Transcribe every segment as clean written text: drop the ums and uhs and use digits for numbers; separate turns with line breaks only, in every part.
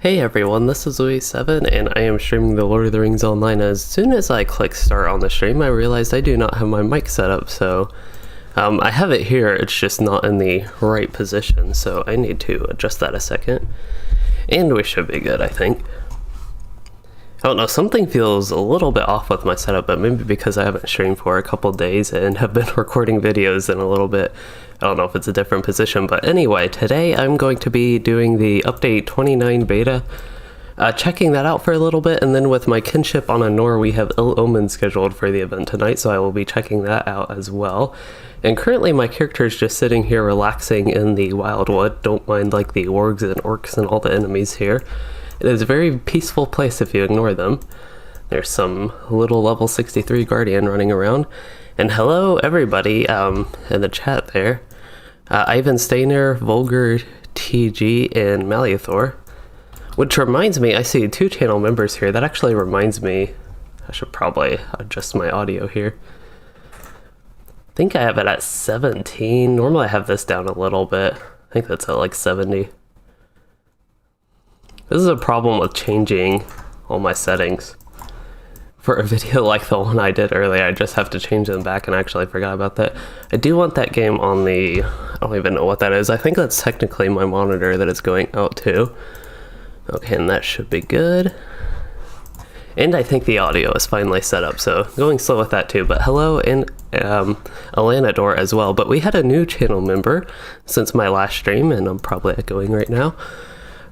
Hey everyone, this is Louis7 and I am streaming the Lord of the Rings Online. As soon as I click start on the stream, I realized I do not have my mic set up, so I have it here, it's just not in the right position, so I need to adjust that a second. And we should be good, I think. I don't know, something feels a little bit off with my setup, but maybe because I haven't streamed for a couple days and have been recording videos in a little bit. I don't know if it's a different position, but anyway, today I'm going to be doing the update 29 beta, checking that out for a little bit, and then with my kinship on a Nor, we have Ill Omens scheduled for the event tonight, so I will be checking that out as well. And currently my character is just sitting here relaxing in the Wildwood. Don't mind like the wargs and orcs and all the enemies here. It is a very peaceful place if you ignore them. There's some little level 63 guardian running around. And hello everybody in the chat there. Ivan Stainer, Vulgar TG, and Maliathor. Which reminds me, I see 2 channel members here. That actually reminds me, I should probably adjust my audio here. I think I have it at 17. Normally I have this down a little bit. I think that's at like 70. This is a problem with changing all my settings. For a video like the one I did earlier, I just have to change them back, and I actually forgot about that. I do want that game on the, I don't even know what that is. I think that's technically my monitor that it's going out to. Okay, and that should be good. And I think the audio is finally set up, so going slow with that too. But hello, and Alanador as well. But we had a new channel member since my last stream, and I'm probably echoing right now.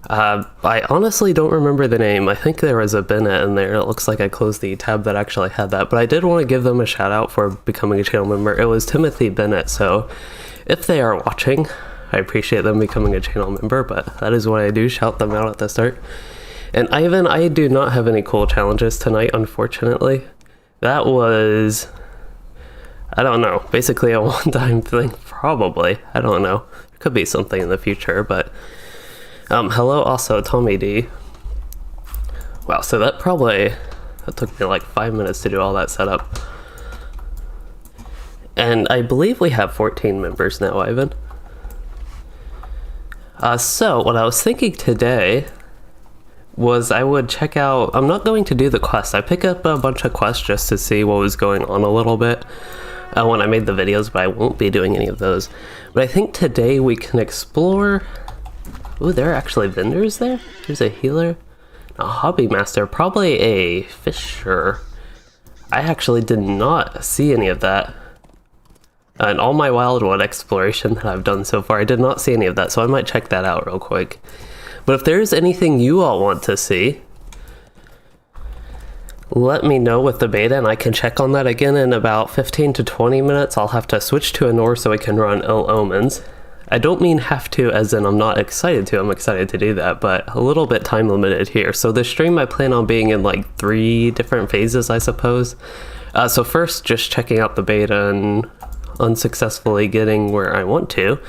I honestly don't remember the name. I think there was a Bennett in there. It looks like I closed the tab that actually had that, but I did want to give them a shout out for becoming a channel member. It was Timothy Bennett, so if they are watching, I appreciate them becoming a channel member, but that is what I do, shout them out at the start. And Ivan, I do not have any cool challenges tonight, unfortunately. That was, I don't know, basically a one-time thing, probably. I don't know. It could be something in the future, but hello also Tommy D. Wow, so that took me like 5 minutes to do all that setup. And I believe we have 14 members now, Ivan. So what I was thinking today was I would check out, I'm not going to do the quest. I picked up a bunch of quests just to see what was going on a little bit when I made the videos, but I won't be doing any of those. But I think today we can explore. Ooh, there are actually vendors there? There's a healer, a hobby master, probably a fisher. I actually did not see any of that. In all my Wildwood exploration that I've done so far, I did not see any of that, so I might check that out real quick. But if there's anything you all want to see, let me know with the beta and I can check on that again in about 15 to 20 minutes. I'll have to switch to a Nor so I can run Ill Omens. I don't mean have to as in I'm not excited to, I'm excited to do that, but a little bit time limited here. So the stream I plan on being in like 3 different phases, I suppose. So first, just checking out the beta and unsuccessfully getting where I want to.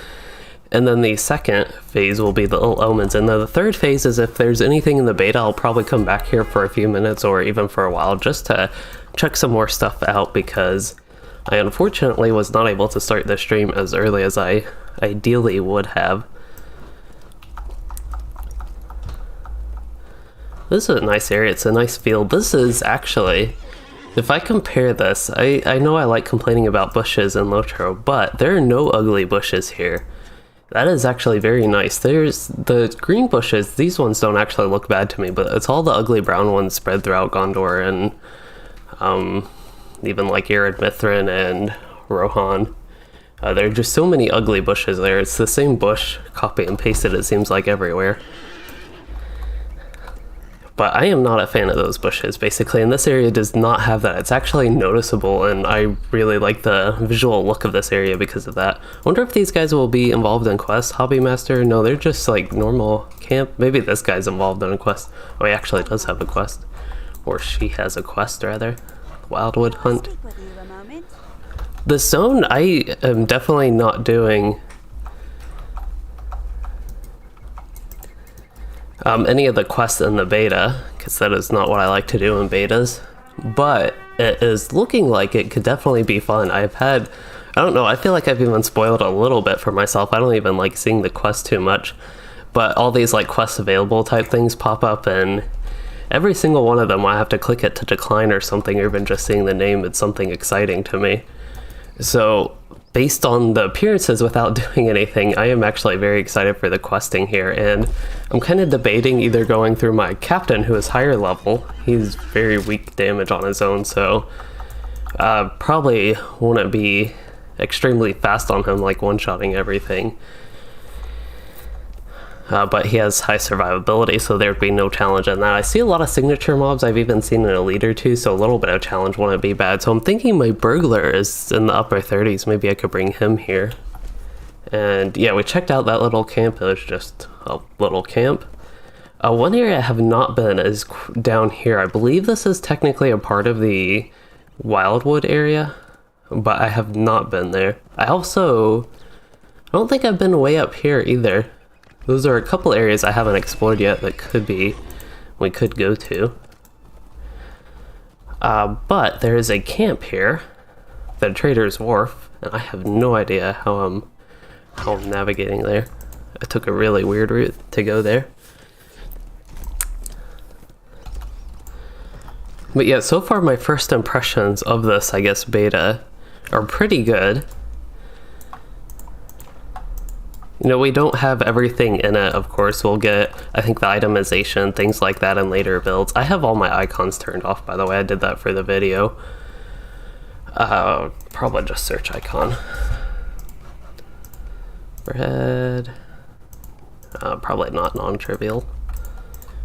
And then the second phase will be the Ill Omens. And then the third phase is if there's anything in the beta, I'll probably come back here for a few minutes or even for a while just to check some more stuff out, because I unfortunately was not able to start the stream as early as I ideally would have. This is a nice area, it's a nice field. This is actually, if I compare this, I know I like complaining about bushes in LOTRO, but there are no ugly bushes here. That is actually very nice. There's the green bushes, these ones don't actually look bad to me, but it's all the ugly brown ones spread throughout Gondor and even like Ered Mithrin and Rohan. There are just so many ugly bushes there. It's the same bush, copy and pasted, it seems like everywhere. But I am not a fan of those bushes, basically, and this area does not have that. It's actually noticeable, and I really like the visual look of this area because of that. I wonder if these guys will be involved in quests. Hobby Master? No, they're just like normal camp. Maybe this guy's involved in a quest. Oh, he actually does have a quest. Or she has a quest, rather. Wildwood Hunt. The zone, I am definitely not doing any of the quests in the beta, because that is not what I like to do in betas, but it is looking like it could definitely be fun. I don't know, I feel like I've even spoiled a little bit for myself. I don't even like seeing the quest too much, but all these like quests available type things pop up, and every single one of them I have to click it to decline or something, or even just seeing the name, it's something exciting to me. So based on the appearances without doing anything, I am actually very excited for the questing here, and I'm kind of debating either going through my captain, who is higher level. He's very weak damage on his own, so probably wouldn't be extremely fast on him, like one-shotting everything. But he has high survivability, so there'd be no challenge in that. I see a lot of signature mobs. I've even seen an elite or two, so a little bit of challenge wouldn't be bad. So I'm thinking my burglar is in the upper 30s. Maybe I could bring him here. And yeah, we checked out that little camp. It was just a little camp. One area I have not been is down here. I believe this is technically a part of the Wildwood area, but I have not been there. I don't think I've been way up here either. Those are a couple areas I haven't explored yet that we could go to. But there is a camp here, the Trader's Wharf, and I have no idea how I'm navigating there. I took a really weird route to go there. But yeah, so far my first impressions of this, I guess, beta are pretty good. You know, we don't have everything in it, of course. We'll get, I think, the itemization, things like that in later builds. I have all my icons turned off, by the way. I did that for the video. Probably just search icon. Red. Probably not non-trivial.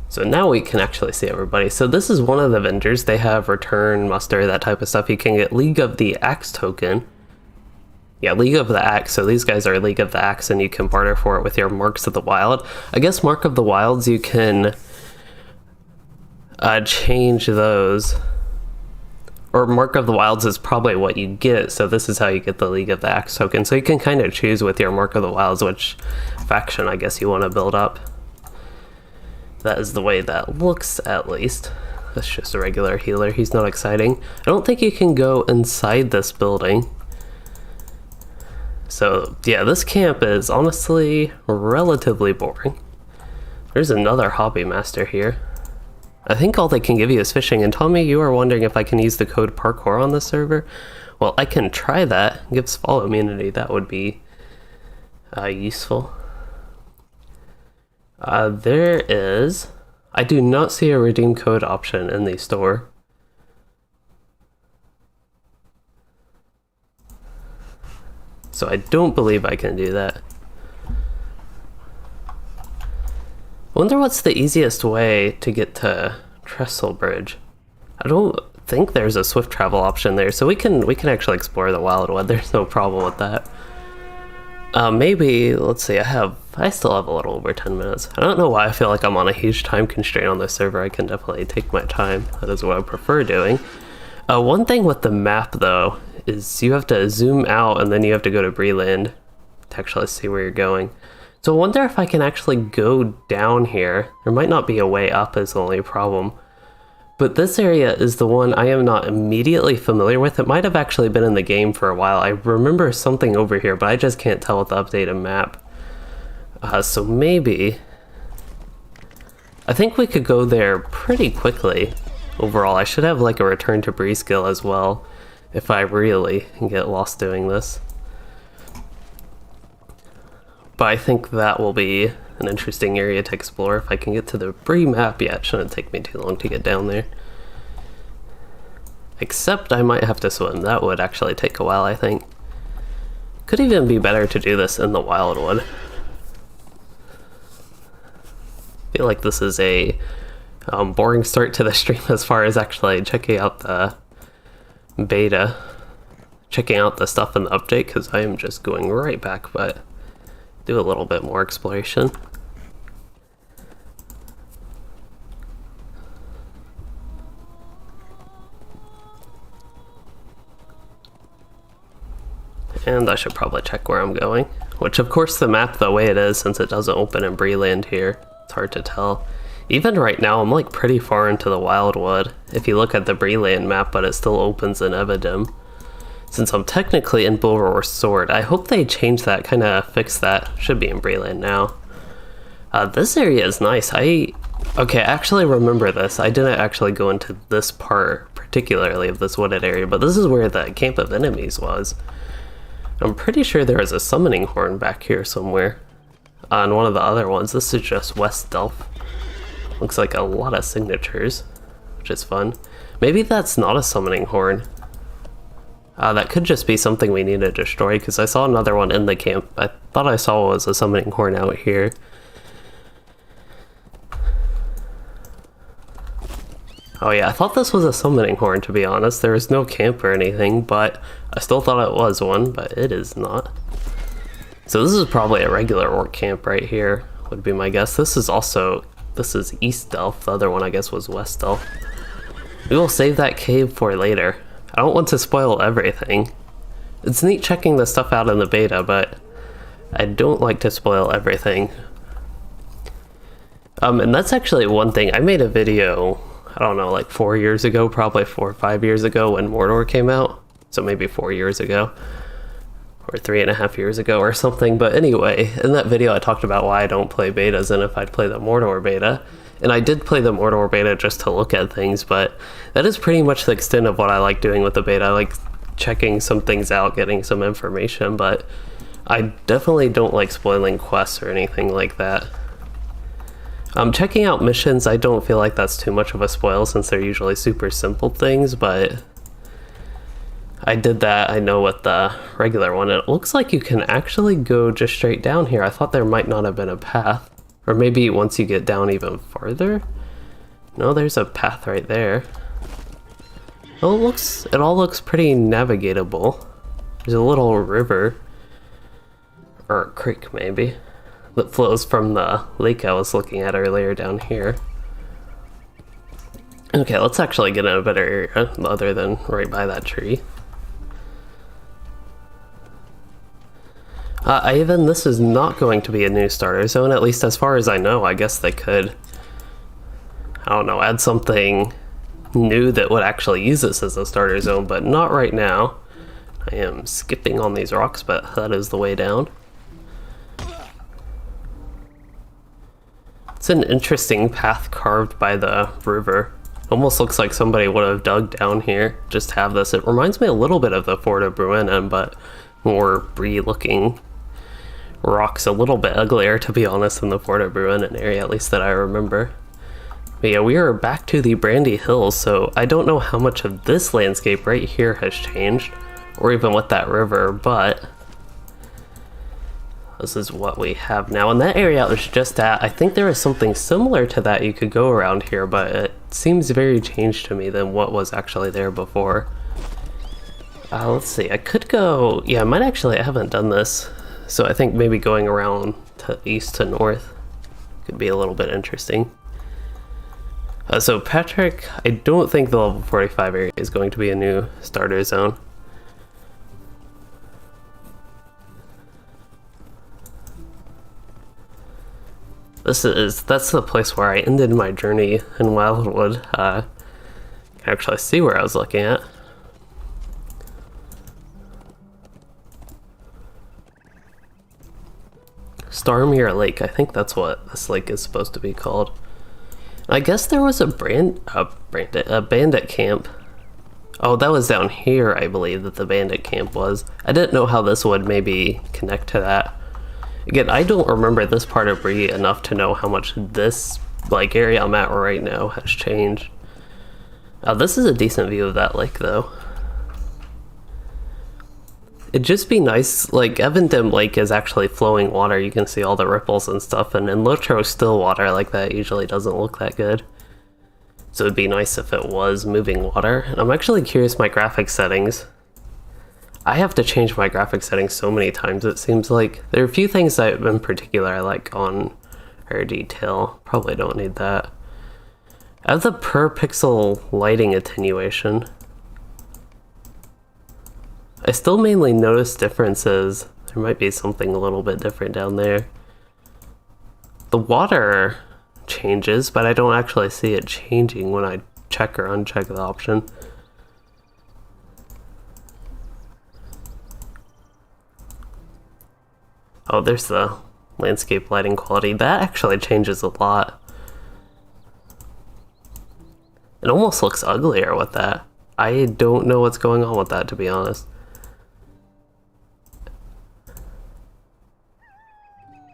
So now we can actually see everybody. So this is one of the vendors. They have return, muster, that type of stuff. You can get League of the Axe token. Yeah, League of the Axe. So these guys are League of the Axe, and you can barter for it with your Marks of the Wild. I guess Mark of the Wilds, you can change those. Or Mark of the Wilds is probably what you get, so this is how you get the League of the Axe token. So you can kind of choose with your Mark of the Wilds which faction, I guess, you want to build up. That is the way that looks, at least. That's just a regular healer. He's not exciting. I don't think you can go inside this building. So yeah, this camp is honestly relatively boring. There's another hobby master here. I think all they can give you is fishing, and Tommy, you are wondering if I can use the code parkour on this server. Well, I can try that. It gives fall immunity. That would be useful. There is... I do not see a redeem code option in the store. So I don't believe I can do that. I wonder what's the easiest way to get to Trestle Bridge. I don't think there's a swift travel option there, so we can actually explore the Wildwood. There's no problem with that. Maybe, let's see, I still have a little over 10 minutes. I don't know why I feel like I'm on a huge time constraint on this server. I can definitely take my time. That is what I prefer doing. One thing with the map, though, is you have to zoom out and then you have to go to Breland to actually see where you're going. So I wonder if I can actually go down here. There might not be a way up is the only problem. But this area is the one I am not immediately familiar with. It might have actually been in the game for a while. I remember something over here, but I just can't tell with the updated map. So maybe... I think we could go there pretty quickly overall. I should have like a return to Bree skill as well, if I really get lost doing this. But I think that will be an interesting area to explore. If I can get to the Bree map, yeah, it shouldn't take me too long to get down there. Except I might have to swim. That would actually take a while, I think. Could even be better to do this in the Wildwood. I feel like this is a boring start to the stream as far as actually checking out the beta. Checking out the stuff in the update, because I am just going right back, but do a little bit more exploration. And I should probably check where I'm going. Which, of course, the map the way it is, since it doesn't open in Breland here, it's hard to tell. Even right now, I'm like pretty far into the Wildwood, if you look at the Breland map, but it still opens in Evidim. Since I'm technically in Bulwer Sword, I hope they change that, kind of fix that. Should be in Breland now. This area is nice. Okay, I actually remember this. I didn't actually go into this part particularly of this wooded area, but this is where the camp of enemies was. I'm pretty sure there is a summoning horn back here somewhere. On one of the other ones. This is just West Delph. Looks like a lot of signatures, which is fun. Maybe that's not a summoning horn. That could just be something we need to destroy, because I saw another one in the camp. I thought I saw was a summoning horn out here. Oh yeah, I thought this was a summoning horn, to be honest. There was no camp or anything, but I still thought it was one, but it is not. So this is probably a regular orc camp right here, would be my guess. This is East Delph. The other one, I guess, was West Delph. We will save that cave for later. I don't want to spoil everything. It's neat checking the stuff out in the beta, but I don't like to spoil everything. And that's actually one thing. I made a video, I don't know, like 4 years ago, probably 4 or 5 years ago when Mordor came out. So maybe 4 years ago. Or 3.5 years ago or something. But anyway, in that video I talked about why I don't play betas and if I'd play the Mordor beta. And I did play the Mordor beta just to look at things, but that is pretty much the extent of what I like doing with the beta. I like checking some things out, getting some information, but I definitely don't like spoiling quests or anything like that. Checking out missions, I don't feel like that's too much of a spoil since they're usually super simple things, but I did that, I know, with the regular one. It looks like you can actually go just straight down here. I thought there might not have been a path. Or maybe once you get down even farther? No, there's a path right there. Oh, it all looks pretty navigatable. There's a little river, or a creek maybe, that flows from the lake I was looking at earlier down here. Okay, let's actually get in a better area other than right by that tree. This is not going to be a new starter zone, at least as far as I know. I guess they could, I don't know, add something new that would actually use this as a starter zone, but not right now. I am skipping on these rocks, but that is the way down. It's an interesting path carved by the river. Almost looks like somebody would have dug down here just to have this. It reminds me a little bit of the Fort of Bruinen, but more Brie looking rocks, a little bit uglier, to be honest, than the Fort of Bruinen area, at least that I remember. But yeah, we are back to the Brandy Hills, so I don't know how much of this landscape right here has changed, or even with that river, but this is what we have now. In that area I was just at, I think there is something similar to that you could go around here, but it seems very changed to me than what was actually there before. Let's see, I could go, yeah, I haven't done this, so I think maybe going around to east to north could be a little bit interesting. So Patrick, I don't think the level 45 area is going to be a new starter zone. That's the place where I ended my journey in Wildwood. I can actually see where I was looking at. Starmere Lake, I think that's what this lake is supposed to be called. I guess there was a bandit camp. Oh, that was down here, I believe, that the bandit camp was. I didn't know how this would maybe connect to that. Again, I don't remember this part of Brie enough to know how much this area I'm at right now has changed. This is a decent view of that lake, though. It'd just be nice, Evendim Lake is actually flowing water, you can see all the ripples and stuff, and in LOTRO still water like that usually doesn't look that good. So it'd be nice if it was moving water. And I'm actually curious my graphics settings. I have to change my graphics settings so many times, it seems like. There are a few things that in particular I like on air detail. Probably don't need that. I have the per pixel lighting attenuation. I still mainly notice differences. There might be something a little bit different down there. The water changes, but I don't actually see it changing when I check or uncheck the option. Oh, there's the landscape lighting quality. That actually changes a lot. It almost looks uglier with that. I don't know what's going on with that, to be honest.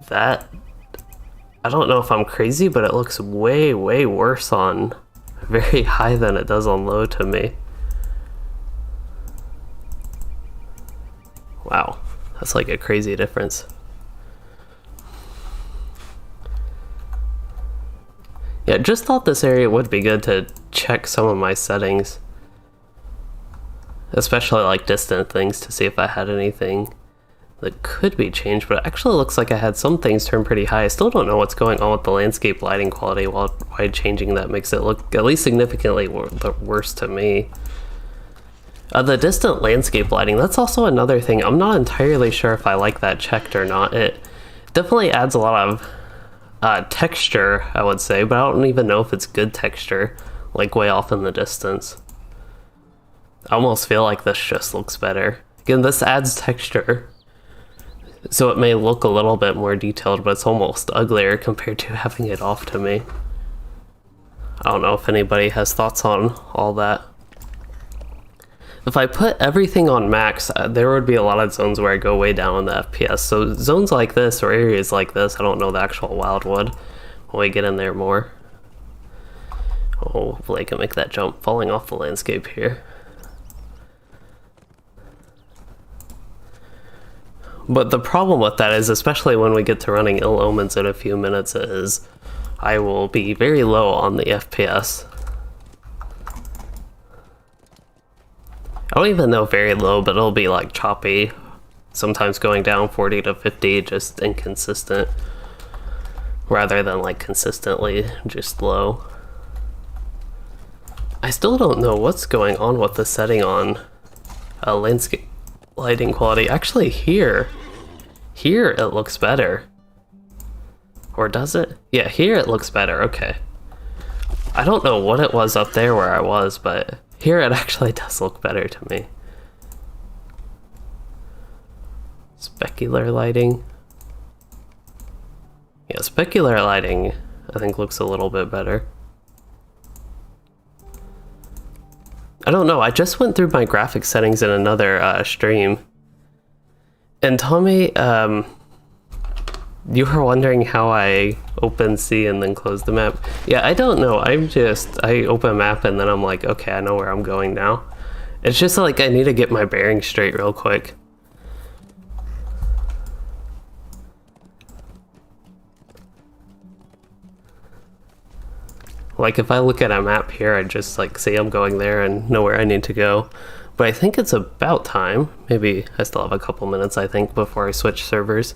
That, I don't know if I'm crazy, but it looks way, way worse on very high than it does on low to me. Wow, that's like a crazy difference. Yeah, just thought this area would be good to check some of my settings. Especially like distant things to see if I had anything that could be changed, but it actually looks like I had some things turned pretty high. I still don't know what's going on with the landscape lighting quality, why changing that makes it look at least significantly worse to me. The distant landscape lighting, that's also another thing. I'm not entirely sure if I like that checked or not. It definitely adds a lot of texture, I would say, but I don't even know if it's good texture, like way off in the distance. I almost feel like this just looks better. Again, this adds texture, so it may look a little bit more detailed, but it's almost uglier compared to having it off to me. I don't know if anybody has thoughts on all that. If I put everything on max, there would be a lot of zones where I go way down in the FPS. So zones like this, or areas like this, I don't know the actual Wildwood when we get in there more. Oh, hopefully I can make that jump falling off the landscape here. But the problem with that is, especially when we get to running Ill Omens in a few minutes, is I will be very low on the FPS. I don't even know very low, but it'll be like choppy. Sometimes going down 40 to 50, just inconsistent. Rather than like consistently just low. I still don't know what's going on with the setting on landscape lighting quality. Actually here it looks better. Or does it? Yeah, here it looks better, okay. I don't know what it was up there where I was, but here it actually does look better to me. Specular lighting. Yeah, specular lighting I think looks a little bit better. I don't know, I just went through my graphics settings in another stream. And Tommy, you were wondering how I open C and then close the map. Yeah, I don't know, I open map and then I'm like, okay, I know where I'm going now. It's just like I need to get my bearings straight real quick. Like if I look at a map here, I just like say I'm going there and know where I need to go. But I think it's about time. Maybe I still have a couple minutes, I think, before I switch servers.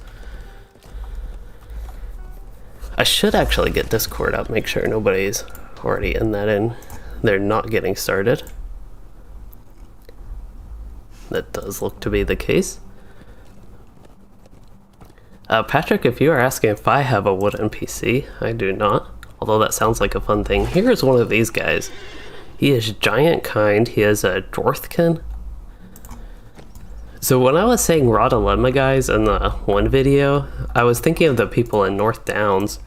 I should actually get Discord up, make sure nobody's already in that and they're not getting started. That does look to be the case. Patrick, if you are asking if I have a wooden PC, I do not. Although that sounds like a fun thing. Here's one of these guys. He is giant kind. He is a Dwarfkin. So when I was saying raw dilemma guys in the one video, I was thinking of the people in North Downs.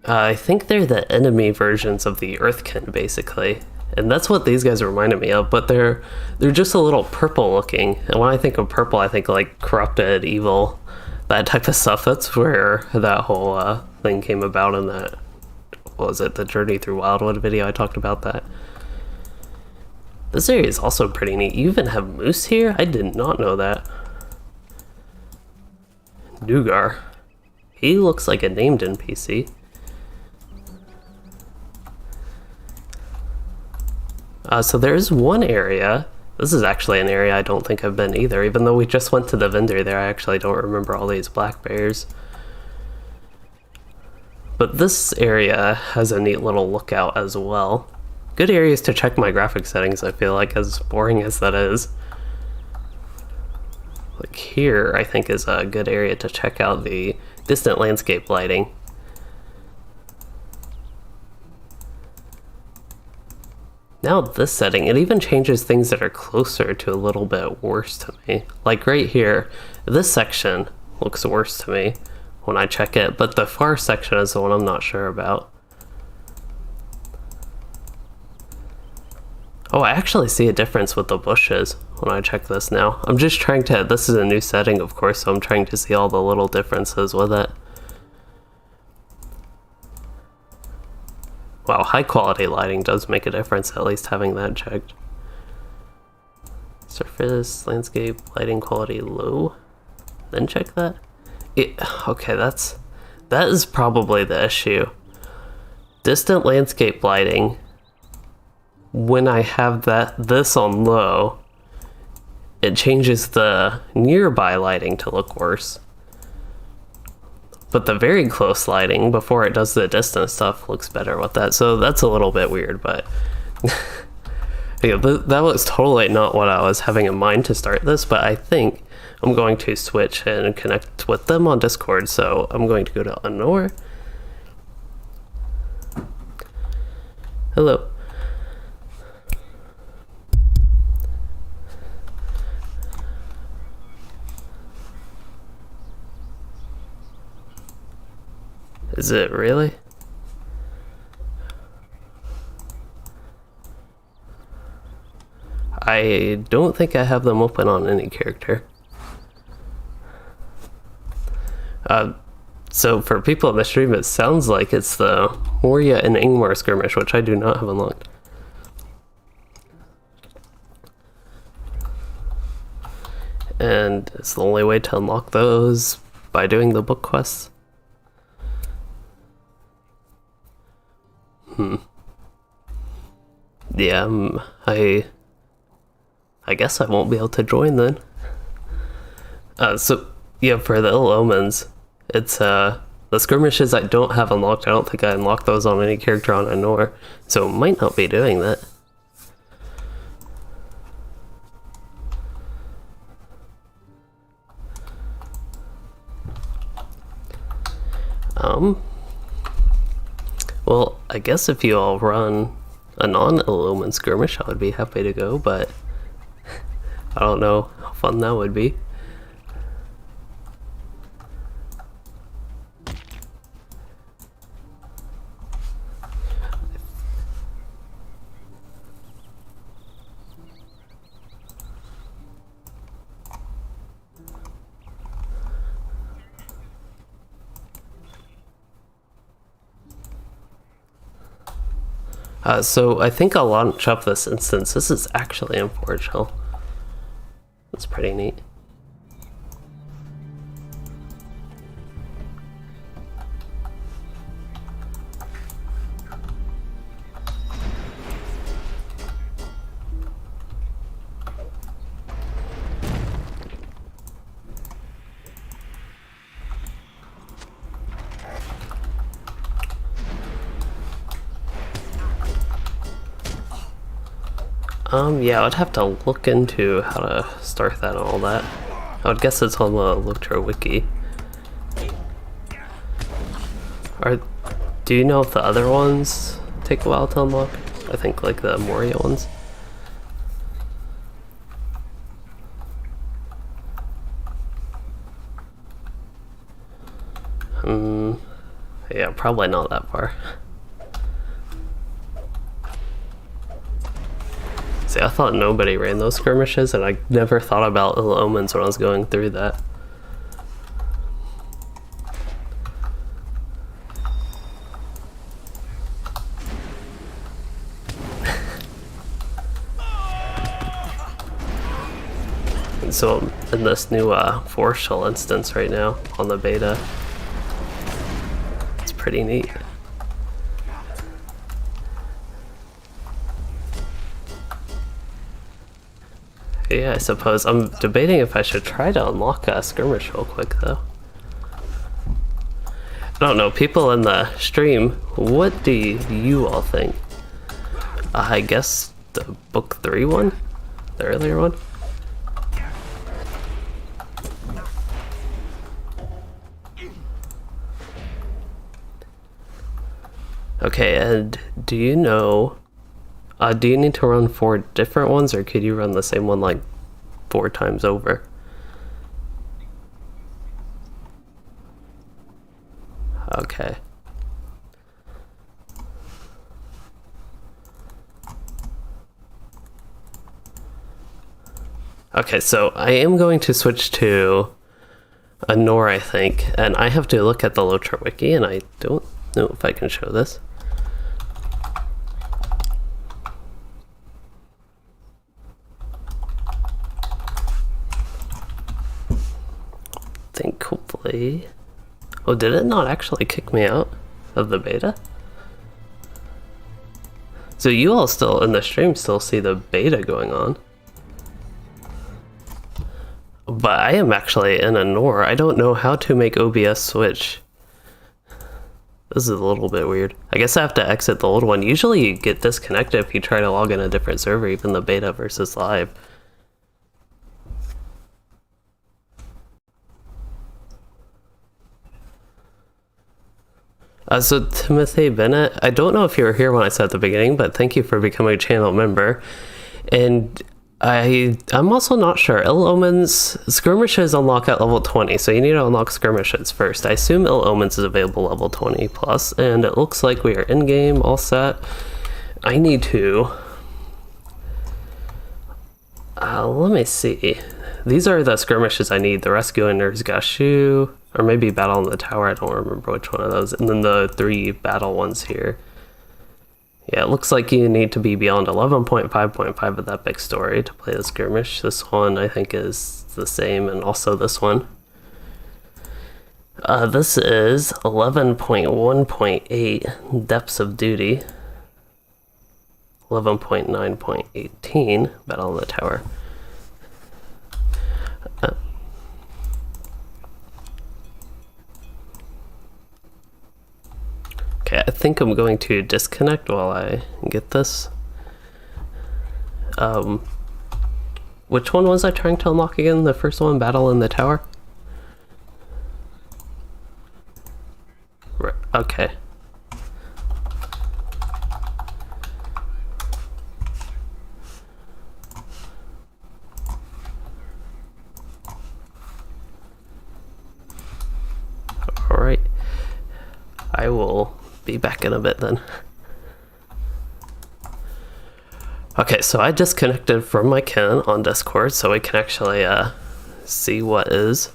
I think they're the enemy versions of the Earthkin, basically. And that's what these guys reminded me of, but they're just a little purple looking. And when I think of purple, I think like corrupted, evil, that type of stuff. That's where that whole thing came about in that, what was it, the Journey Through Wildwood video. I talked about that. This area is also pretty neat. You even have moose here? I did not know that. Dugar. He looks like a named NPC. So there's one area. This is actually an area I don't think I've been either. Even though we just went to the vendor there, I actually don't remember all these black bears. But this area has a neat little lookout as well. Good areas to check my graphic settings, I feel like, as boring as that is. Like here, I think, is a good area to check out the distant landscape lighting. Now this setting, it even changes things that are closer to a little bit worse to me. Like right here, this section looks worse to me, when I check it, but the far section is the one I'm not sure about. Oh, I actually see a difference with the bushes when I check this now. I'm just trying to, this is a new setting of course, so I'm trying to see all the little differences with it. Wow, high quality lighting does make a difference, at least having that checked. Surface, landscape, lighting quality low. Then check that. Okay, that is probably the issue. Distant landscape lighting, when I have this on low, it changes the nearby lighting to look worse. But the very close lighting, before it does the distant stuff, looks better with that. So that's a little bit weird, but yeah, that was totally not what I was having in mind to start this, but I think I'm going to switch and connect with them on Discord. So I'm going to go to Honor. Hello. Is it really? I don't think I have them open on any character. So for people in the stream, it sounds like it's the Moria and Ingmar skirmish, which I do not have unlocked. And it's the only way to unlock those by doing the book quests. Yeah, I guess I won't be able to join then. So yeah, for the Ill Omens, it's the skirmishes I don't have unlocked. I don't think I unlocked those on any character on Honor, so might not be doing that. Well, I guess if you all run a non-Ill Omens skirmish, I would be happy to go, but I don't know how fun that would be. So I think I'll launch up this instance. This is actually in Forge Hill. That's pretty neat. Yeah, I would have to look into how to start that and all that. I would guess it's on the LOTRO wiki. Do you know if the other ones take a while to unlock? I think like the Moria ones. Yeah, probably not that far. See, I thought nobody ran those skirmishes, and I never thought about Ill Omens when I was going through that. And so I'm in this new Forge Hill instance right now on the beta. It's pretty neat. Yeah, I suppose. I'm debating if I should try to unlock a skirmish real quick, though. I don't know, people in the stream, what do you all think? I guess the book 3 one? The earlier one? Okay, and do you know... do you need to run 4 different ones, or could you run the same one like 4 times over? Okay. Okay, so I am going to switch to a Nor, I think, and I have to look at the LOTRO wiki, and I don't know if I can show this. I think hopefully... Oh, did it not actually kick me out of the beta? So you all still, in the stream, still see the beta going on. But I am actually in a Nor. I don't know how to make OBS switch. This is a little bit weird. I guess I have to exit the old one. Usually you get disconnected if you try to log in a different server, even the beta versus live. So Timothy Bennett, I don't know if you were here when I said at the beginning, but thank you for becoming a channel member. And I'm also not sure. Ill Omens Skirmishes unlock at level 20, so you need to unlock Skirmishes first. I assume Ill Omens is available level 20 plus, and it looks like we are in game, all set. I need to... let me see. These are the Skirmishes I need. The Rescue and Nerzgashu, or maybe Battle in the Tower, I don't remember which one of those. And then the 3 battle ones here. Yeah, it looks like you need to be beyond 11.5.5 of that big story to play the skirmish. This one I think is the same, and also this one. This is 11.1.8 Depths of Duty. 11.9.18 Battle in the Tower. Okay, I think I'm going to disconnect while I get this. Which one was I trying to unlock again? The first one, Battle in the Tower? Right, okay. Alright. I will be back in a bit then. Okay, so I disconnected from my kin on Discord so we can actually see what is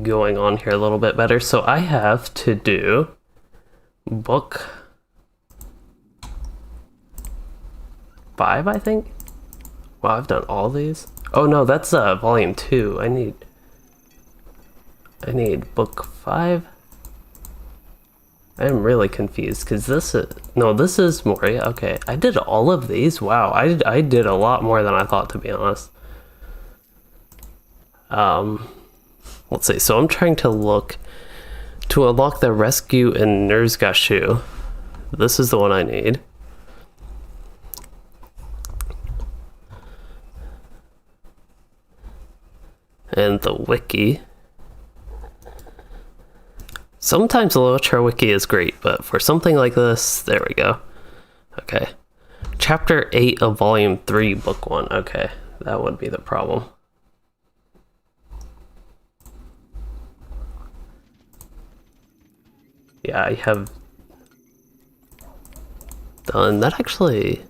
going on here a little bit better. So I have to do book 5, I think. Wow, I've done all these. Oh no, that's volume 2. I need book 5. I'm really confused because this is Moria. Okay, I did all of these. Wow, I did a lot more than I thought, to be honest. Let's see. So I'm trying to look to unlock the Rescue in Nerzgashu. This is the one I need. And the wiki. Sometimes the LOTRO wiki is great, but for something like this, there we go. Okay. Chapter 8 of Volume 3, Book 1. Okay, that would be the problem. Yeah, I have done that actually.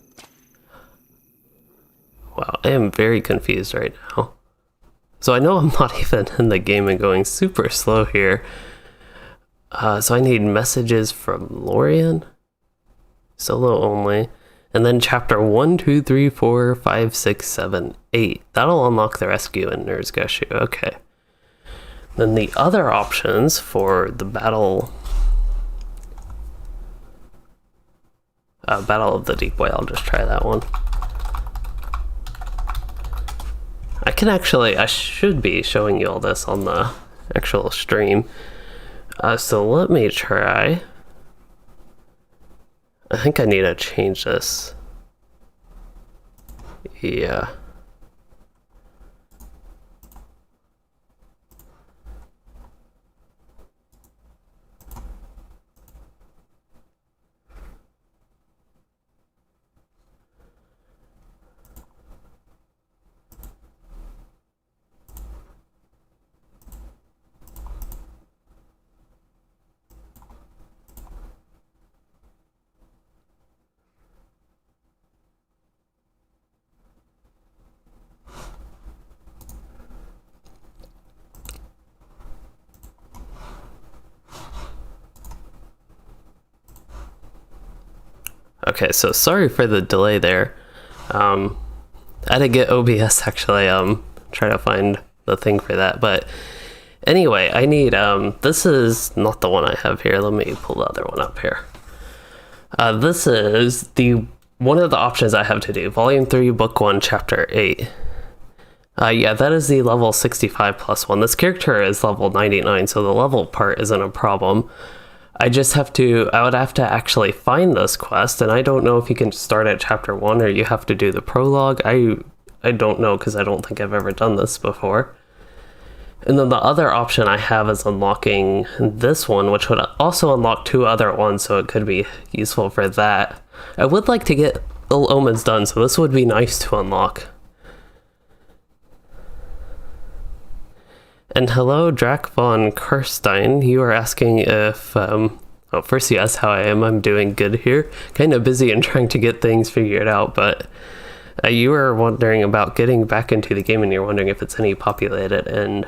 Wow, I am very confused right now. So I know I'm not even in the game and going super slow here. So I need messages from Lorian, solo only, and then chapter 1, 2, 3, 4, 5, 6, 7, 8. That'll unlock the Rescue in Nerzgashu. Okay. Then the other options for the Battle of the Deep Way, I'll just try that one. I should be showing you all this on the actual stream. So let me try. I think I need to change this. Yeah. Okay, so sorry for the delay there. I didn't get OBS actually, try to find the thing for that, but anyway, I need, this is not the one I have here. Let me pull the other one up here. This is one of the options I have to do, Volume 3, Book 1, Chapter 8. Yeah, that is the level 65 plus one. This character is level 99, so the level part isn't a problem. I would have to actually find this quest, and I don't know if you can start at chapter 1 or you have to do the prologue. I don't know, because I don't think I've ever done this before. And then the other option I have is unlocking this one, which would also unlock 2 other ones, so it could be useful for that. I would like to get Ill Omens done, so this would be nice to unlock. And hello, Drac von Karstein. You are asking if, first you asked how I am. I'm doing good here. Kind of busy and trying to get things figured out, but you were wondering about getting back into the game, and you're wondering if it's any populated, and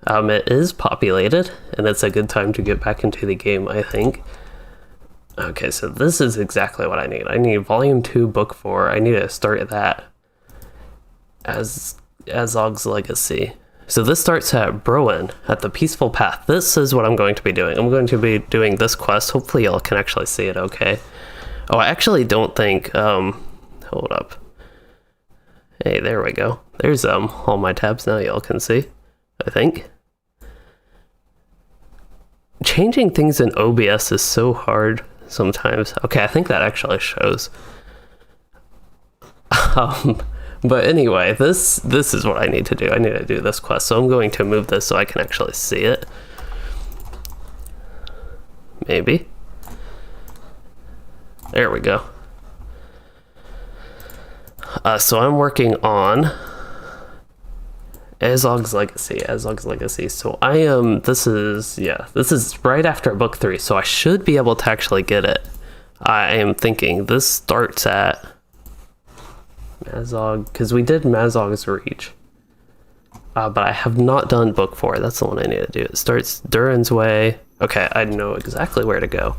it is populated, and it's a good time to get back into the game, I think. Okay, so this is exactly what I need. I need Volume 2, Book 4. I need to start that as Azog's Legacy. So this starts at Broen, at the Peaceful Path. This is what I'm going to be doing. I'm going to be doing this quest. Hopefully y'all can actually see it okay. Oh, I actually don't think, hold up. Hey, there we go. There's all my tabs now y'all can see, I think. Changing things in OBS is so hard sometimes. Okay, I think that actually shows. But anyway, this is what I need to do. I need to do this quest, so I'm going to move this so I can actually see it. Maybe. There we go. So I'm working on Azog's Legacy. So I am, this is right after Book 3, so I should be able to actually get it. I am thinking this starts at Mazog, because we did Mazog's Reach. But I have not done Book 4. That's the one I need to do. It starts Durin's Way. Okay, I know exactly where to go.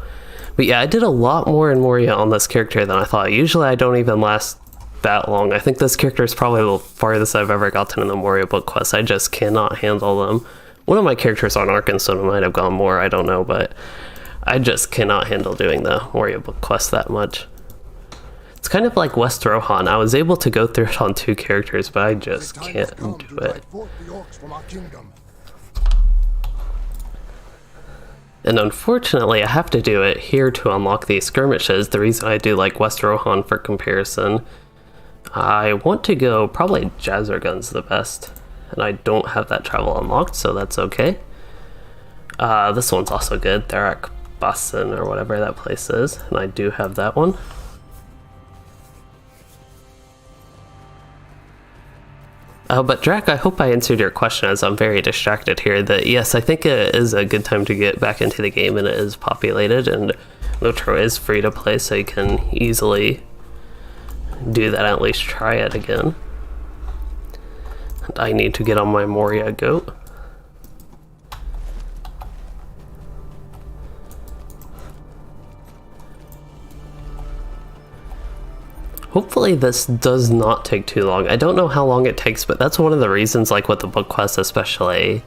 But yeah, I did a lot more in Moria on this character than I thought. Usually I don't even last that long. I think this character is probably the farthest I've ever gotten in the Moria book quest. I just cannot handle them. One of my characters on Arkansas might have gone more, I don't know, but I just cannot handle doing the Moria book quest that much. It's kind of like West Rohan. I was able to go through it on 2 characters, but I just can't do it. And unfortunately, I have to do it here to unlock these skirmishes. The reason I do like West Rohan for comparison, I want to go, probably Jazzergun's the best, and I don't have that travel unlocked, so that's okay. This one's also good, Therak Basin or whatever that place is, and I do have that one. But Drac, I hope I answered your question, as I'm very distracted here, that yes, I think it is a good time to get back into the game, and it is populated, and LOTRO is free to play, so you can easily do that, at least try it again. And I need to get on my Moria goat. Hopefully this does not take too long. I don't know how long it takes, but that's one of the reasons, like with the book quests especially,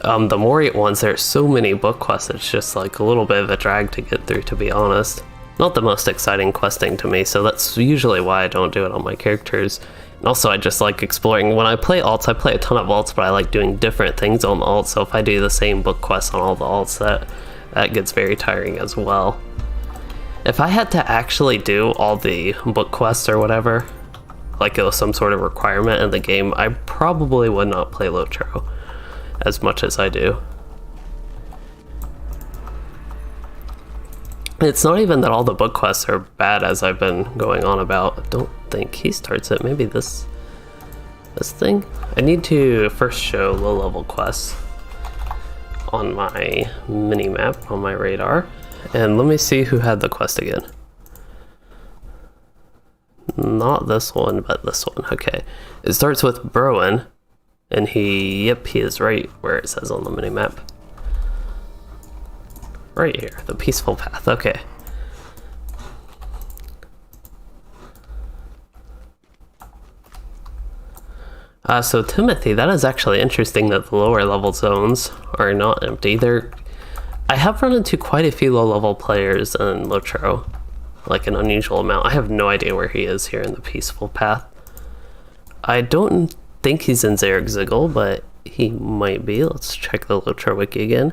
the Moria ones, there's so many book quests, it's just like a little bit of a drag to get through, to be honest. Not the most exciting questing to me, so that's usually why I don't do it on my characters. And also I just like exploring. When I play alts, I play a ton of alts, but I like doing different things on the alts, so if I do the same book quests on all the alts, that gets very tiring as well. If I had to actually do all the book quests or whatever, like it was some sort of requirement in the game, I probably would not play LOTRO as much as I do. It's not even that all the book quests are bad, as I've been going on about. I don't think he starts it. Maybe this thing? I need to first show low-level quests on my mini-map, on my radar. And let me see who had the quest again. Not this one, but this one. Okay. It starts with Broen, and he is right where it says on the minimap. Right here, the Peaceful Path. Okay. So Timothy, that is actually interesting that the lower level zones are not empty. I have run into quite a few low level players in LOTRO, like an unusual amount. I have no idea where he is here in the peaceful path. I don't think he's in Zergziggle, but he might be. Let's check the LOTRO wiki again.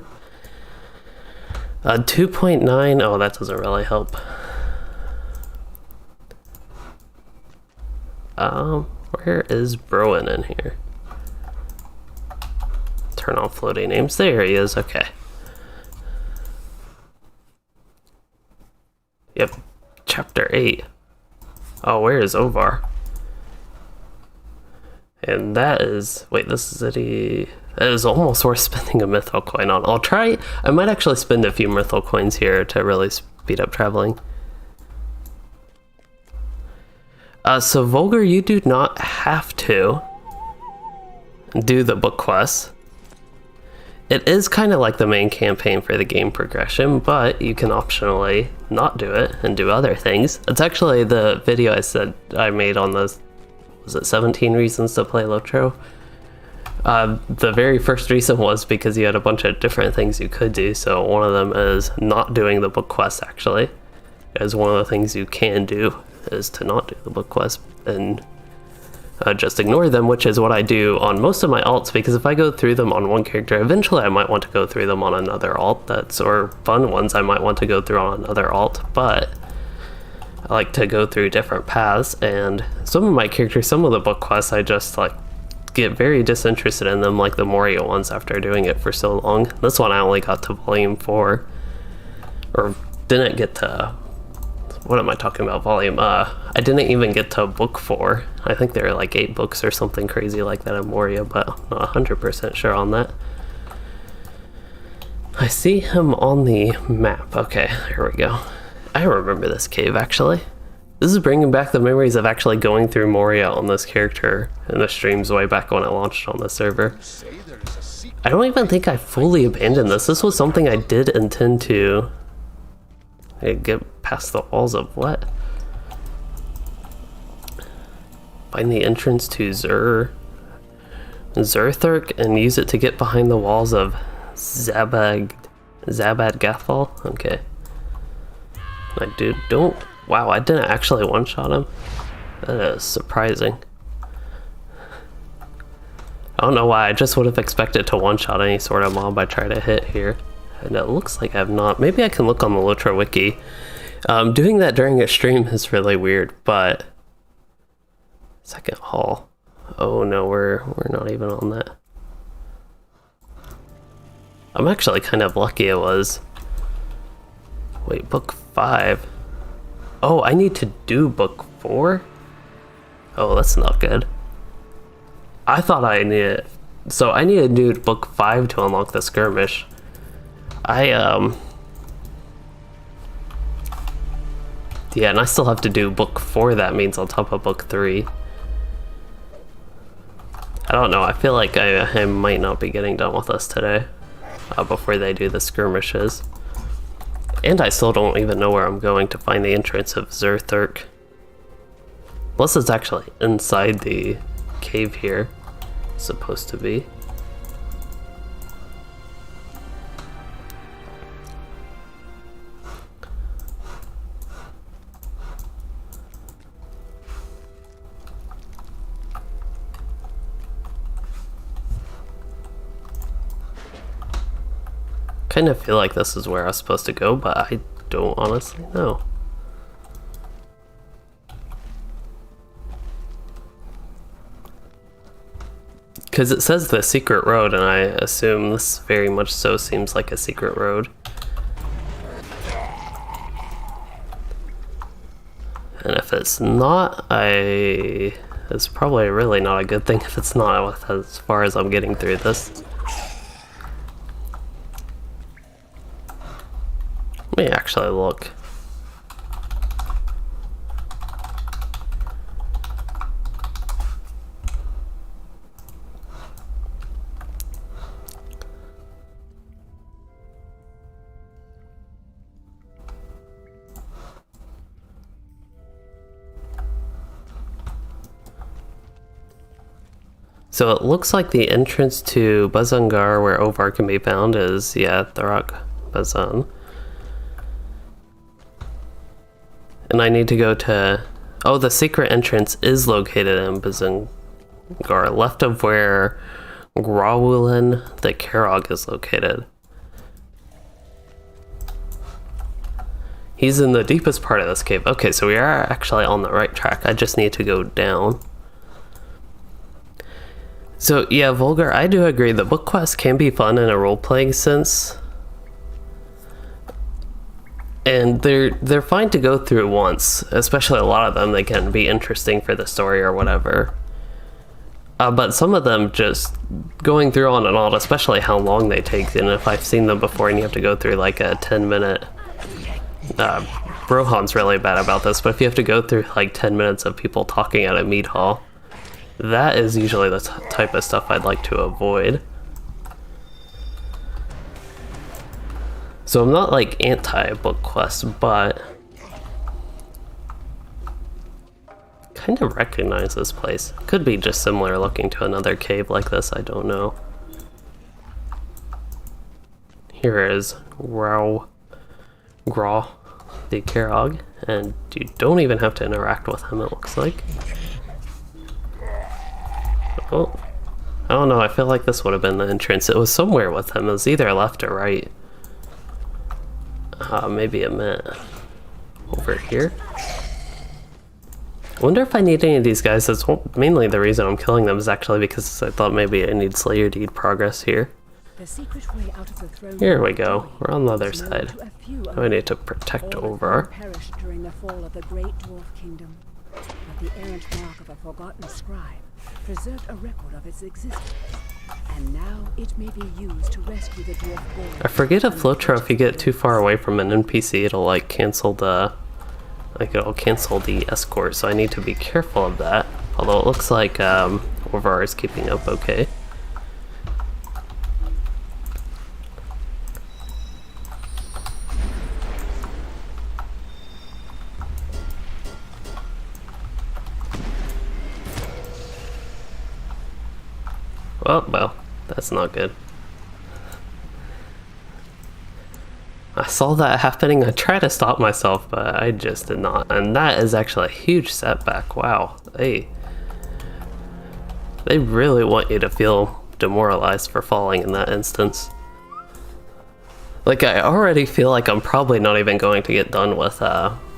2.9, oh, that doesn't really help. Where is Broen in here? Turn on floating names. There he is, okay. Yep, chapter 8. Oh, where is Ovar? And that is, wait, this is city. That is almost worth spending a mythal coin on. I might actually spend a few mythal coins here to really speed up traveling. So Vulgar, you do not have to do the book quests. It is kind of like the main campaign for the game progression, but you can optionally not do it and do other things. It's actually the video I made on the, was it 17 reasons to play LOTRO? The very first reason was because you had a bunch of different things you could do, so one of them is not doing the book quest actually. As one of the things you can do is to not do the book quest and just ignore them, which is what I do on most of my alts, because if I go through them on one character, eventually I might want to go through them on another alt, or fun ones I might want to go through on another alt, but I like to go through different paths, and some of my characters, some of the book quests, I just like get very disinterested in them, like the Moria ones after doing it for so long. This one I only got to volume 4, or didn't get to, what am I talking about, volume? I didn't even get to book 4. I think there are like 8 books or something crazy like that in Moria, but I'm not 100% sure on that. I see him on the map. Okay, here we go. I remember this cave actually. This is bringing back the memories of actually going through Moria on this character in the streams way back when I launched on the server. I don't even think I fully abandoned this. This was something I did intend to get past the walls of what? Find the entrance to Zerthurk and use it to get behind the walls of Zabad Gathal. Okay. Wow, I didn't actually one-shot him. That is surprising. I don't know why, I just would have expected to one-shot any sort of mob I try to hit here. And it looks like I have not. Maybe I can look on the LOTRO wiki. Doing that during a stream is really weird, but... Second hall. Oh no, we're not even on that. I'm actually kind of lucky it was... Wait, book 5? Oh, I need to do book 4? Oh, that's not good. I thought I needed... So I need to do book 5 to unlock the skirmish. Yeah, and I still have to do book 4, that means on top of book 3. I don't know, I feel like I might not be getting done with this today, before they do the skirmishes. And I still don't even know where I'm going to find the entrance of Zerthurk. Unless it's actually inside the cave here, it's supposed to be. Kind of feel like this is where I was supposed to go, but I don't honestly know. Because it says the secret road, and I assume this very much so seems like a secret road. And if it's not, it's probably really not a good thing if it's not, as far as I'm getting through this. Let me actually look. So it looks like the entrance to Bazangar, where Ovar can be found, is, yeah, Tharak Bazan. And I need to go to... Oh, the secret entrance is located in Bazangar, left of where Grawulin the Karog is located. He's in the deepest part of this cave. Okay, so we are actually on the right track. I just need to go down. So yeah, Vulgar, I do agree that book quests can be fun in a role-playing sense. And they're fine to go through once, especially a lot of them. They can be interesting for the story or whatever. But some of them just going through on and on, especially how long they take. And if I've seen them before and you have to go through like a 10-minute... Brohan's really bad about this, but if you have to go through like 10 minutes of people talking at a mead hall, that is usually the type of stuff I'd like to avoid. So I'm not like anti-book quest, but kind of recognize this place. Could be just similar looking to another cave like this, I don't know. Here is Graw the Karog, and you don't even have to interact with him, it looks like. Oh, I don't know, I feel like this would have been the entrance. It was somewhere with him. It was either left or right. Maybe it meant over here. I wonder if I need any of these guys. That's mainly the reason I'm killing them, is actually because I thought maybe I need Slayer Deed progress here. Here we go. We're on the other side. Now I need to protect over.
Perished during the fall of the great dwarf kingdom, but the errant mark of a forgotten scribe preserved a record of its existence, and now it may be used to rescue the dwarf boy.
I forget if LOTRO, if you get too far away from an NPC, it'll like cancel the escort, so I need to be careful of that. Although it looks like Orvar is keeping up okay. Oh, well, that's not good. I saw that happening. I tried to stop myself, but I just did not. And that is actually a huge setback. Wow. They really want you to feel demoralized for falling in that instance. Like, I already feel like I'm probably not even going to get done with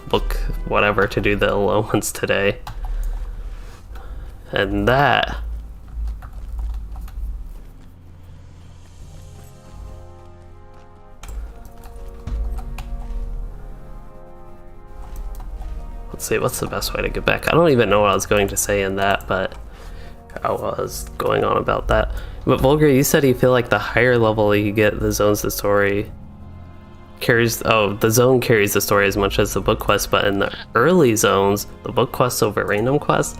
book whatever to do the Ill Omens today. And that... Let's see, what's the best way to get back? I don't even know what I was going to say in that, but I was going on about that. But Vulgar, you said you feel like the higher level you get, the zones the story carries... Oh, the zone carries the story as much as the book quest, but in the early zones, the book quests over random quests,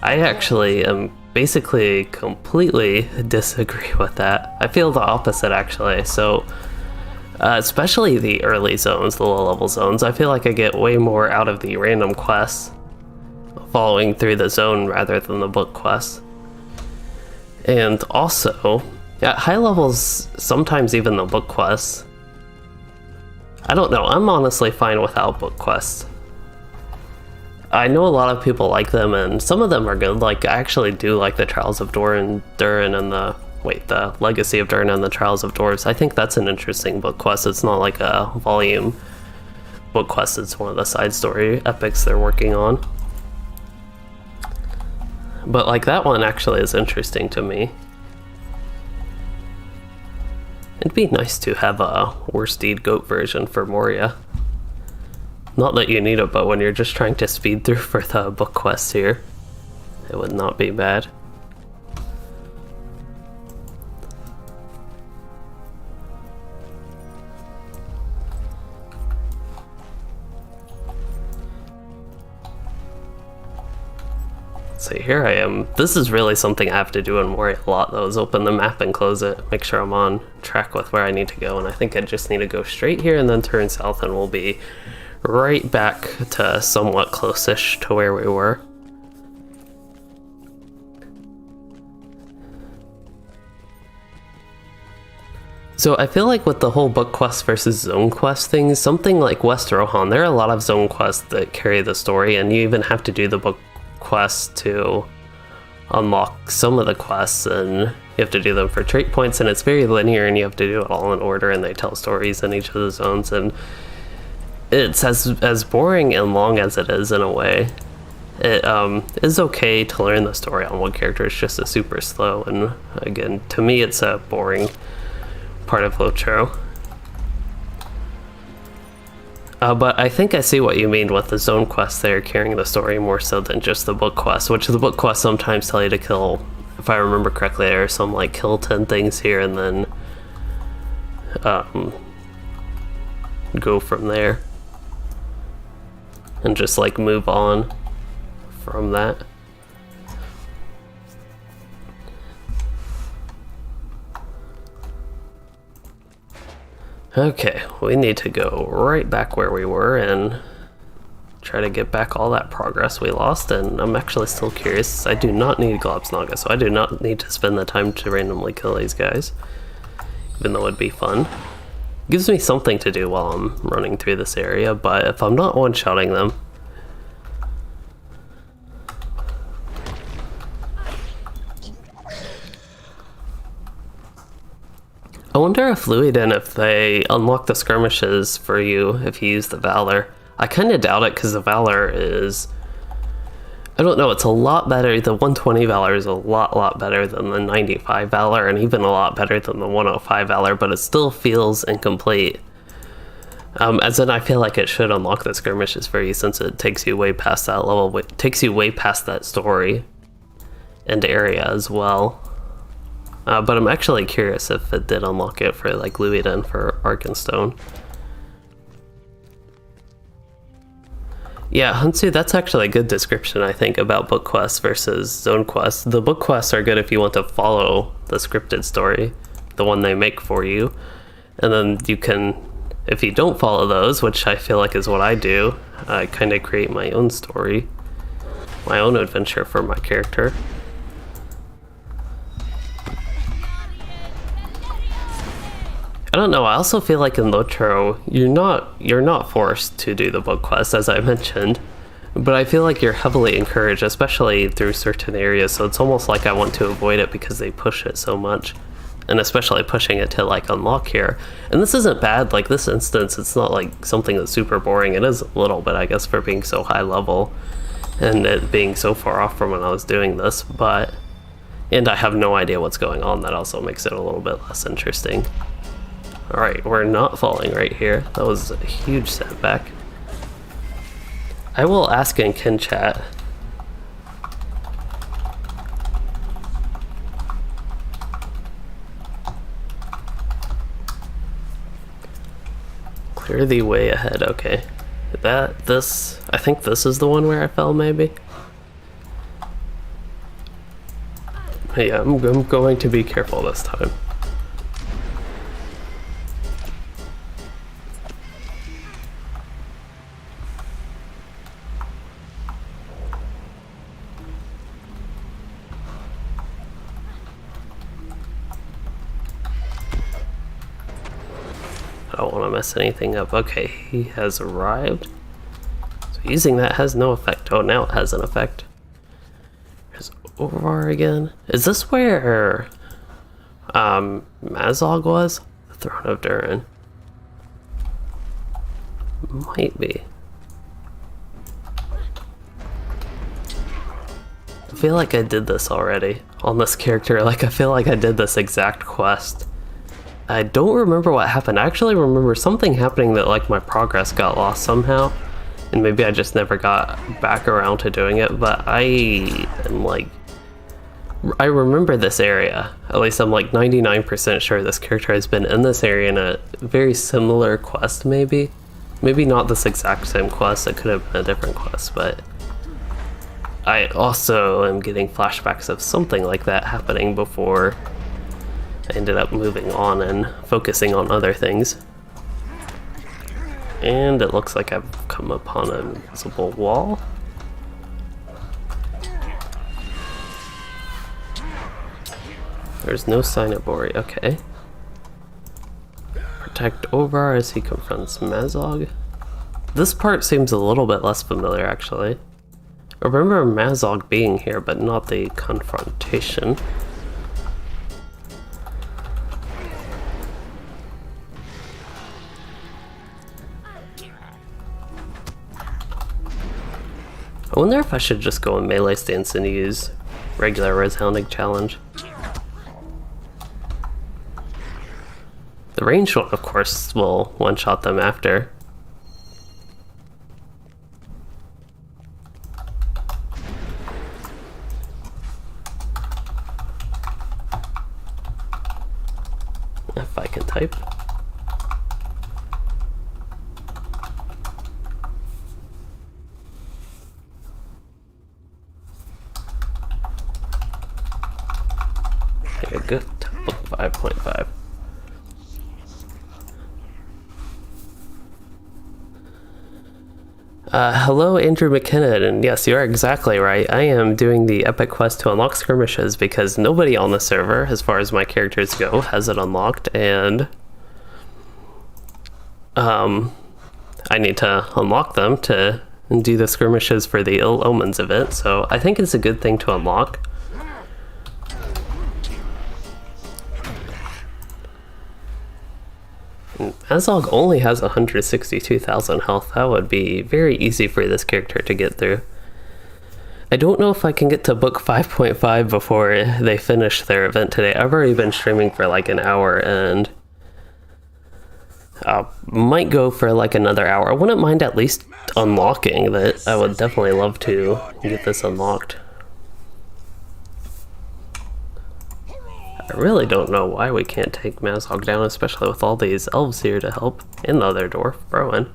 I actually am basically completely disagree with that. I feel the opposite, actually. So... especially the early zones, the low-level zones, I feel like I get way more out of the random quests following through the zone rather than the book quests. And also, at high levels, sometimes even the book quests, I don't know, I'm honestly fine without book quests. I know a lot of people like them, and some of them are good. Like, I actually do like the Trials of Durin and the Legacy of Durin and the Trials of Dwarves. I think that's an interesting book quest. It's not like a volume book quest, it's one of the side story epics they're working on. But like that one actually is interesting to me. It'd be nice to have a Worst Deed Goat version for Moria. Not that you need it, but when you're just trying to speed through for the book quests here, it would not be bad. So here I am. This is really something I have to do in Moria a lot, though, is open the map and close it, make sure I'm on track with where I need to go, and I think I just need to go straight here and then turn south, and we'll be right back to somewhat close-ish to where we were. So I feel like with the whole book quest versus zone quest thing, something like West Rohan, there are a lot of zone quests that carry the story, and you even have to do the book quests to unlock some of the quests, and you have to do them for trait points, and it's very linear, and you have to do it all in order, and they tell stories in each of the zones, and it's as boring and long as it is in a way. It is okay to learn the story on one character. It's just a super slow, and again, to me, it's a boring part of LOTRO. But I think I see what you mean with the zone quests there carrying the story more so than just the book quests, which the book quests sometimes tell you to kill, if I remember correctly, there are some like kill 10 things here and then go from there and just like move on from that. Okay, we need to go right back where we were and try to get back all that progress we lost, and I'm actually still curious. I do not need Globsnaga, so I do not need to spend the time to randomly kill these guys, even though it'd be fun. Gives me something to do while I'm running through this area, but if I'm not one-shotting them, I wonder if Wildwood, if they unlock the skirmishes for you if you use the Valor. I kind of doubt it because the Valor is, I don't know, it's a lot better. The 120 Valor is a lot better than the 95 Valor, and even a lot better than the 105 Valor, but it still feels incomplete. As in, I feel like it should unlock the skirmishes for you since it takes you way past that level. It takes you way past that story and area as well. But I'm actually curious if it did unlock it for like Wildwood and for Arkenstone. Yeah, Hunsu, that's actually a good description, I think, about book quests versus zone quests. The book quests are good if you want to follow the scripted story, the one they make for you. And then you can, if you don't follow those, which I feel like is what I do, I kind of create my own story, my own adventure for my character. I don't know, I also feel like in LOTRO, you're not forced to do the book quest, as I mentioned, but I feel like you're heavily encouraged, especially through certain areas, so it's almost like I want to avoid it because they push it so much, and especially pushing it to like unlock here. And this isn't bad, like this instance, it's not like something that's super boring. It is a little bit, I guess, for being so high level, and it being so far off from when I was doing this, and I have no idea what's going on, that also makes it a little bit less interesting. Alright, we're not falling right here. That was a huge setback. I will ask in kin chat. Clear the way ahead, okay. I think this is the one where I fell, maybe? Yeah, I'm going to be careful this time. I don't want to mess anything up. Okay, he has arrived. So using that has no effect. Oh, now it has an effect. There's Orvar again. Is this where Mazog was? The Throne of Durin. Might be. I feel like I did this already on this character. Like, I feel like I did this exact quest. I don't remember what happened. I actually remember something happening that like my progress got lost somehow, and maybe I just never got back around to doing it, but I remember this area. At least I'm like 99% sure this character has been in this area in a very similar quest, maybe. Maybe not this exact same quest, it could have been a different quest, but I also am getting flashbacks of something like that happening before I ended up moving on and focusing on other things. And it looks like I've come upon an invisible wall. There's no sign of Bori, okay. protect Orvar as he confronts Mazog. This part seems a little bit less familiar, actually. I remember Mazog being here, but not the confrontation. I wonder if I should just go in melee stance and use regular resounding challenge. The ranged one, of course, will one-shot them after. If I can type. Okay, good. 5.5. Hello, Andrew McKinnon, and yes, you are exactly right. I am doing the epic quest to unlock skirmishes because nobody on the server, as far as my characters go, has it unlocked, and I need to unlock them to do the skirmishes for the Ill Omens event, so I think it's a good thing to unlock. Azog only has 162,000 health. That would be very easy for this character to get through. I don't know if I can get to book 5.5 before they finish their event today. I've already been streaming for like an hour and might go for like another hour. I wouldn't mind at least unlocking that. I would definitely love to get this unlocked. I really don't know why we can't take Mazog down, especially with all these elves here to help, and the other dwarf, Rowan.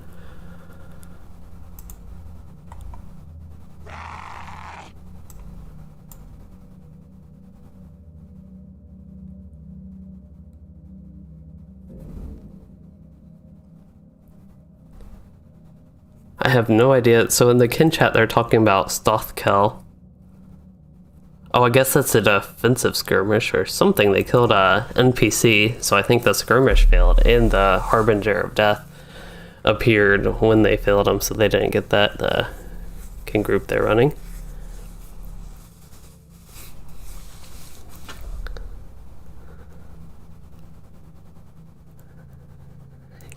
I have no idea. So in the kin chat they're talking about Stothkel. Oh, I guess that's a defensive skirmish or something. They killed a NPC, so I think the skirmish failed, and the Harbinger of Death appeared when they failed them, so they didn't get that, the kin group they're running.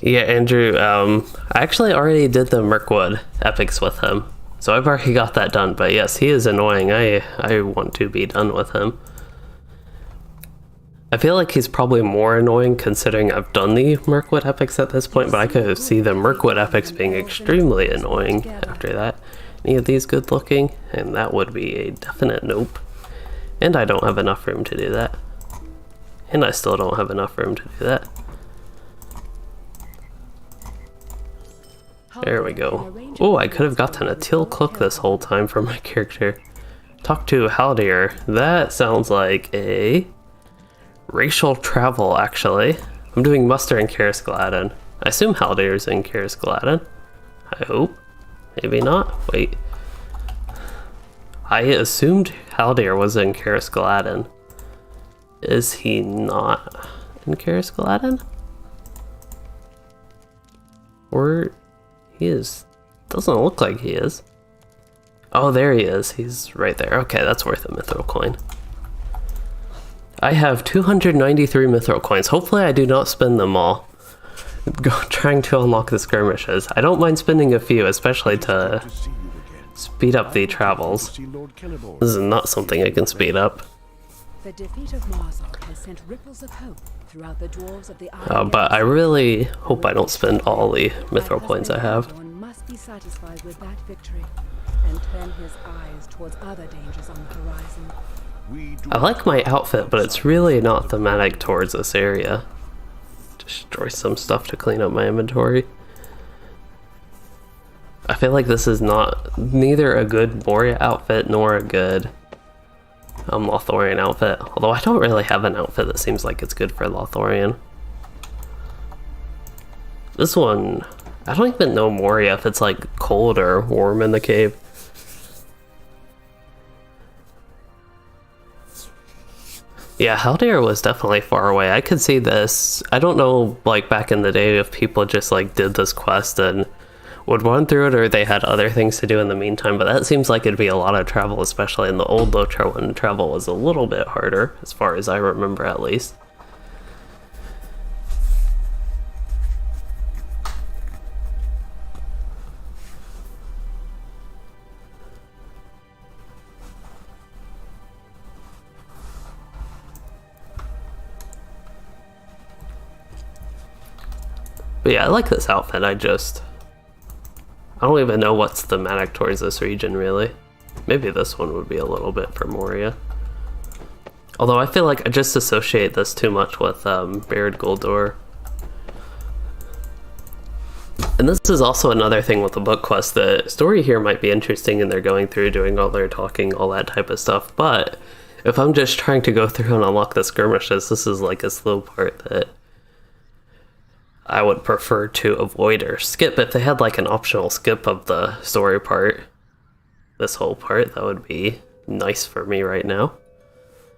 Yeah, Andrew, I actually already did the Mirkwood epics with him. So I've already got that done, but yes, he is annoying. I want to be done with him. I feel like he's probably more annoying considering I've done the Mirkwood epics at this point, but I could see the Mirkwood epics being extremely annoying after that. Any of these good looking? And that would be a definite nope. And I don't have enough room to do that. And I still don't have enough room to do that. There we go. Oh, I could have gotten a teal cloak this whole time for my character. Talk to Haldir. That sounds like a racial travel, actually. I'm doing muster in Karis Gladden. I assume Haldir's in Karis Gladden. I hope. Maybe not. Wait. I assumed Haldir was in Karis Gladden. Is he not in Karis Gladden? Or... he is. Doesn't look like he is. Oh, there he is. He's right there. Okay, that's worth a mithril coin. I have 293 mithril coins. Hopefully I do not spend them all trying to unlock the skirmishes. I don't mind spending a few, especially to speed up the travels. This is not something I can speed up.
The defeat of Marzok has sent ripples of hope throughout the dwarves of the
but I really hope I don't spend all the mithril coins I have.
One must be satisfied with that victory and turn his eyes towards other dangers on the horizon.
I like my outfit, but it's really not thematic towards this area. Destroy some stuff to clean up my inventory. I feel like this is neither a good Moria outfit nor a good Lothorian outfit. Although I don't really have an outfit that seems like it's good for Lothorian. This one, I don't even know Moria if it's like cold or warm in the cave. Yeah, Haldir was definitely far away. I could see this. I don't know, like, back in the day if people just, like, did this quest and would run through it, or they had other things to do in the meantime, but that seems like it'd be a lot of travel, especially in the old LOTRO when travel was a little bit harder, as far as I remember at least. But yeah, I like this outfit. I don't even know what's thematic towards this region, really. Maybe this one would be a little bit for Moria. Although I feel like I just associate this too much with Baird Guldur. And this is also another thing with the book quest. The story here might be interesting and they're going through, doing all their talking, all that type of stuff. But if I'm just trying to go through and unlock the skirmishes, this is like a slow part that I would prefer to avoid or skip. If they had like an optional skip of the story part, this whole part, that would be nice for me right now.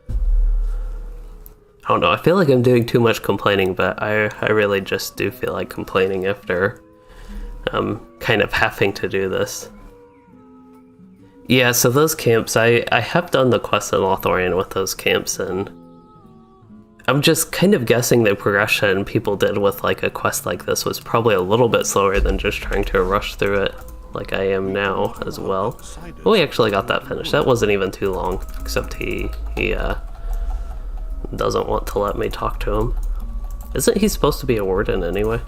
I don't know, I feel like I'm doing too much complaining, but I really just do feel like complaining after kind of having to do this. Yeah, so those camps, I have done the quest in Lothlorien with those camps, and I'm just kind of guessing the progression people did with like a quest like this was probably a little bit slower than just trying to rush through it like I am now as well. But we actually got that finished. That wasn't even too long, except he doesn't want to let me talk to him. Isn't he supposed to be a warden anyway?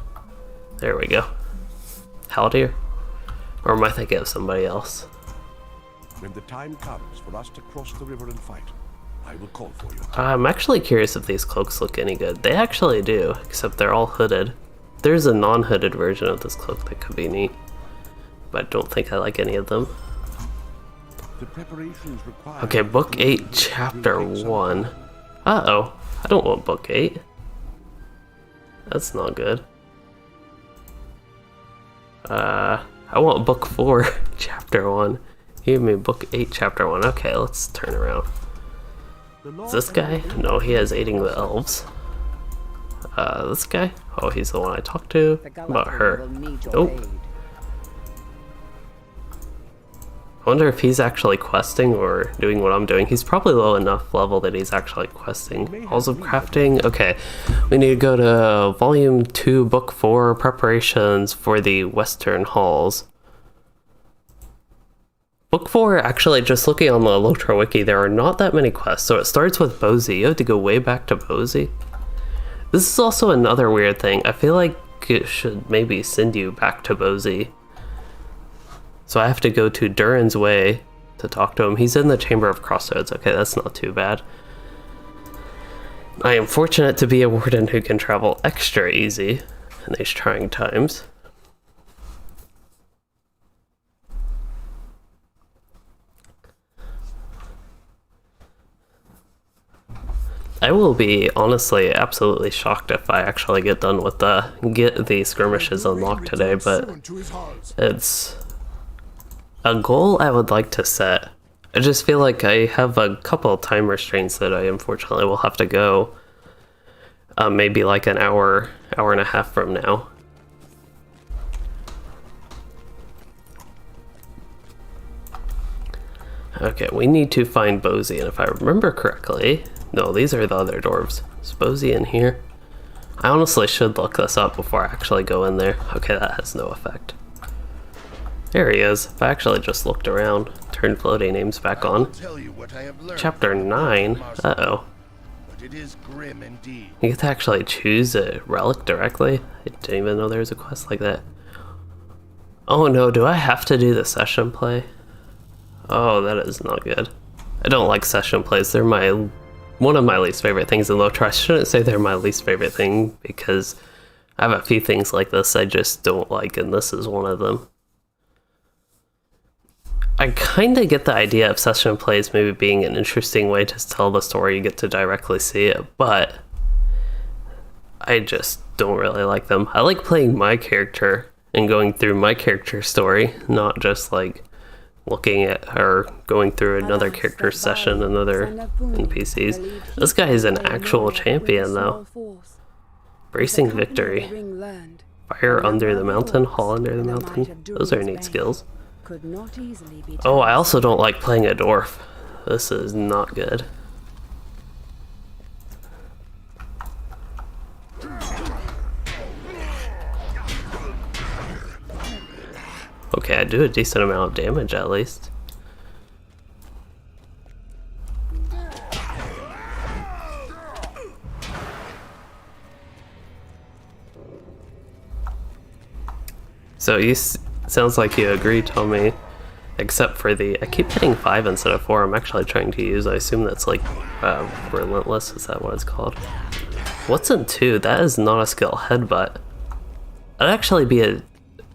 There we go. Haldir? Or am I thinking of somebody else?
When the time comes for us to cross the river and fight, I will call for you.
I'm actually curious if these cloaks look any good. They actually do, except they're all hooded. There's a non-hooded version of this cloak that could be neat, but I don't think I like any of them.
The preparations required.
Okay, Book 8, Chapter 1. Uh-oh, I don't want Book 8. That's not good. I want Book 4, Chapter 1. Give me Book 8, Chapter 1. Okay, let's turn around. Is this guy? No, he has aiding the elves. This guy? Oh, he's the one I talked to. How about her? Nope. I wonder if he's actually questing or doing what I'm doing. He's probably low enough level that he's actually questing. Halls of Crafting. Okay, we need to go to Volume 2, Book 4, Preparations for the Western Halls. Book 4, actually, just looking on the LOTRO wiki, there are not that many quests. So it starts with Bozy. You have to go way back to Bozy. This is also another weird thing. I feel like it should maybe send you back to Bozy. So I have to go to Durin's Way to talk to him. He's in the Chamber of Crossroads. Okay, that's not too bad. I am fortunate to be a warden who can travel extra easy in these trying times. I will be honestly absolutely shocked if I actually get done with get the skirmishes unlocked today, but it's a goal I would like to set. I just feel like I have a couple of time restraints that I unfortunately will have to go maybe like an hour and a half from now. Okay, we need to find Bozy, and if I remember correctly, no, these are the other dwarves. Is Bozy in here? I honestly should look this up before I actually go in there. Okay, that has no effect. There he is. If I actually just looked around, turned floating names back on. Chapter 9? Uh-oh.
It is grim indeed.
You get to actually choose a relic directly? I didn't even know there was a quest like that. Oh no, do I have to do the session play? Oh, that is not good. I don't like session plays. They're one of my least favorite things in LOTRO. I shouldn't say they're my least favorite thing, because I have a few things like this I just don't like, and this is one of them. I kind of get the idea of session plays maybe being an interesting way to tell the story. You get to directly see it, but I just don't really like them. I like playing my character and going through my character story, not just like looking at or going through another character's session, another NPCs. This guy is an actual champion though. Bracing Victory. Fire under the mountain, haul under the mountain. Those are neat skills. Oh, I also don't like playing a dwarf. This is not good. Okay, I do a decent amount of damage at least. So sounds like you agree, Tommy. Except for I keep hitting 5 instead of 4. I'm actually trying to use, I assume that's like Relentless, is that what it's called? What's in 2? That is not a skill, Headbutt. That'd actually be a,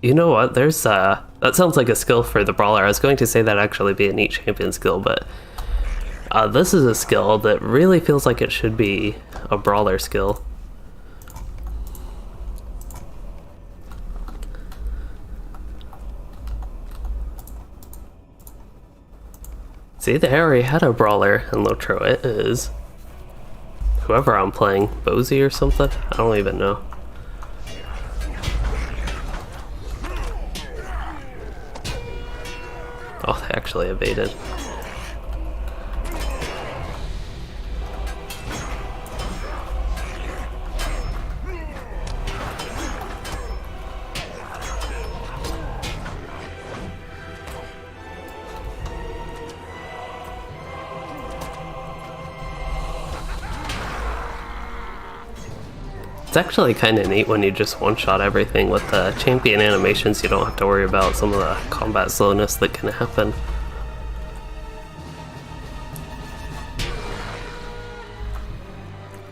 you know what, there's that sounds like a skill for the brawler. I was going to say that'd actually be a neat champion skill, but this is a skill that really feels like it should be a brawler skill. See, they already had a brawler in LOTRO. It is whoever I'm playing, Bozy or something? I don't even know. Oh, they actually evaded. It's actually kind of neat when you just one-shot everything with the champion animations. You don't have to worry about some of the combat slowness that can happen.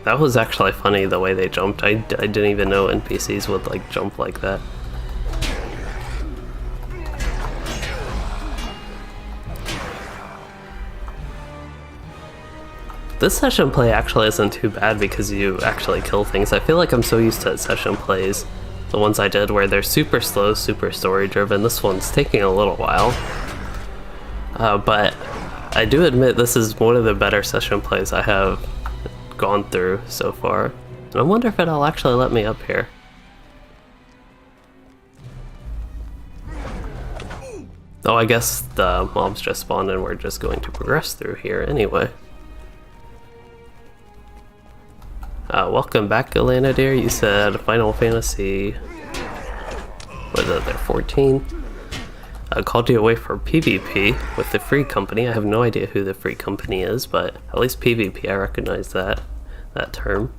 That was actually funny the way they jumped. I didn't even know NPCs would like jump like that. This session play actually isn't too bad because you actually kill things. I feel like I'm so used to session plays, the ones I did where they're super slow, super story driven. This one's taking a little while. But I do admit this is one of the better session plays I have gone through so far. And I wonder if it'll actually let me up here. Oh, I guess the mobs just spawned and we're just going to progress through here anyway. Welcome back, Elena dear. You said Final Fantasy, what is it there, 14? Called you away for PvP with the Free Company. I have no idea who the Free Company is, but at least PvP, I recognize that term.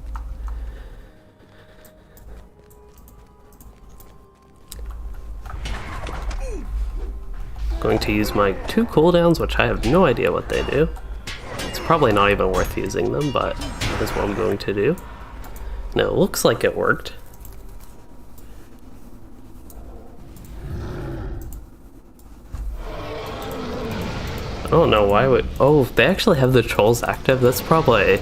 Going to use my 2 cooldowns, which I have no idea what they do. It's probably not even worth using them, but that's what I'm going to do. Now, it looks like it worked. I don't know why would... Oh, they actually have the trolls active? That's probably...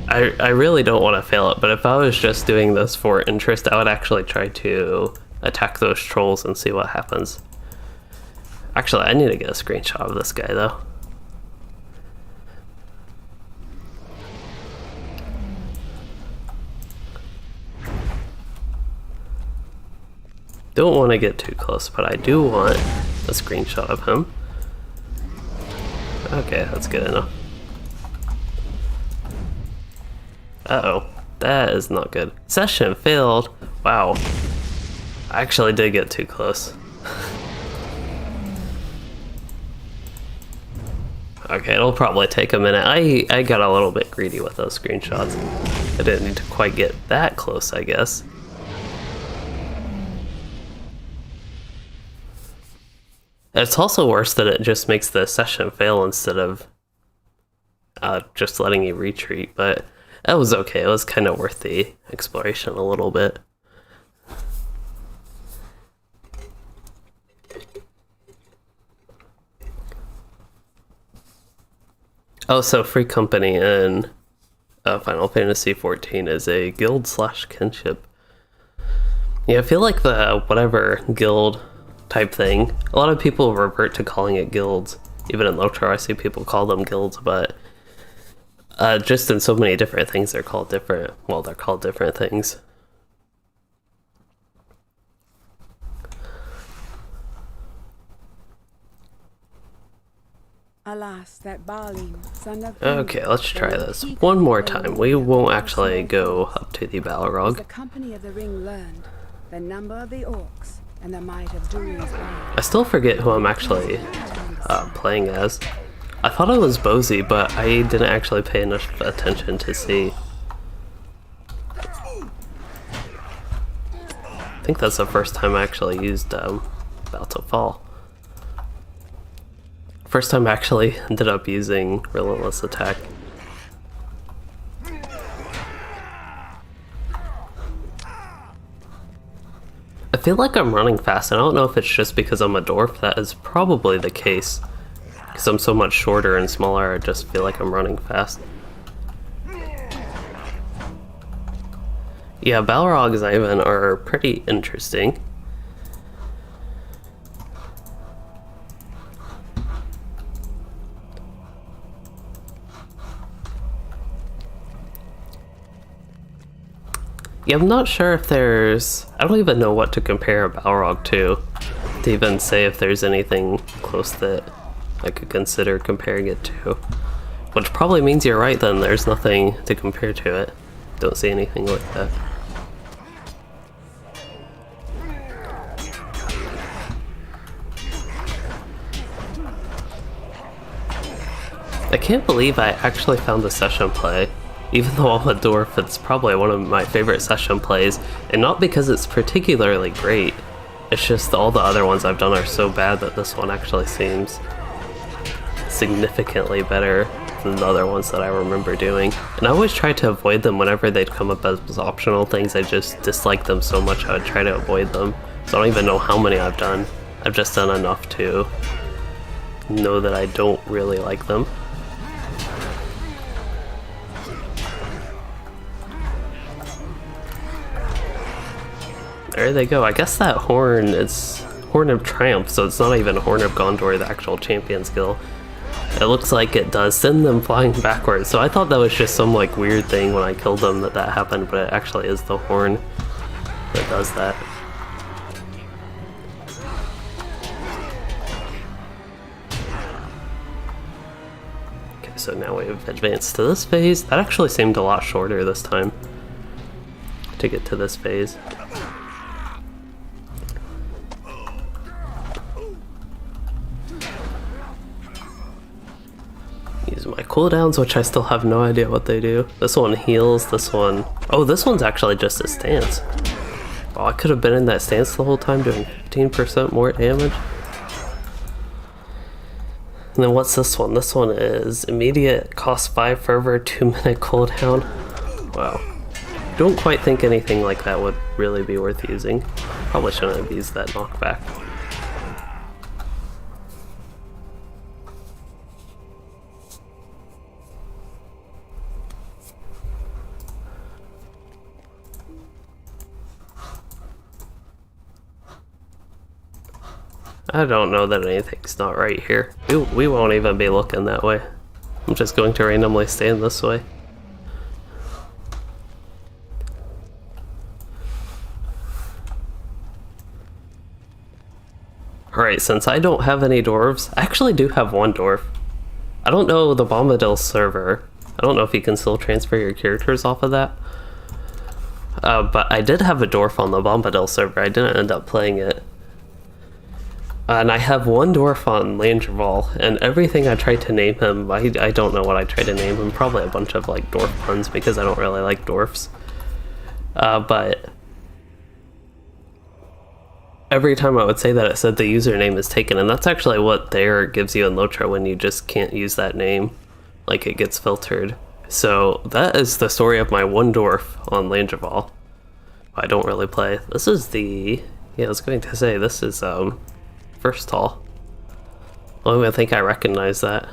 I really don't want to fail it, but if I was just doing this for interest, I would actually try to attack those trolls and see what happens. Actually, I need to get a screenshot of this guy, though. Don't want to get too close, but I do want a screenshot of him. Okay, that's good enough. Uh-oh, that is not good. Session failed. Wow. I actually did get too close. Okay, it'll probably take a minute. I got a little bit greedy with those screenshots. I didn't need to quite get that close, I guess. It's also worse that it just makes the session fail instead of just letting you retreat, but that was okay. It was kind of worth the exploration a little bit. Oh, so Free Company in Final Fantasy 14 is a guild / kinship. Yeah, I feel like the whatever guild type thing. A lot of people revert to calling it guilds. Even in LOTRO, I see people call them guilds, but just in so many different things, they're called different. Well, they're called different things.
Alas, that Baalim, son of
Okay, let's try this one more time. We won't actually go up to the
The
Balrog.
company of the ring learned the number of the orcs and the might of Durin's band.
I still forget who I'm actually playing as. I thought it was Bozy, but I didn't actually pay enough attention to see. I think that's the first time I actually used About to Fall. First time I actually ended up using Relentless Attack. I feel like I'm running fast, and I don't know if it's just because I'm a dwarf. That is probably the case. Because I'm so much shorter and smaller, I just feel like I'm running fast. Yeah, Balrog's even are pretty interesting. Yeah, I'm not sure if there's... I don't even know what to compare a Balrog to even say if there's anything close that I could consider comparing it to. Which probably means you're right then, there's nothing to compare to it. Don't see anything like that. I can't believe I actually found the session play. Even though I'm a dwarf, it's probably one of my favorite session plays, and not because it's particularly great. It's just all the other ones I've done are so bad that this one actually seems significantly better than the other ones that I remember doing. And I always tried to avoid them whenever they'd come up as optional things. I just disliked them so much I would try to avoid them. So I don't even know how many I've done. I've just done enough to know that I don't really like them. There they go. I guess that horn is Horn of Triumph, so it's not even Horn of Gondor, the actual champion skill. It looks like it does send them flying backwards, so I thought that was just some like weird thing when I killed them that happened, but it actually is the horn that does that. Okay, so now we've advanced to this phase. That actually seemed a lot shorter this time to get to this phase. Use my cooldowns, which I still have no idea what they do. This one heals, this one... Oh, this one's actually just a stance. Oh, I could have been in that stance the whole time doing 15% more damage. And then what's this one? This one is immediate, cost 5 fervor, 2-minute cooldown. Wow. Don't quite think anything like that would really be worth using. Probably shouldn't have used that knockback. I don't know that anything's not right here. We won't even be looking that way. I'm just going to randomly stand this way. Alright, since I don't have any dwarves, I actually do have one dwarf. I don't know the Bombadil server. I don't know if you can still transfer your characters off of that. But I did have a dwarf on the Bombadil server. I didn't end up playing it. And I have one dwarf on Landreval, and everything I tried to name him, I don't know what I tried to name him. Probably a bunch of like dwarf puns because I don't really like dwarfs. But every time I would say that, it said the username is taken, and that's actually what there gives you in LOTRO when you just can't use that name. Like, it gets filtered. So that is the story of my one dwarf on Landreval. I don't really play. This is the... Yeah, I was going to say, this is First Tall. I don't even think I recognize that.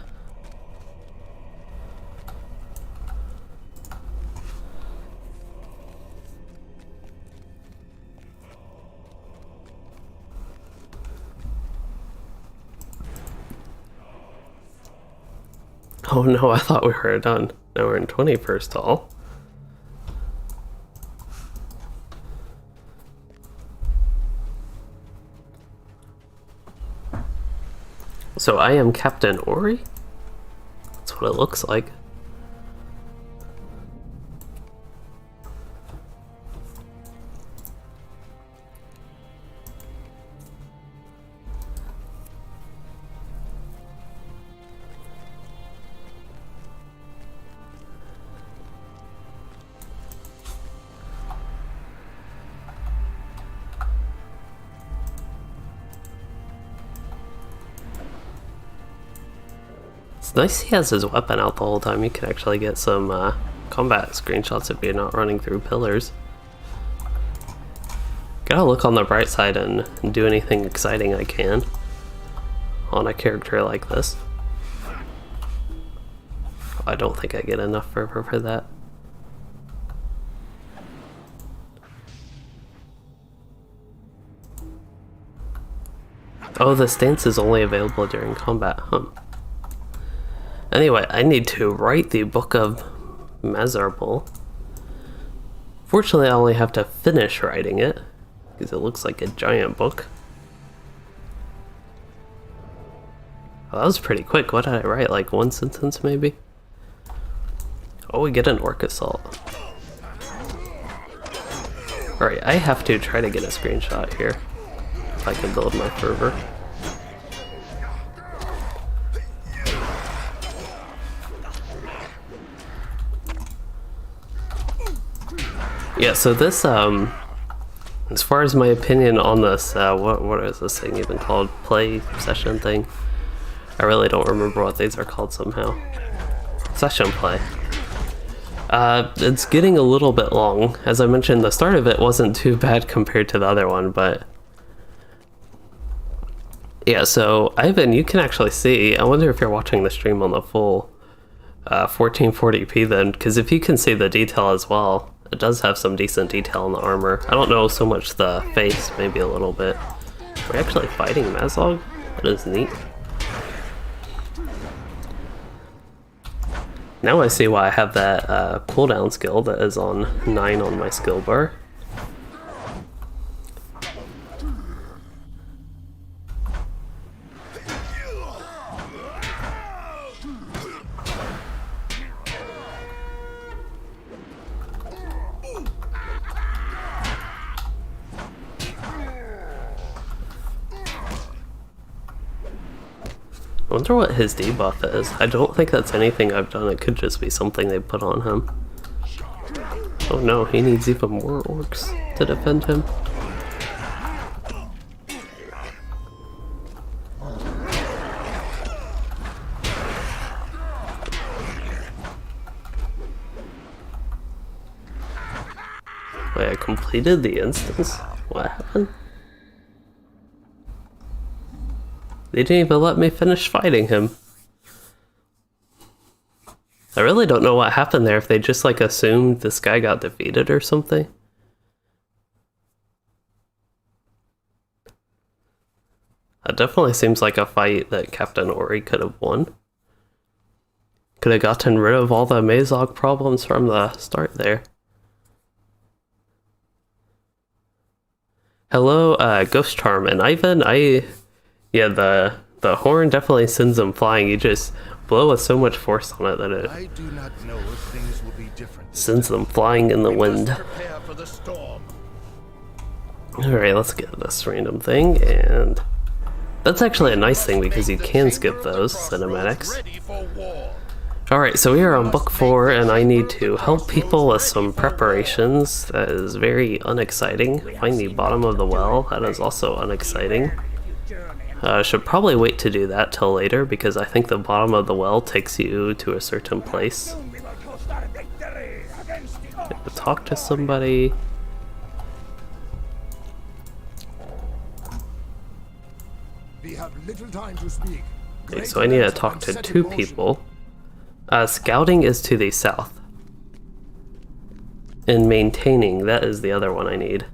Oh no, I thought we were done. Now we're in 21st hall. So I am Captain Ori? That's what it looks like. It's nice he has his weapon out the whole time. You can actually get some combat screenshots if you're not running through pillars. Gotta look on the bright side and do anything exciting I can on a character like this. I don't think I get enough fervor for that. Oh, the stance is only available during combat, huh? Anyway, I need to write the Book of Miserable. Fortunately, I only have to finish writing it, because it looks like a giant book. Well, that was pretty quick. What did I write? Like one sentence, maybe? Oh, we get an orc assault. Alright, I have to try to get a screenshot here, if I can build my fervor. Yeah, so this, as far as my opinion on this, what is this thing even called? Play session thing? I really don't remember what these are called somehow. Session play. It's getting a little bit long. As I mentioned, the start of it wasn't too bad compared to the other one, but... Yeah, so Ivan, you can actually see, I wonder if you're watching the stream on the full 1440p then, because if you can see the detail as well, it does have some decent detail in the armor. I don't know so much the face, maybe a little bit. We're actually fighting Mazog? That is neat. Now I see why I have that cooldown skill that is on 9 on my skill bar. I wonder what his debuff is. I don't think that's anything I've done. It could just be something they put on him. Oh no, he needs even more orcs to defend him. Wait, I completed the instance? What happened? They didn't even let me finish fighting him. I really don't know what happened there, if they just like assumed this guy got defeated or something. That definitely seems like a fight that Captain Ori could have won. Could have gotten rid of all the Mazog problems from the start there. Hello, Ghost Charm and Ivan. Yeah, the horn definitely sends them flying. You just blow with so much force on it that it
I do not know if things will be different.
sends them flying in the wind.
Prepare for the storm.
Alright, let's get this random thing, and that's actually a nice thing because you can skip those cinematics.
Ready for war.
Alright, so we are on book 4, and I need to help people with some preparations. That is very unexciting. Find the bottom of the well. That is also unexciting. Should probably wait to do that till later, because I think the bottom of the well takes you to a certain place. Have to talk to somebody.
We have little time to speak.
Okay, so I need to talk to 2 people. Scouting is to the south. And maintaining, that is the other one I need.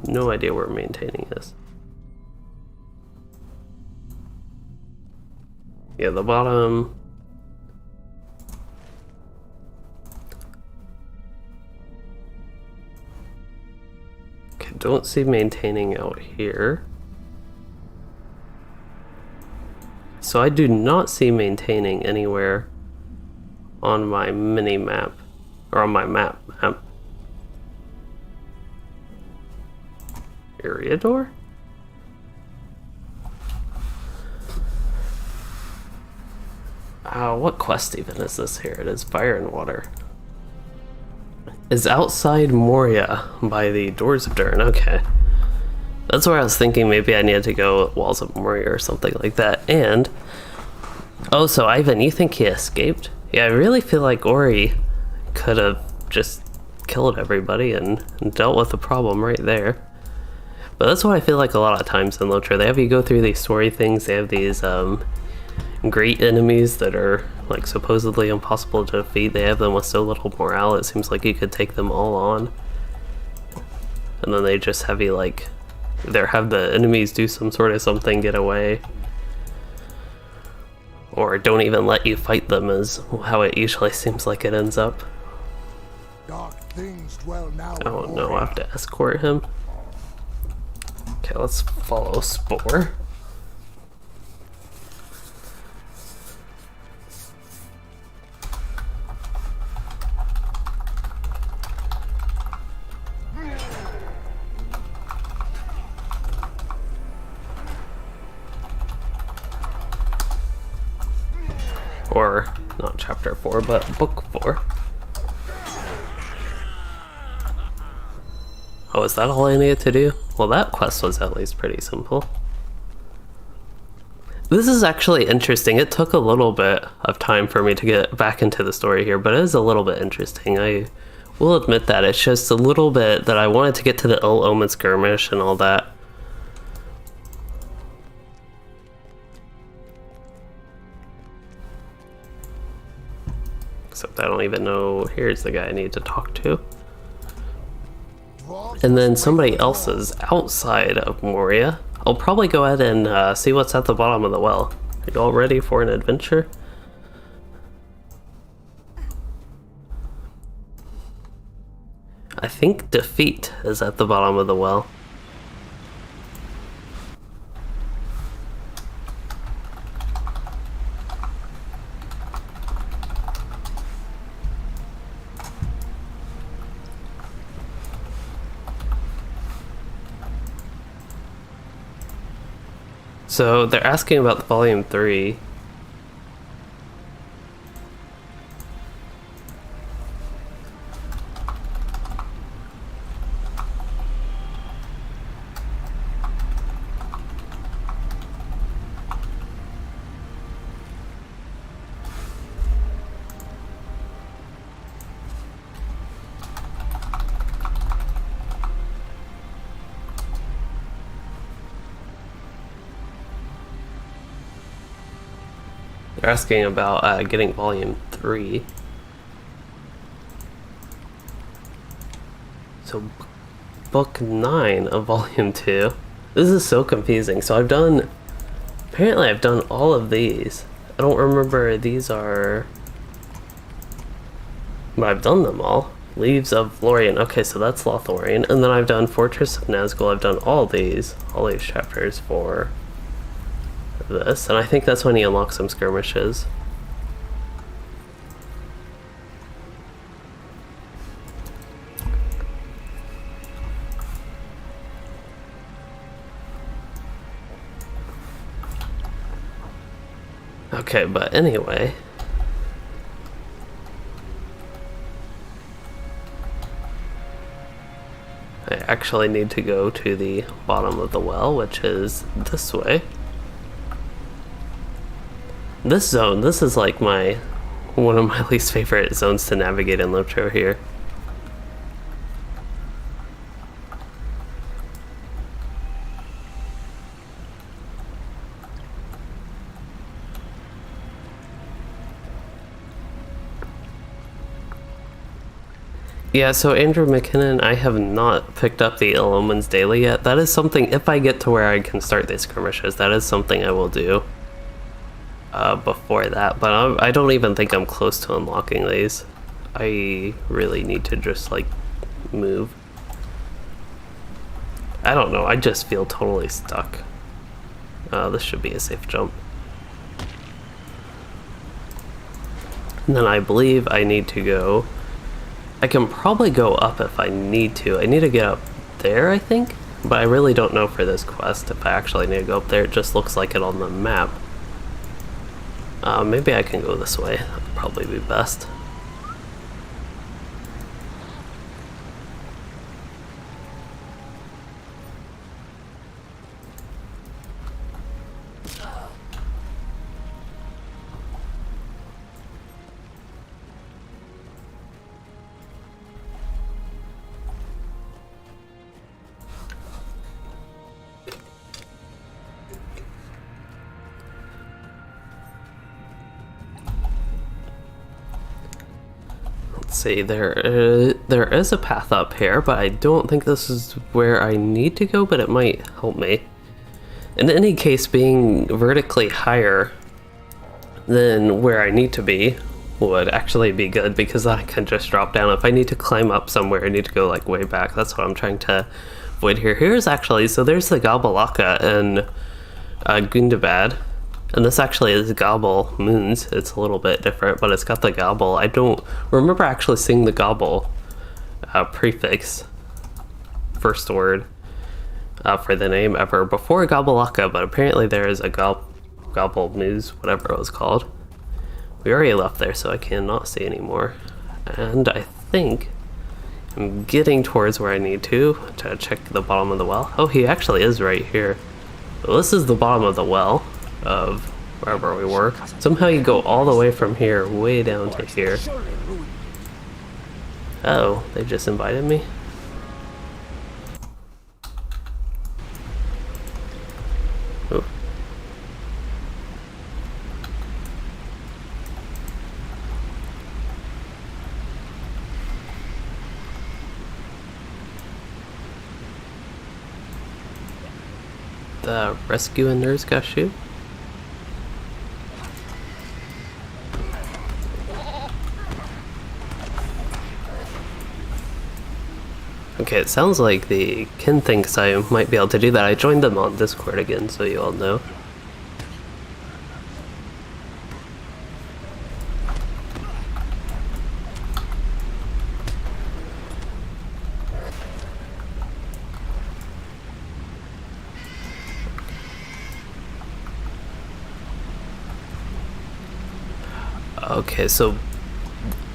No idea where maintaining is. Yeah, the bottom. don't see maintaining out here. So I do not see maintaining anywhere on my mini map, or on my map. Area door? What quest even is this here? It is Fire and Water. Is outside Moria by the Doors of Durn. Okay. That's where I was thinking maybe I needed to go Walls of Moria or something like that. And oh, so Ivan, you think he escaped? Yeah, I really feel like Ori could have just killed everybody and dealt with the problem right there. But that's what I feel like a lot of times in LOTRO. They have you go through these story things. They have these great enemies that are like supposedly impossible to defeat. They have them with so little morale, it seems like you could take them all on. And then they just have you like either have the enemies do some sort of something, get away, or don't even let you fight them, is how it usually seems like it ends up.
Dark things dwell now.
Oh no, I have to escort him. Okay, let's follow Spore. Or not chapter 4, but book 4. Oh, is that all I needed to do? Well, that quest was at least pretty simple. This is actually interesting. It took a little bit of time for me to get back into the story here, but it is a little bit interesting. I will admit that. It's just a little bit that I wanted to get to the Ill Omens Skirmish and all that. Except I don't even know. Here's the guy I need to talk to. And then somebody else is outside of Moria. I'll probably go ahead and see what's at the bottom of the well. Are you all ready for an adventure? I think defeat is at the bottom of the well. So they're asking about the volume 3. They're asking about getting volume 3. So book 9 of volume 2. This is so confusing. So apparently I've done all of these. I don't remember these are, but I've done them all. Leaves of Lorien. Okay, so that's Lothlorien. And then I've done Fortress of Nazgul. I've done all these chapters for this, and I think that's when he unlocks some skirmishes. Okay, but anyway, I actually need to go to the bottom of the well, which is this way. This zone, this is like one of my least favorite zones to navigate in LOTRO here. Yeah, so Andrew McKinnon, I have not picked up the Ill Omens daily yet. That is something, if I get to where I can start these skirmishes, that is something I will do. Before that, but I don't even think I'm close to unlocking these. I really need to just like move. I don't know, I just feel totally stuck. This should be a safe jump. And then I believe I need to go... I can probably go up if I need to. I need to get up there, I think? But I really don't know for this quest if I actually need to go up there. It just looks like it on the map. Maybe I can go this way. That would probably be best. See, there is a path up here, but I don't think this is where I need to go, but it might help me. In any case, being vertically higher than where I need to be would actually be good, because I can just drop down. If I need to climb up somewhere, I need to go like way back. That's what I'm trying to avoid here. Here's actually, so there's the Gobblelaka and Gundabad. And this actually is Gobble Moons. It's a little bit different, but it's got the Gobble. I don't remember actually seeing the Gobble prefix, first word, for the name ever before Gobblelaka, but apparently there is a Gobble Moose, whatever it was called. We already left there, so I cannot see anymore. And I think I'm getting towards where I need to check the bottom of the well. Oh, he actually is right here. Well, this is the bottom of the well of wherever we were. Somehow you go all the way from here way down to here. Oh, they just invited me? Oh. The rescue and nurse got shoot? Okay, it sounds like the kin thinks I might be able to do that. I joined them on Discord again, so you all know. Okay, so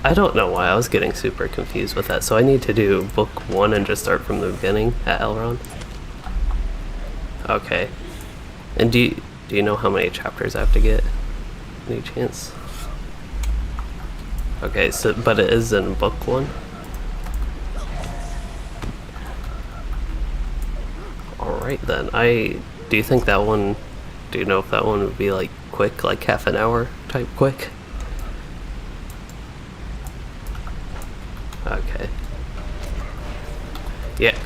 I don't know why I was getting super confused with that. So I need to do book 1 and just start from the beginning at Elrond. Okay. And do you know how many chapters I have to get? Any chance? Okay, so but it is in book 1. Alright then. Do you think that one, do you know if that one would be like quick, like half an hour type quick? Okay. Yeah.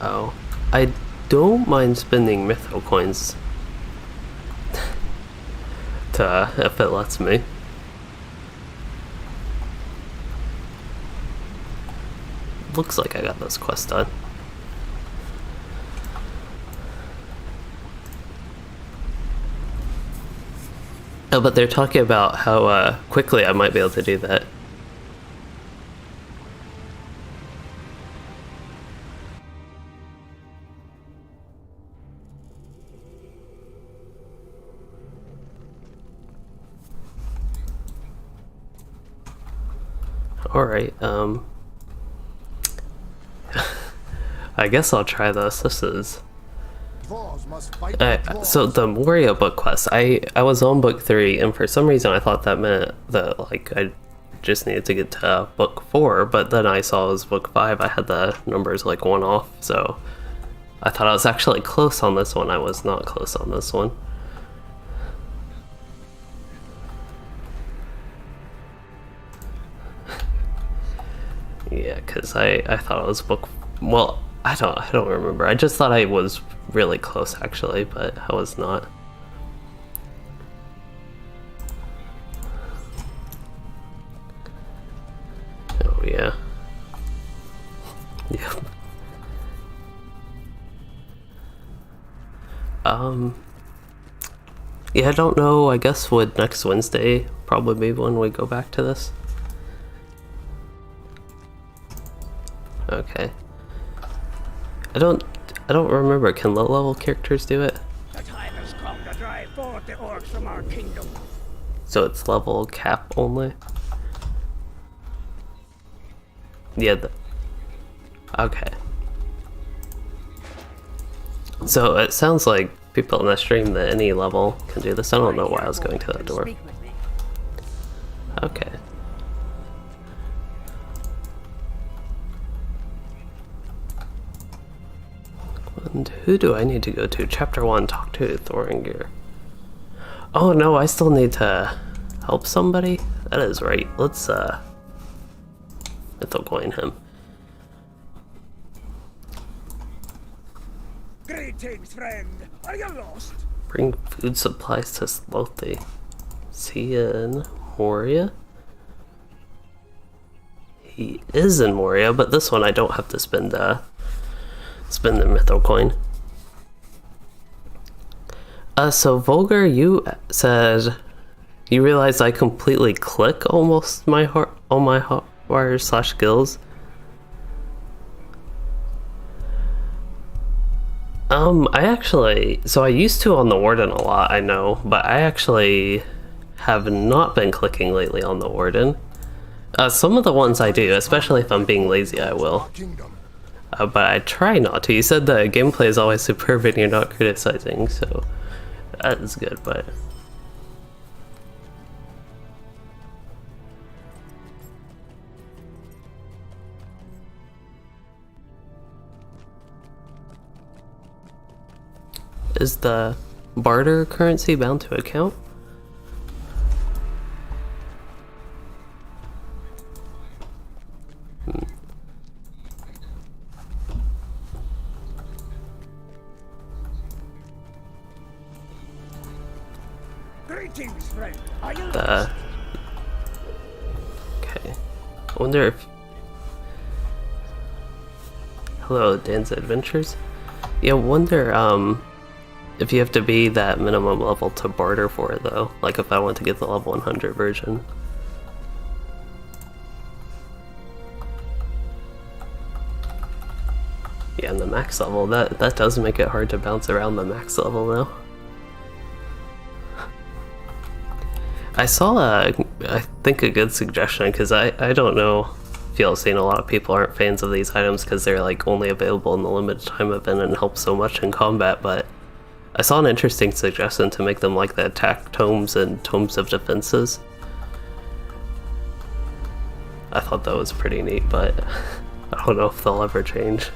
Oh. I don't mind spending mytho coins. If it lets me. Looks like I got this quest done. Oh, but they're talking about how quickly I might be able to do that. Alright, I guess I'll try this. This is... so the Moria book quest, I was on book 3, and for some reason I thought that meant that like I just needed to get to book 4, but then I saw it was book 5. I had the numbers like 1 off, so I thought I was actually close on this one. I was not close on this one. Yeah, because I thought it was book... Well, I don't remember. I just thought I was really close actually, but I was not. Yeah, I don't know. I guess would next Wednesday probably be when we go back to this? Okay. I don't remember. Can low level characters do it?
The time has come to drive forth the orcs from our kingdom.
So it's level cap only? Yeah, okay. So it sounds like people in the stream that any level can do this. I don't know why I was going to that door.
Speak with me.
Okay. And who do I need to go to? Chapter 1, talk to Thoringir. Oh no, I still need to help somebody? That is right. Let's mythical coin him.
Greetings, friend. Are you lost?
Bring food supplies to Slothy. Is he in Moria? He is in Moria, but this one I don't have to spend the mythical coin. So Volgar, you said you realized I completely click almost my all my hotwires / skills. I used to on the Warden a lot, I know, but I actually have not been clicking lately on the Warden. Some of the ones I do, especially if I'm being lazy, I will. But I try not to. You said the gameplay is always superb and you're not criticizing, so that is good, but... Is the barter currency bound to account?
Greetings, friend. Are you lost?
Okay. I wonder if... Hello, Dan's Adventures? Yeah, I wonder, if you have to be that minimum level to barter for it, though. Like if I want to get the level 100 version. Yeah, and the max level, that does make it hard to bounce around the max level, though. I saw I think a good suggestion, because I don't know if y'all seen, a lot of people aren't fans of these items because they're like only available in the limited time event and help so much in combat, but I saw an interesting suggestion to make them like the attack tomes and tomes of defenses. I thought that was pretty neat, but I don't know if they'll ever change.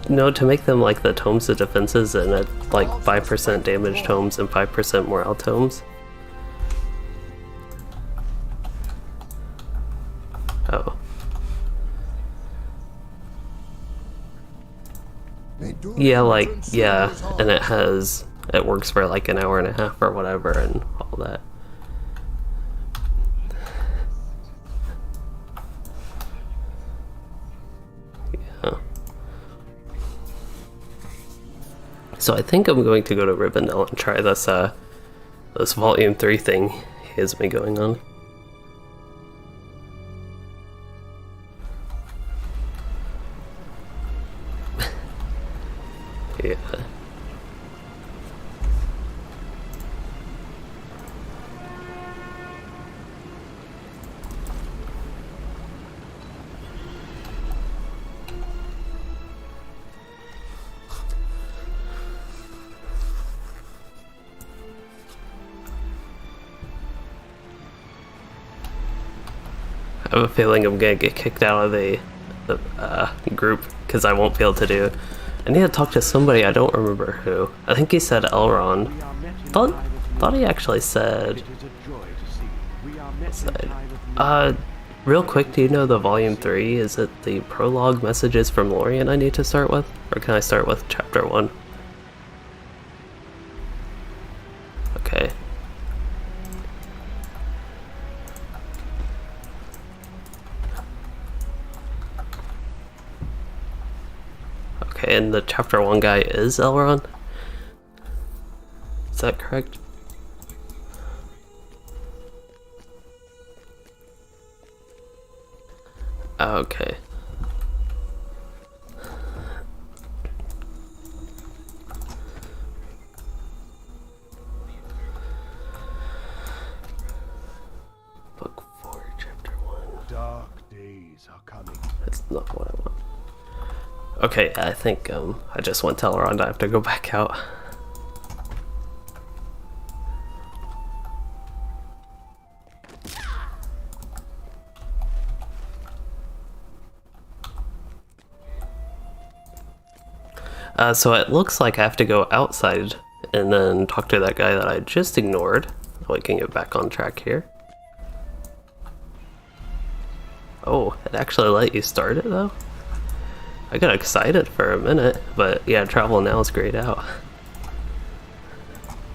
No, to make them like the tomes of defenses and like 5% damage tomes and 5% morale tomes. Oh. Yeah, like, yeah, and it works for like an hour and a half or whatever and all that. Yeah. So I think I'm going to go to Rivendell and try this Volume 3 thing he has me going on. Yeah. I have a feeling I'm gonna get kicked out of the group because I won't be able to do. I need to talk to somebody. I don't remember who. I think he said Elrond. Thought he actually said. Real quick, do you know the Volume 3? Is it the prologue messages from Lorien I need to start with, or can I start with Chapter 1? Okay. Okay, and the chapter 1 guy is Elrond? Is that correct? Okay. Book 4, chapter 1.
Dark days are coming.
That's not what I want. Okay, I think I just went to Elrond. I have to go back out. So it looks like I have to go outside and then talk to that guy that I just ignored. We can get back on track here. Oh, it actually let you start it though? I got excited for a minute, but yeah, travel now is grayed out.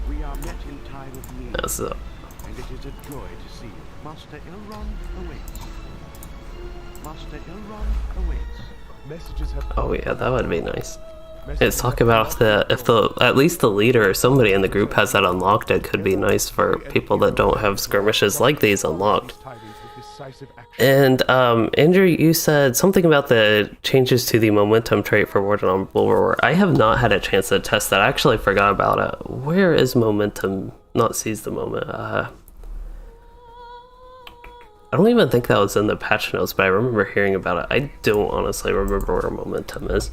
We are met in time of need,
So,
and it is a joy to see you. Master Elrond awaits. Master Elrond awaits. Messages have.
oh yeah, that would be nice. It's talking about if the at least the leader or somebody in the group has that unlocked. It could be nice for people that don't have skirmishes like these unlocked. And Andrew, you said something about the changes to the momentum trait for Warden on Bulwark. I have not had a chance to test that. I actually forgot about it. Where is momentum? Not seize the moment. I don't even think that was in the patch notes, but I remember hearing about it. I don't honestly remember where momentum is.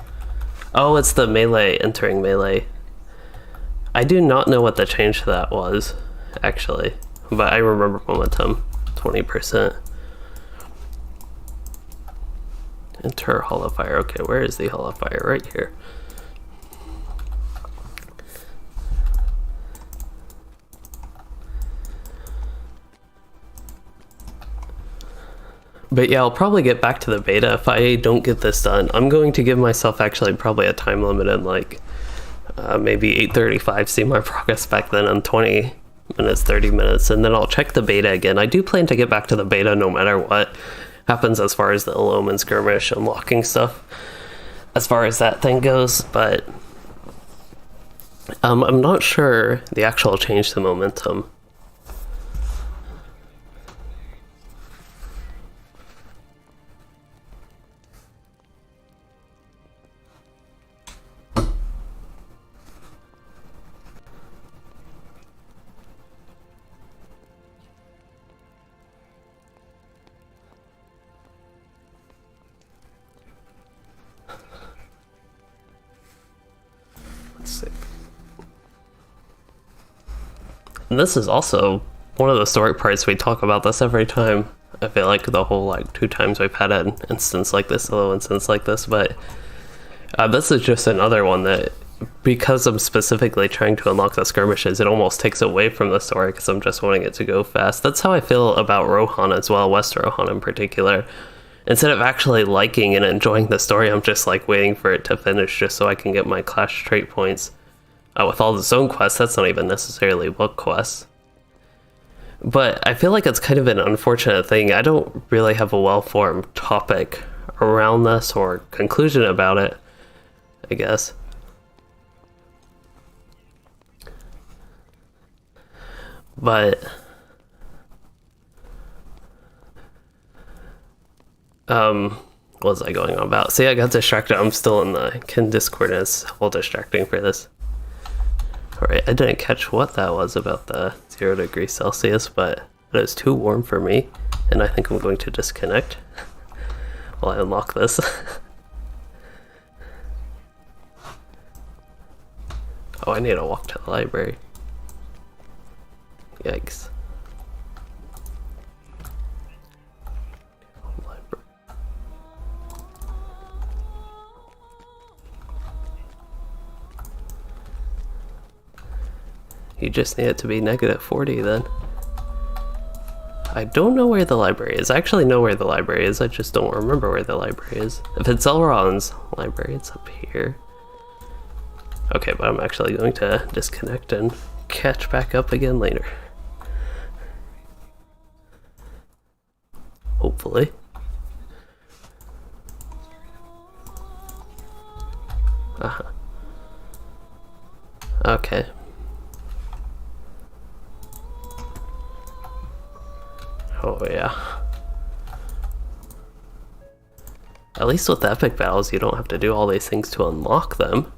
Oh, it's the melee, entering melee. I do not know what the change to that was, actually. But I remember momentum, 20%. Enter Hall of Fire. Okay, where is the Hall of Fire? Right here. But yeah, I'll probably get back to the beta if I don't get this done. I'm going to give myself actually probably a time limit in like maybe 8:35, see my progress back then in 20 minutes, 30 minutes, and then I'll check the beta again. I do plan to get back to the beta no matter what happens as far as the Ill Omens Skirmish unlocking stuff, as far as that thing goes, but I'm not sure the actual change to momentum. And this is also one of the story parts. We talk about this every time. I feel like the whole like 2 times we've had an instance like this, a little instance like this, but this is just another one that, because I'm specifically trying to unlock the skirmishes, it almost takes away from the story because I'm just wanting it to go fast. That's how I feel about Rohan as well, West Rohan in particular. Instead of actually liking and enjoying the story, I'm just like waiting for it to finish just so I can get my clash trait points. With all the zone quests, that's not even necessarily book quests. But I feel like it's kind of an unfortunate thing. I don't really have a well-formed topic around this or conclusion about it, I guess. But what was I going on about? See, I got distracted. I'm still in the Kin Discord and it's all distracting for this. Alright, I didn't catch what that was about the 0 degrees Celsius, but it was too warm for me, and I think I'm going to disconnect while I unlock this. Oh, I need to walk to the library. Yikes. You just need it to be -40 then. I don't know where the library is. I actually know where the library is, I just don't remember where the library is. If it's Elrond's library, it's up here. Okay, but I'm actually going to disconnect and catch back up again later. Hopefully. At least with epic battles, you don't have to do all these things to unlock them.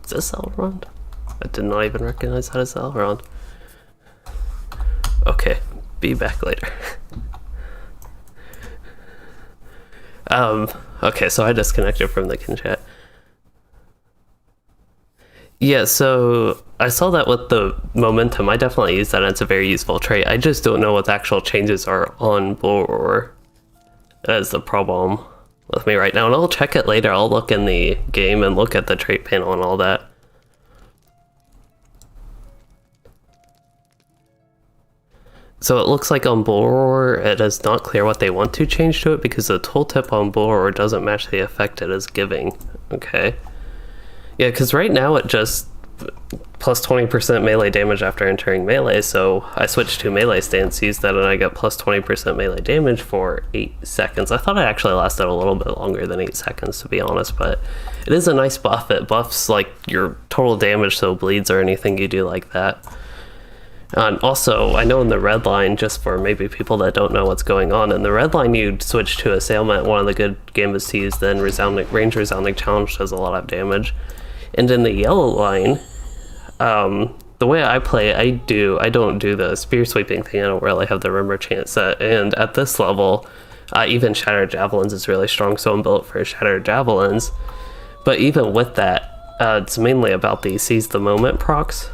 Is this Elrond? I did not even recognize that as Elrond. Okay, be back later. Okay, so I disconnected from the chat. Yeah, so I saw that with the momentum. I definitely use that, and it's a very useful trait. I just don't know what the actual changes are on Boror. That is the problem with me right now, and I'll check it later. I'll look in the game and look at the trait panel and all that. So it looks like on Boror, it is not clear what they want to change to it because the tooltip on Boror doesn't match the effect it is giving. Okay. Yeah, because right now it just plus 20% melee damage after entering melee, so I switched to melee stance, used that, and I got plus 20% melee damage for 8 seconds. I thought it actually lasted a little bit longer than 8 seconds, to be honest, but it is a nice buff. It buffs like your total damage, so bleeds or anything you do like that. And also, I know in the red line, just for maybe people that don't know what's going on, in the red line you switch to Assailment, one of the good gambits to use, then Range Resounding Challenge does a lot of damage. And in the yellow line, the way I play, I don't do the spear sweeping thing. I don't really have the Rimmer chant set, and at this level, even Shattered Javelins is really strong, so I'm built for Shattered Javelins. But even with that, it's mainly about the Seize the Moment procs.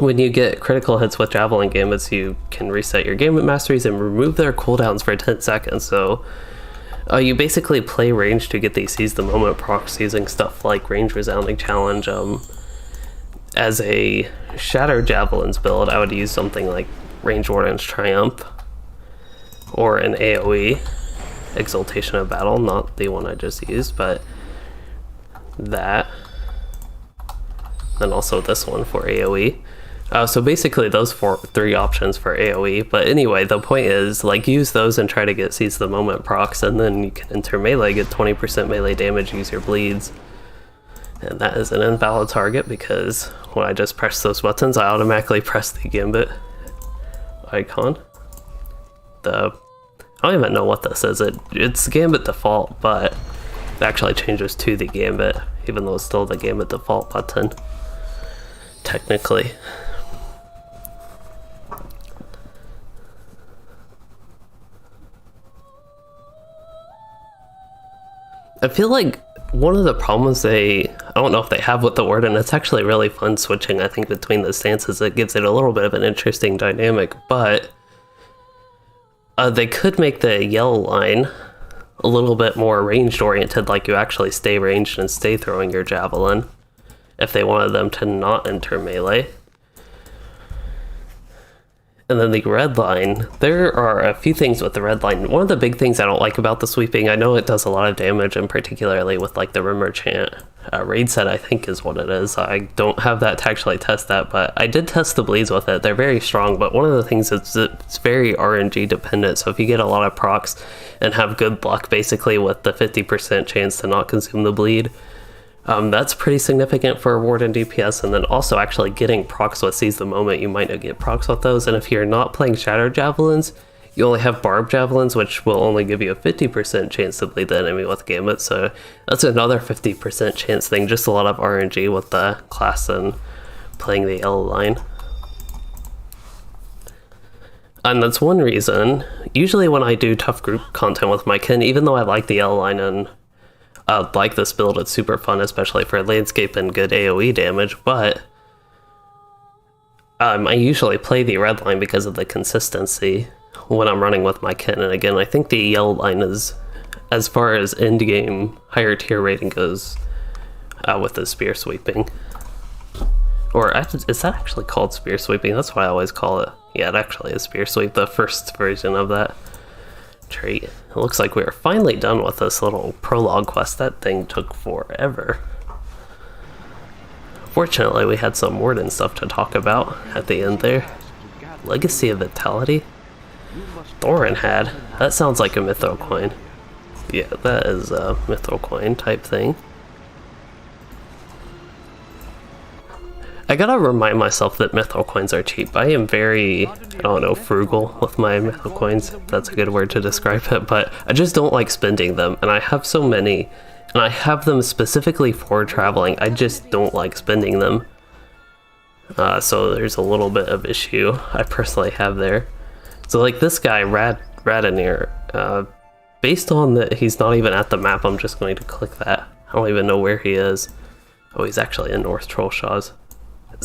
When you get critical hits with Javelin Gambits, you can reset your Gambit Masteries and remove their cooldowns for 10 seconds, so you basically play range to get these Seize the Moment procs using stuff like Range Resounding Challenge. As a Shattered Javelins build, I would use something like Range Warden's Triumph, or an AoE, Exaltation of Battle, not the one I just used, but that. And also this one for AoE. So basically those three options for AoE, but anyway, the point is, like, use those and try to get Seize the Moment procs, and then you can enter melee, get 20% melee damage, use your bleeds. And that is an invalid target because when I just press those buttons, I automatically press the Gambit icon. I don't even know what this is. It's Gambit default, but it actually changes to the Gambit, even though it's still the Gambit default button, technically. I feel like one of the problems I don't know if they have with the word, and it's actually really fun switching, I think, between the stances. It gives it a little bit of an interesting dynamic, but they could make the yellow line a little bit more ranged oriented, like you actually stay ranged and stay throwing your javelin if they wanted them to not enter melee. And then the red line, there are a few things with the red line. One of the big things I don't like about the sweeping, I know it does a lot of damage, and particularly with like the Rimmer chant raid set, I think is what it is. I don't have that to actually test that, but I did test the bleeds with it. They're very strong, but one of the things is it's very RNG dependent. So if you get a lot of procs and have good luck basically with the 50% chance to not consume the bleed, that's pretty significant for ward and DPS. And then also actually getting procs with Seize the Moment, you might not get procs with those. And if you're not playing Shattered Javelins, you only have Barbed Javelins, which will only give you a 50% chance to bleed the enemy with Gambit. So that's another 50% chance thing. Just a lot of RNG with the class and playing the L line. And that's one reason, usually when I do tough group content with my kin, even though I like the L line and like this build, it's super fun, especially for landscape and good AoE damage, but I usually play the red line because of the consistency when I'm running with my kin. And again, I think the yellow line is, as far as end game higher tier rating goes, with the spear sweeping. Or is that actually called spear sweeping? That's what I always call it. Yeah, it actually is spear sweep, the first version of that trait. It looks like we are finally done with this little prologue quest. That thing took forever. Fortunately, we had some Warden stuff to talk about at the end there. Legacy of Vitality? Thorin had. That sounds like a Mytho coin. Yeah, that is a Mytho coin type thing. I gotta remind myself that mithril coins are cheap. I am very, I don't know, frugal with my mithril coins, if that's a good word to describe it, but I just don't like spending them, and I have so many, and I have them specifically for traveling. I just don't like spending them. So there's a little bit of issue I personally have there. So like this guy, Radonir, based on that he's not even at the map, I'm just going to click that. I don't even know where he is. Oh, he's actually in North Trollshaws.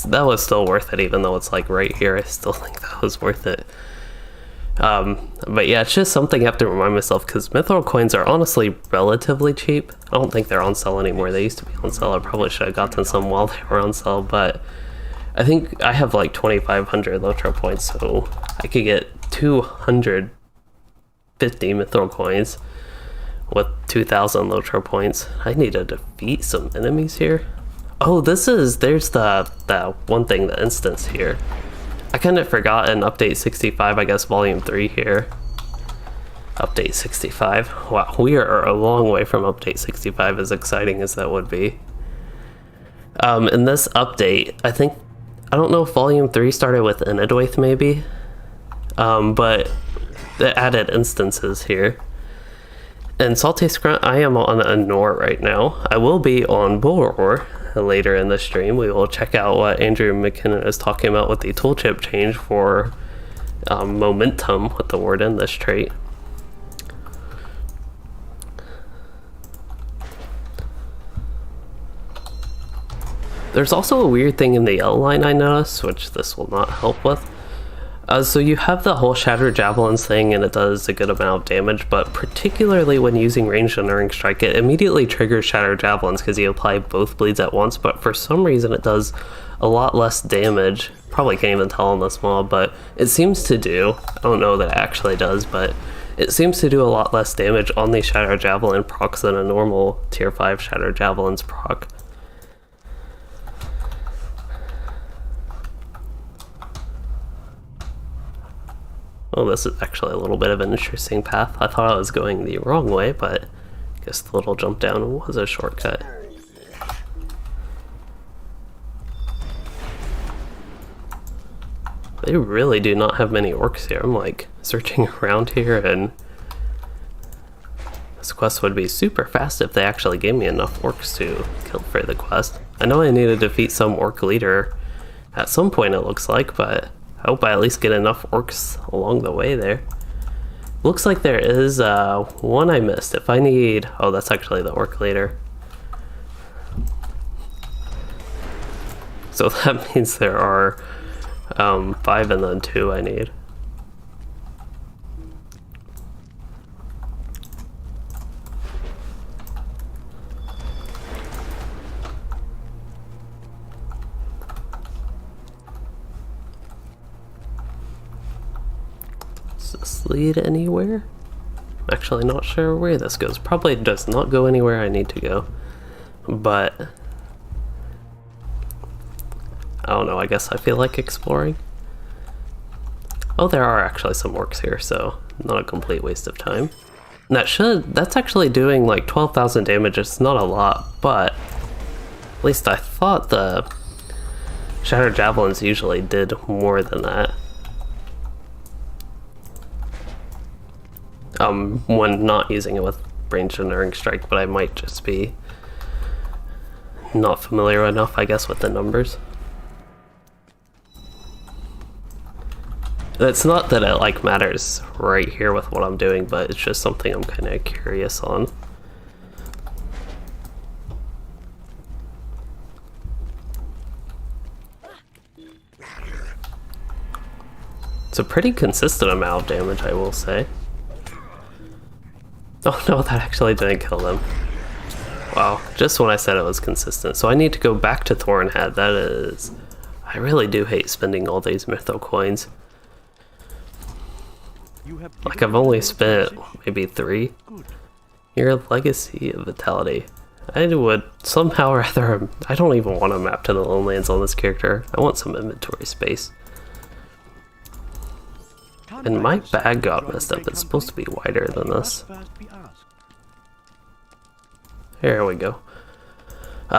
That was still worth it, even though it's like right here. I still think that was worth it. But yeah, it's just something I have to remind myself, because mithril coins are honestly relatively cheap. I don't think they're on sale anymore. They used to be on sale. I probably should have gotten some while they were on sale, but I think I have like 2,500 LOTRO points, so I could get 250 mithril coins with 2,000 LOTRO points. I need to defeat some enemies here. Oh, there's the one thing, the instance here. I kind of forgot in update 65, I guess volume 3 here. Update 65. Wow, we are a long way from update 65, as exciting as that would be. In this update, I don't know if volume 3 started with Inadwaith maybe, but it added instances here. In Salty Scrunt, I am on Anor right now. I will be on Bulror later in the stream. We will check out what Andrew McKinnon is talking about with the toolchip change for momentum with the word in this trait. There's also a weird thing in the outline I noticed, which this will not help with. So you have the whole Shattered Javelins thing, and it does a good amount of damage, but particularly when using ranged Unerring Strike, it immediately triggers Shattered Javelins because you apply both bleeds at once, but for some reason it does a lot less damage. Probably can't even tell on this mob, but it seems to do. I don't know that it actually does, but it seems to do a lot less damage on the Shattered Javelin procs than a normal tier 5 Shattered Javelins proc. Oh, this is actually a little bit of an interesting path. I thought I was going the wrong way, but I guess the little jump down was a shortcut. They really do not have many orcs here. I'm like searching around here, and this quest would be super fast if they actually gave me enough orcs to kill for the quest. I know I need to defeat some orc leader at some point, it looks like, but I hope I at least get enough orcs along the way there. Looks like there is one I missed. If I need... Oh, that's actually the orc leader. So that means there are 5 and then 2 I need. Does this lead anywhere? I'm actually not sure where this goes. Probably does not go anywhere I need to go. But I don't know, I guess I feel like exploring. Oh, there are actually some orcs here, so not a complete waste of time. And that's actually doing like 12,000 damage. It's not a lot, but at least I thought the Shattered Javelins usually did more than that. When not using it with ranged Unerring Strike, but I might just be not familiar enough, I guess, with the numbers. It's not that it like matters right here with what I'm doing, but it's just something I'm kind of curious on. It's a pretty consistent amount of damage, I will say. Oh no, that actually didn't kill them. Wow, just when I said it was consistent. So I need to go back to Thornhead. That is... I really do hate spending all these mytho coins. Like, I've only spent maybe 3. Your Legacy of Vitality. I would somehow rather... I don't even want a map to the Lonelands on this character. I want some inventory space. And my bag got messed up. It's supposed to be wider than this. Here we go.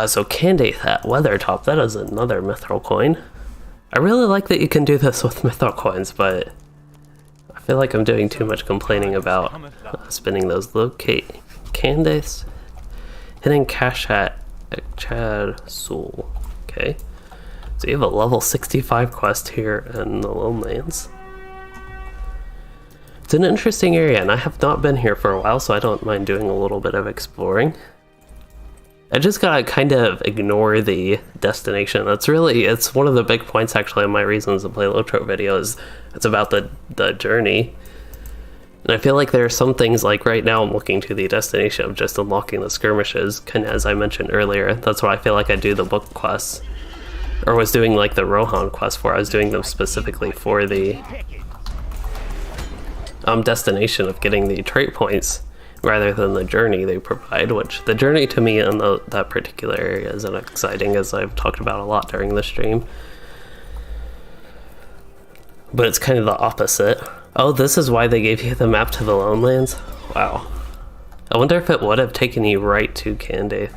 So Candate, that Weathertop, that is another mithril coin. I really like that you can do this with mithril coins, but I feel like I'm doing too much complaining about spinning those. Locate Candace. Hidden cache at Chad Soul. Okay. So you have a level 65 quest here in the Lowlands. It's an interesting area, and I have not been here for a while, so I don't mind doing a little bit of exploring. I just gotta kind of ignore the destination. It's one of the big points actually of my reasons to play LOTRO videos. It's about the journey. And I feel like there are some things, like right now I'm looking to the destination of just unlocking the skirmishes, kind of as I mentioned earlier. That's why I feel like I do the book quests. Or was doing like the Rohan quest where I was doing them specifically for the destination of getting the trait points, rather than the journey they provide, which the journey to me in that particular area isn't exciting, as I've talked about a lot during the stream. But it's kind of the opposite. Oh, this is why they gave you the map to the Lowlands? Wow. I wonder if it would have taken you right to Candate.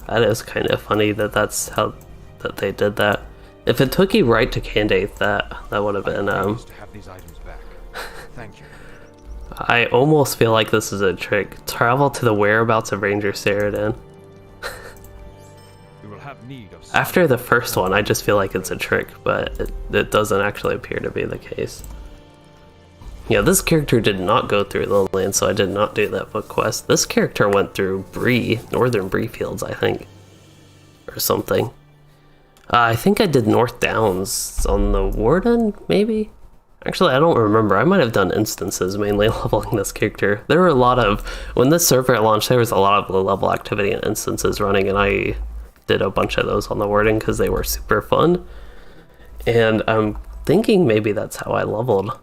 That is kind of funny that that's how that they did that. If it took you right to Candate, that would have been
To have these items back. Thank you.
I almost feel like this is a trick. Travel to the whereabouts of Ranger Ceridan.
We will have need of
After the first one, I just feel like it's a trick, but it doesn't actually appear to be the case. Yeah, this character did not go through Lowlands, so I did not do that book quest. This character went through Bree, Northern Bree Fields, I think. Or something. I think I did North Downs on the Warden, maybe? Actually, I don't remember. I might have done instances, mainly leveling this character. There were a lot of... When this server launched, there was a lot of low-level activity and instances running, and I did a bunch of those on the Warden because they were super fun. And I'm thinking maybe that's how I leveled.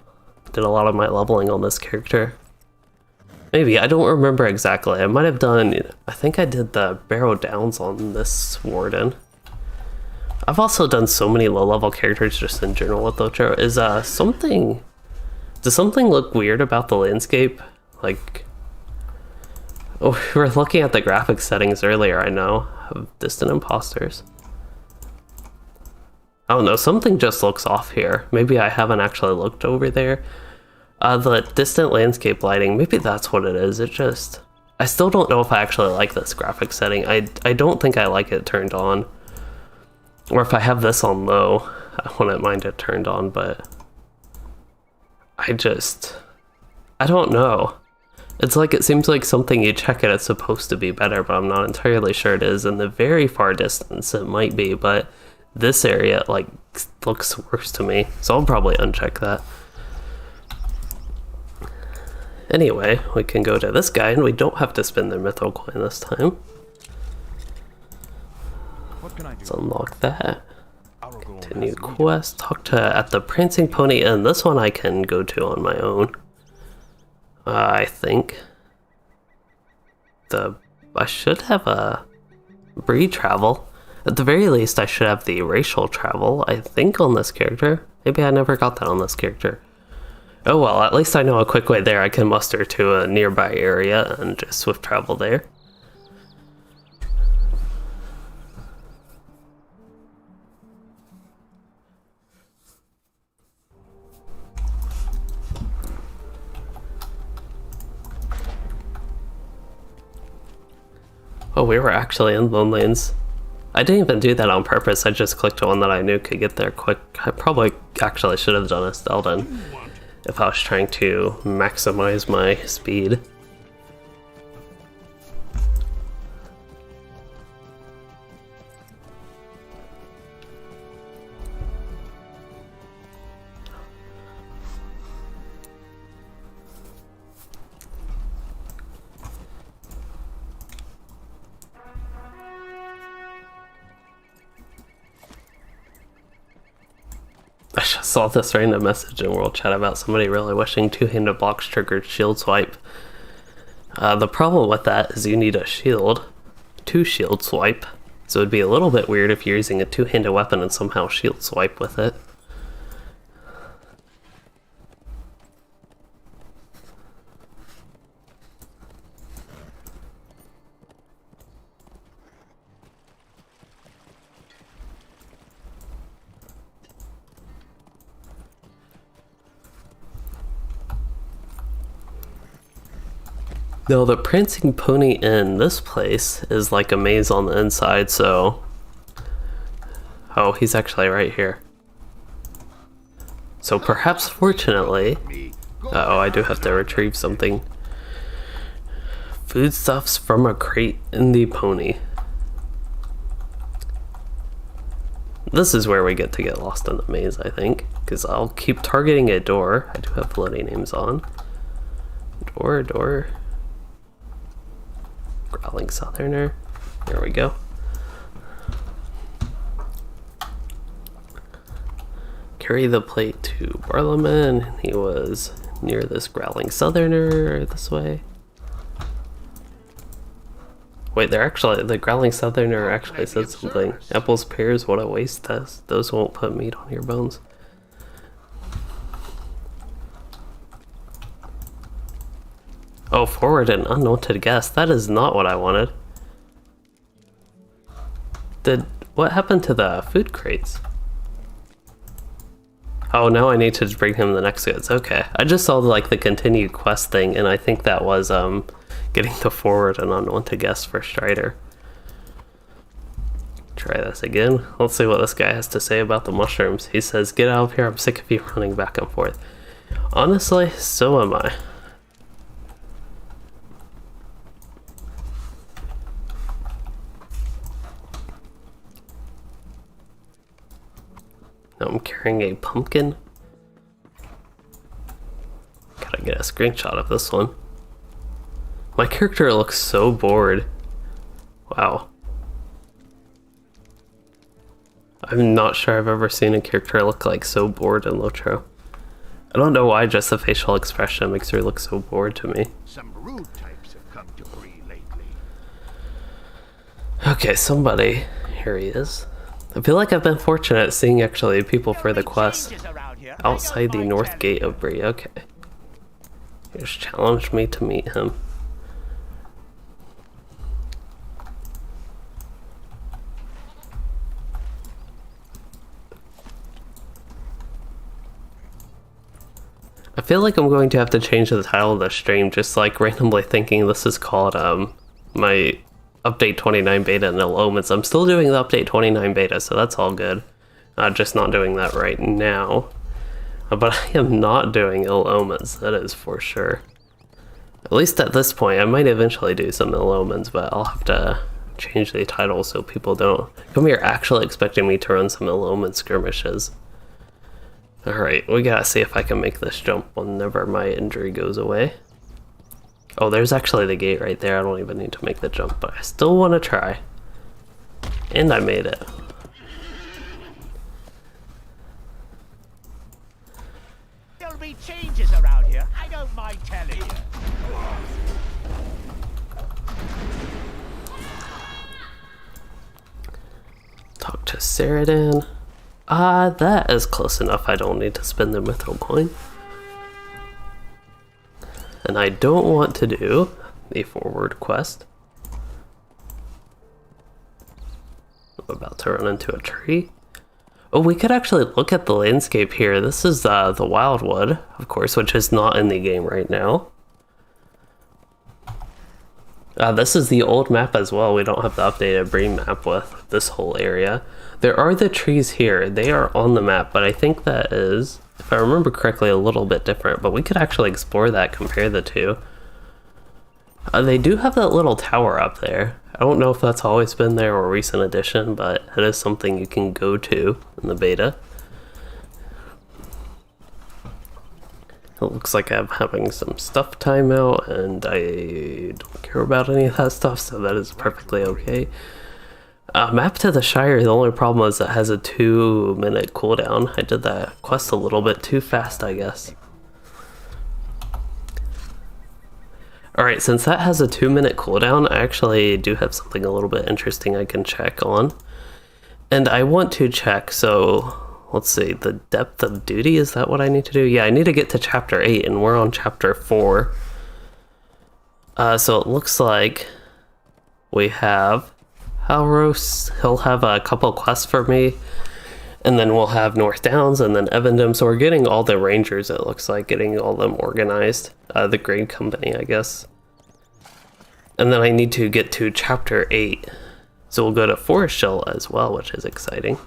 Did a lot of my leveling on this character. Maybe, I don't remember exactly. I might have done... I think I did the Barrow Downs on this Warden. I've also done so many low-level characters just in general with LOTRO. Does something look weird about the landscape? Like... Oh, we were looking at the graphics settings earlier, I know, of Distant Imposters. I don't know, something just looks off here. Maybe I haven't actually looked over there. The distant landscape lighting, maybe that's what it is. I still don't know if I actually like this graphic setting. I don't think I like it turned on. Or if I have this on low, I wouldn't mind it turned on, but I don't know. It's like, it seems like something you check it, it's supposed to be better, but I'm not entirely sure it is. In the very far distance, it might be, but this area, like, looks worse to me, so I'll probably uncheck that. Anyway, we can go to this guy, and we don't have to spend the mithril coin this time.
What can I do?
Let's unlock that. Continue quest. Talk to at the Prancing Pony Inn. This one I can go to on my own. I think. I should have a Bree travel. At the very least, I should have the racial travel, I think, on this character. Maybe I never got that on this character. Oh well, at least I know a quick way there. I can muster to a nearby area and just swift travel there. Oh, we were actually in Lowlands. I didn't even do that on purpose. I just clicked one that I knew could get there quick. I probably actually should have done a Stelden if I was trying to maximize my speed. I just saw this random message in World Chat about somebody really wishing two-handed blocks triggered shield swipe. The problem with that is you need a shield to shield swipe, so it'd be a little bit weird if you're using a two-handed weapon and somehow shield swipe with it. Now the Prancing Pony Inn, this place is like a maze on the inside, so... Oh, he's actually right here. So perhaps fortunately... Uh-oh, I do have to retrieve something. Foodstuffs from a crate in the pony. This is where we get lost in the maze, I think. Because I'll keep targeting a door. I do have bloody names on. Door. Growling Southerner. There we go. Carry the plate to Barlowman. He was near this Growling Southerner this way. Wait, the Growling Southerner actually said something. Apples, pears, what a waste. Those won't put meat on your bones. Oh, forward an unwanted guest. That is not what I wanted. What happened to the food crates? Oh, now I need to bring him the next goods. Okay. I just saw like the continued quest thing, and I think that was getting the forward an unwanted guest for Strider. Try this again. Let's see what this guy has to say about the mushrooms. He says, "Get out of here, I'm sick of you running back and forth." Honestly, so am I. Now I'm carrying a pumpkin. Gotta get a screenshot of this one. My character looks so bored. Wow. I'm not sure I've ever seen a character look like so bored in LOTRO. I don't know why, just the facial expression makes her look so bored to me.
Some rude types have come to free lately.
Okay, somebody. Here he is. I feel like I've been fortunate seeing actually people for the quest outside the north gate of Bree. Okay. He just challenged me to meet him. I feel like I'm going to have to change the title of the stream, just like randomly thinking this is called my Update 29 beta and Ill Omens. I'm still doing the Update 29 beta, so that's all good. Just not doing that right now. But I am not doing Ill Omens, that is for sure. At least at this point, I might eventually do some Ill Omens, but I'll have to change the title so people don't come here actually expecting me to run some Ill Omens skirmishes. Alright, we gotta see if I can make this jump whenever my injury goes away. Oh, there's actually the gate right there. I don't even need to make the jump, but I still want to try. And I made it.
There'll be changes around here. I don't mind telling you.
Talk to Ceradan. That is close enough. I don't need to spend the mithril coin. And I don't want to do the forward quest. I'm about to run into a tree. Oh, we could actually look at the landscape here. This is the Wildwood, of course, which is not in the game right now. This is the old map as well. We don't have the updated Bree map with this whole area. There are the trees here. They are on the map, but I think that is, if I remember correctly, a little bit different. But we could actually explore that, compare the two. They do have that little tower up there. I don't know if that's always been there or a recent addition, but it is something you can go to in the beta. It looks like I'm having some stuff timeout, and I don't care about any of that stuff, so that is perfectly okay. Map to the Shire, the only problem is it has a 2-minute cooldown. I did that quest a little bit too fast, I guess. Alright, since that has a 2-minute cooldown, I actually do have something a little bit interesting I can check on. And I want to check, so let's see, the depth of duty, is that what I need to do? Yeah, I need to get to chapter 8, and we're on chapter 4. So it looks like we have Halros. He'll have a couple quests for me, and then we'll have North Downs, and then Evendom. So we're getting all the rangers, it looks like, getting all them organized. The grade company, I guess. And then I need to get to chapter 8. So we'll go to Forest Shell as well, which is exciting.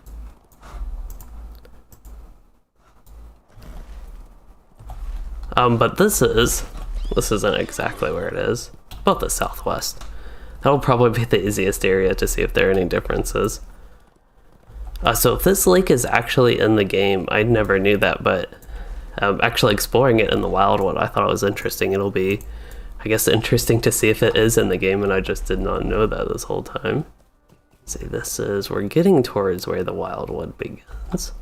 But this isn't exactly where it is. About the southwest. That'll probably be the easiest area to see if there are any differences. So if this lake is actually in the game, I never knew that, but actually exploring it in the Wildwood, I thought it was interesting. It'll be, I guess, interesting to see if it is in the game, and I just did not know that this whole time. See, we're getting towards where the Wildwood begins.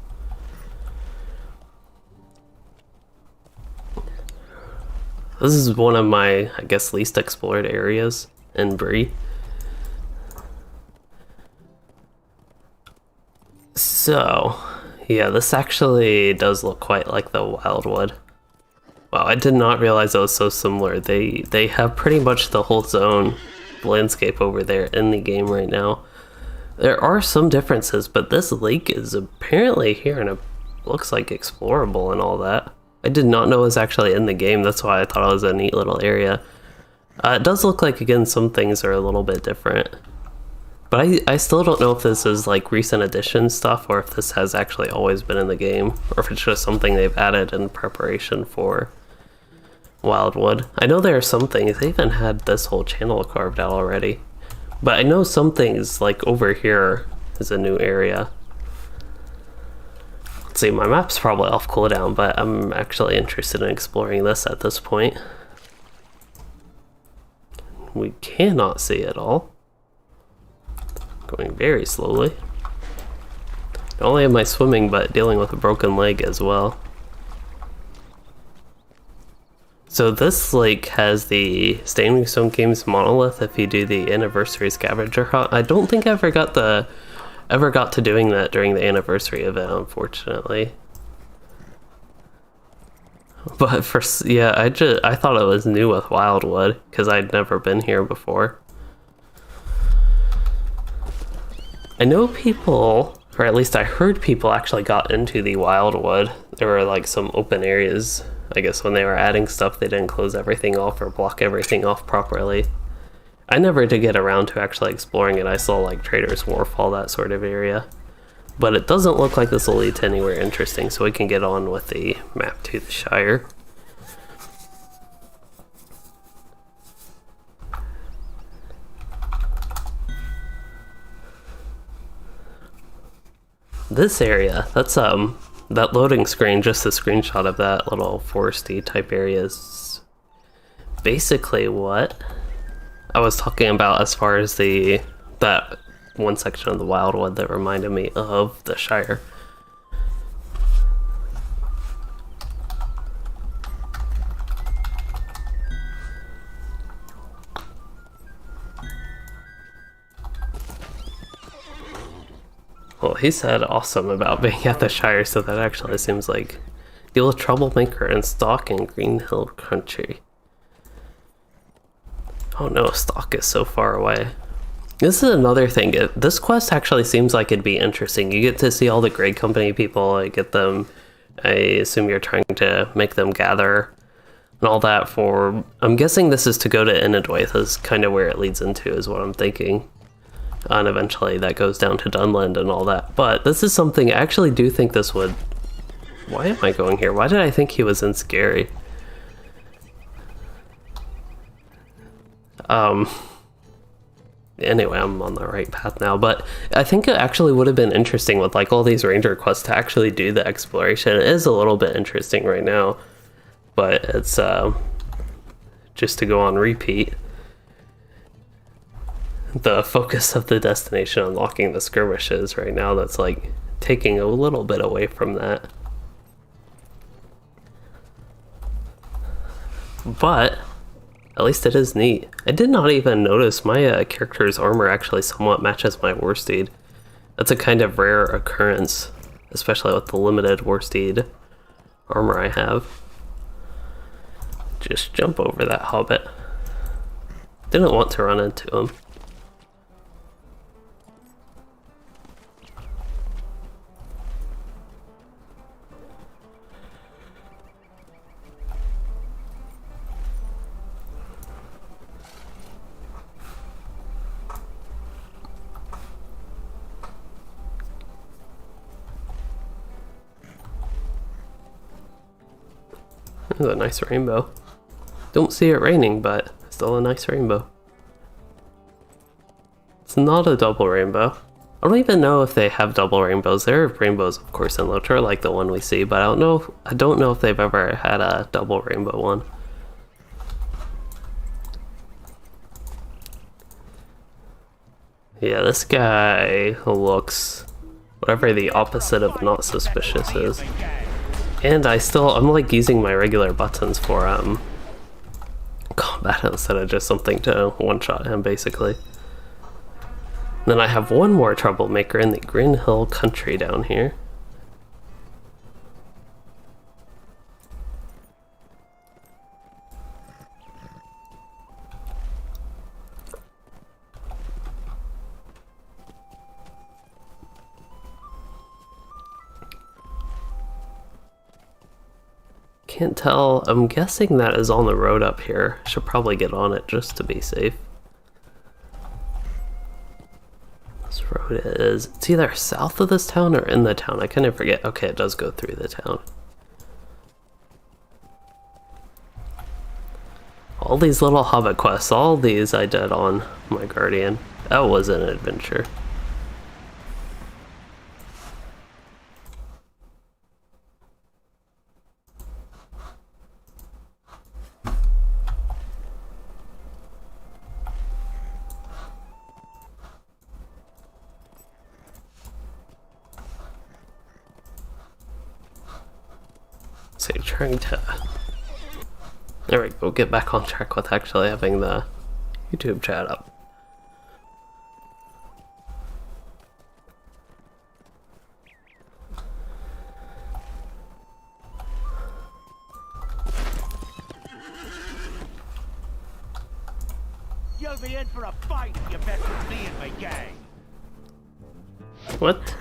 This is one of my, I guess, least explored areas in Bree. So, yeah, this actually does look quite like the Wildwood. Wow, I did not realize it was so similar. They have pretty much the whole zone landscape over there in the game right now. There are some differences, but this lake is apparently here and it looks like explorable and all that. I did not know it was actually in the game, that's why I thought it was a neat little area. It does look like, again, some things are a little bit different. But I still don't know if this is like recent addition stuff or if this has actually always been in the game, or if it's just something they've added in preparation for Wildwood. I know there are some things, they even had this whole channel carved out already. But I know some things, like over here, is a new area. Let's see, my map's probably off cooldown, but I'm actually interested in exploring this at this point. We cannot see it all. Going very slowly. Not only am I swimming, but dealing with a broken leg as well. So this lake has the Standing Stone Games monolith if you do the anniversary scavenger hunt. I don't think I ever got to doing that during the anniversary event, unfortunately. But yeah, I thought it was new with Wildwood because I'd never been here before. I know people, or at least I heard people actually got into the Wildwood. There were like some open areas. I guess when they were adding stuff, they didn't close everything off or block everything off properly. I never did get around to actually exploring it. I saw like Trader's Wharf, all that sort of area. But it doesn't look like this will lead to anywhere interesting, so we can get on with the map to the Shire. This area, that's that loading screen, just a screenshot of that little foresty type area is basically what I was talking about as far as that one section of the Wildwood that reminded me of the Shire. Well, he said awesome about being at the Shire, so that actually seems like deal with troublemaker and Stock in Green Hill Country. Oh no, Stock is so far away. This is another thing. This quest actually seems like it'd be interesting. You get to see all the Grey Company people. I assume you're trying to make them gather and all that for... I'm guessing this is to go to Inadwaith is kind of where it leads into, is what I'm thinking. And eventually that goes down to Dunland and all that. But this is something I actually do think this would... Why am I going here? Why did I think he was in Scary? Anyway, I'm on the right path now, but I think it actually would have been interesting with like all these ranger quests to actually do the exploration. It is a little bit interesting right now, but it's just to go on repeat. The focus of the destination unlocking the skirmishes right now, that's like taking a little bit away from that. But at least it is neat. I did not even notice my character's armor actually somewhat matches my Warsteed. That's a kind of rare occurrence, especially with the limited Warsteed armor I have. Just jump over that hobbit. Didn't want to run into him. There's a nice rainbow. Don't see it raining, but still a nice rainbow. It's not a double rainbow. I don't even know if they have double rainbows. There are rainbows, of course, in LOTRO, like the one we see, but I don't know if they've ever had a double rainbow one. Yeah, this guy looks whatever the opposite of not suspicious is. And I'm like using my regular buttons for combat instead of just something to one-shot him, basically. Then I have one more troublemaker in the Green Hill country down here. Can't tell. I'm guessing that is on the road up here. Should probably get on it just to be safe. This road is... It's either south of this town or in the town. I kind of forget. Okay, it does go through the town. All these little hobbit quests, all these I did on my Guardian. That was an adventure. So trying to... There we go, get back on track with actually having the YouTube chat up.
You'll be in for a fight if you bet with me and my gang.
What?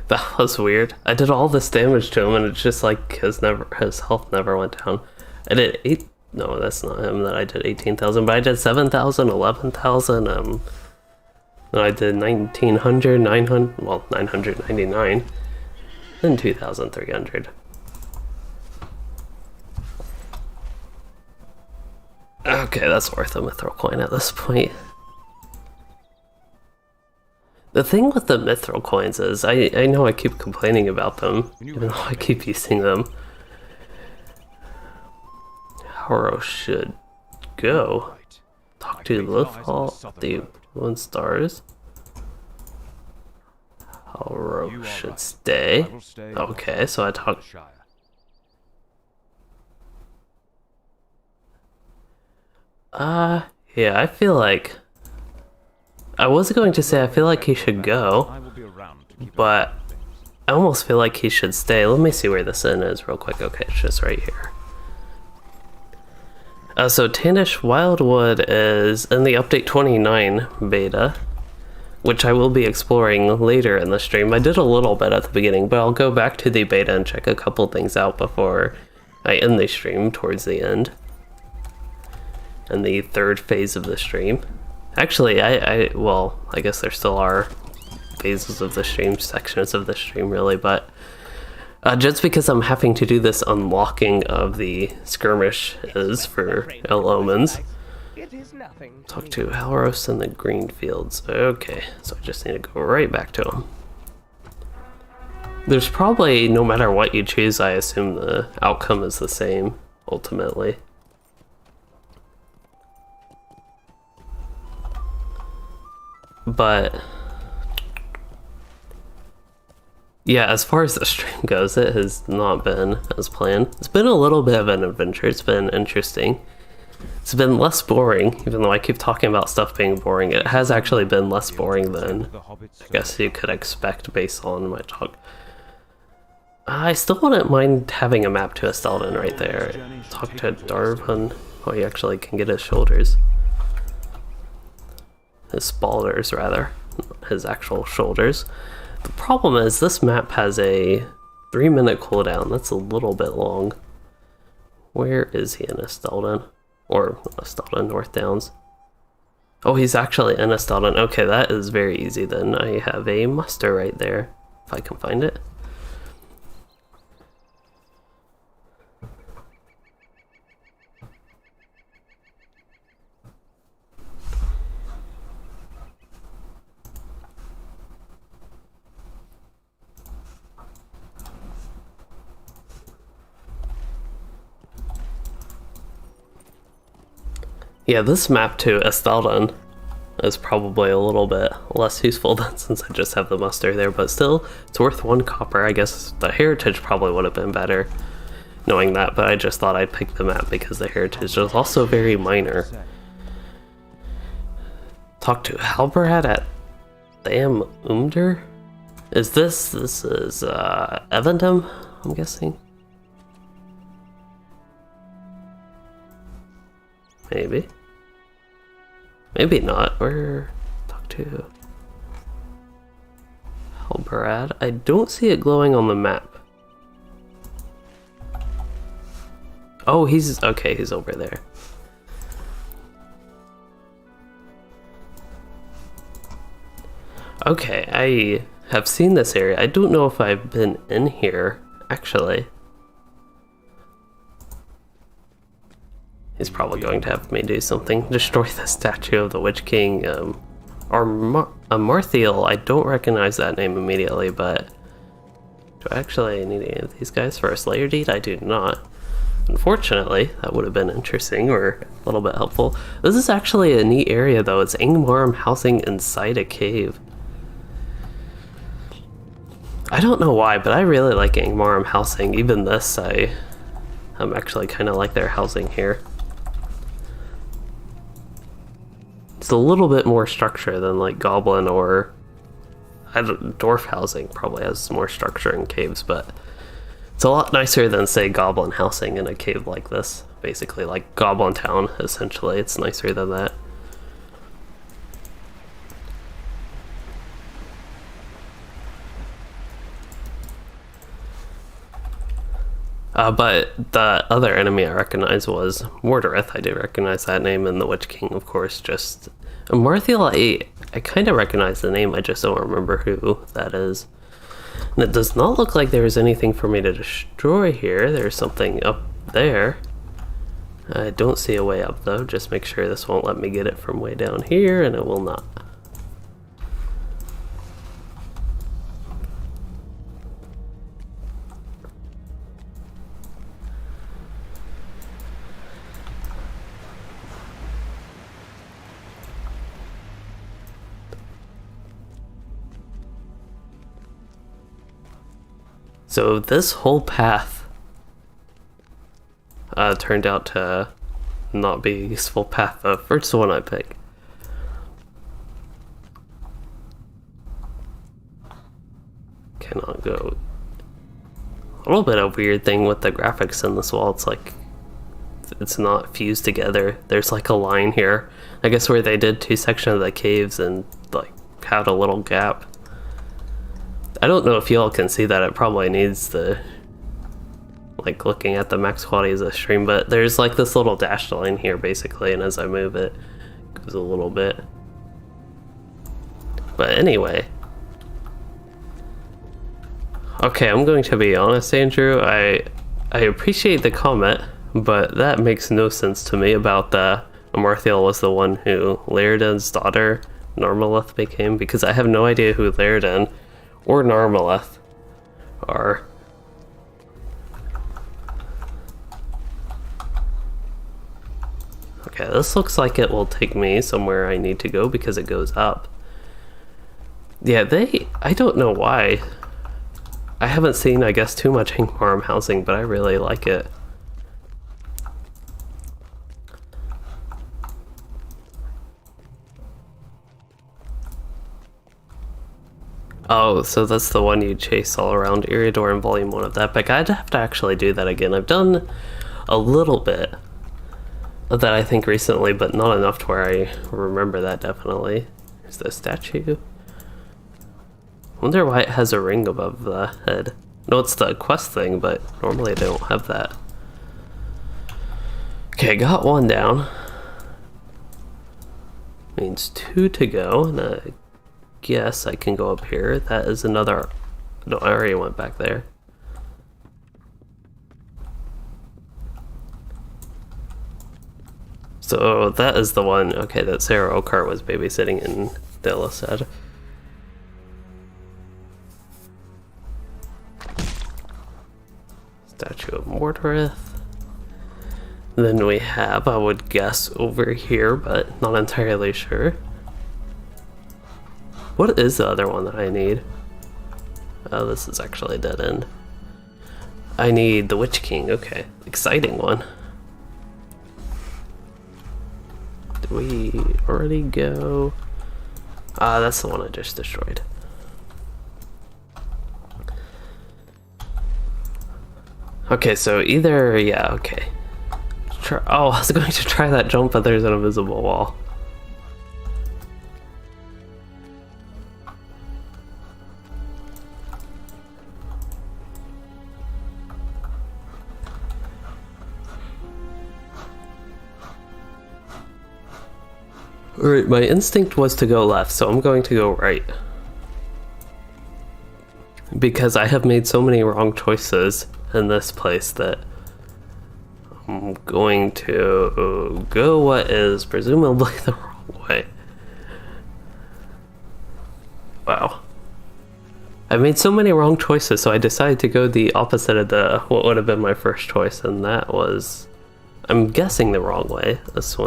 That was weird. I did all this damage to him and it's just like his health never went down. I did no, that's not him that I did 18,000, but I did 7,000, 11,000, then I did 1,900, 900, well, 999, then 2,300. Okay, that's worth a mithril coin at this point. The thing with the mithril coins is, I know I keep complaining about them, even though I keep using them. Haro should go. Talk to Lothal, the Moon Stars. Haro should stay. Okay, so I talk... yeah, I feel like... I was going to say I feel like he should go, but I almost feel like he should stay. Let me see where this inn is real quick. Okay, it's just right here. So Tannish Wildwood is in the update 29 beta, which I will be exploring later in the stream. I did a little bit at the beginning, but I'll go back to the beta and check a couple things out before I end the stream towards the end. And the third phase of the stream. Actually, well, I guess there still are phases of the stream, sections of the stream really, but just because I'm having to do this unlocking of the skirmishes for Ill Omens. Talk to Halros in the green fields. Okay, so I just need to go right back to him. There's probably, no matter what you choose, I assume the outcome is the same, ultimately. But yeah, as far as the stream goes, it has not been as planned. It's been a little bit of an adventure. It's been interesting. It's been less boring, even though I keep talking about stuff being boring. It has actually been less boring than I guess you could expect based on my talk. I still wouldn't mind having a map to Estelden right there. Talk to Darvin. Oh, he actually can get his shoulders. His spalders, rather. His actual shoulders. The problem is this map has a 3-minute cooldown. That's a little bit long. Where is he in Estelden? Or Estelden, North Downs. Oh, he's actually in Estelden. Okay, that is very easy then. I have a muster right there, if I can find it. Yeah, this map to Estalden is probably a little bit less useful than since I just have the muster there, but still, it's worth 1 copper. I guess the heritage probably would have been better knowing that, but I just thought I'd pick the map because the heritage is also very minor. Talk to Halberad at Tham Umder? This is Evendom, I'm guessing? Maybe. Maybe not. Where? Talk to Halberad. I don't see it glowing on the map. Oh, he's okay. He's over there. Okay, I have seen this area. I don't know if I've been in here actually. He's probably going to have me do something. Destroy the statue of the Witch King. Or Marthiel, I don't recognize that name immediately, but do I actually need any of these guys for a Slayer deed? I do not. Unfortunately, that would have been interesting or a little bit helpful. This is actually a neat area though. It's Angmarm housing inside a cave. I don't know why, but I really like Angmarm housing. Even this, I'm actually kind of like their housing here. It's a little bit more structure than like Goblin or Dwarf housing probably has more structure in caves, but it's a lot nicer than say Goblin housing in a cave like this. Basically like Goblin Town, essentially. It's nicer than that. But the other enemy I recognize was Mordorith. I do recognize that name, and the Witch King, of course. Just Marthiel, I kind of recognize the name, I just don't remember who that is. And it does not look like there's anything for me to destroy here. There's something up there. I don't see a way up though. Just make sure this won't let me get it from way down here, and it will not. So this whole path turned out to not be a useful path, the first one I picked. Cannot go. A little bit of weird thing with the graphics in this wall, it's like it's not fused together. There's like a line here, I guess where they did 2 sections of the caves and like had a little gap. I don't know if y'all can see that. It probably needs the like looking at the max quality as a stream, but there's like this little dashed line here basically, and as I move it goes a little bit. But anyway, okay, I'm going to be honest, Andrew. I appreciate the comment, but that makes no sense to me about the Marthiel was the one who Laerdan's daughter Narmaleth became, because I have no idea who Laerdan or Narmaleth are. Okay, this looks like it will take me somewhere I need to go because it goes up. Yeah, I don't know why. I haven't seen, I guess, too much Angmarm housing, but I really like it. Oh, so that's the one you chase all around Eriador in Volume 1 of that book. I'd have to actually do that again. I've done a little bit of that, I think, recently, but not enough to where I remember that definitely. Here's the statue. I wonder why it has a ring above the head. No, it's the quest thing, but normally they don't have that. Okay, got 1 down. Means 2 to go, and I guess I can go up here. That is another... No, I already went back there. So that is the one, okay, that Sarah Oakart was babysitting in Delisad. Statue of Mordorith. Then we have, I would guess, over here, but not entirely sure. What is the other one that I need? Oh, this is actually a dead end. I need the Witch King, okay. Exciting one. Did we already go? That's the one I just destroyed. Okay, so either, yeah, okay. Oh, I was going to try that jump, but there's an invisible wall. Alright, my instinct was to go left, so I'm going to go right. Because I have made so many wrong choices in this place that I'm going to go what is presumably the wrong way. Wow. I made so many wrong choices, so I decided to go the opposite of what would have been my first choice, and that was, I'm guessing, the wrong way. This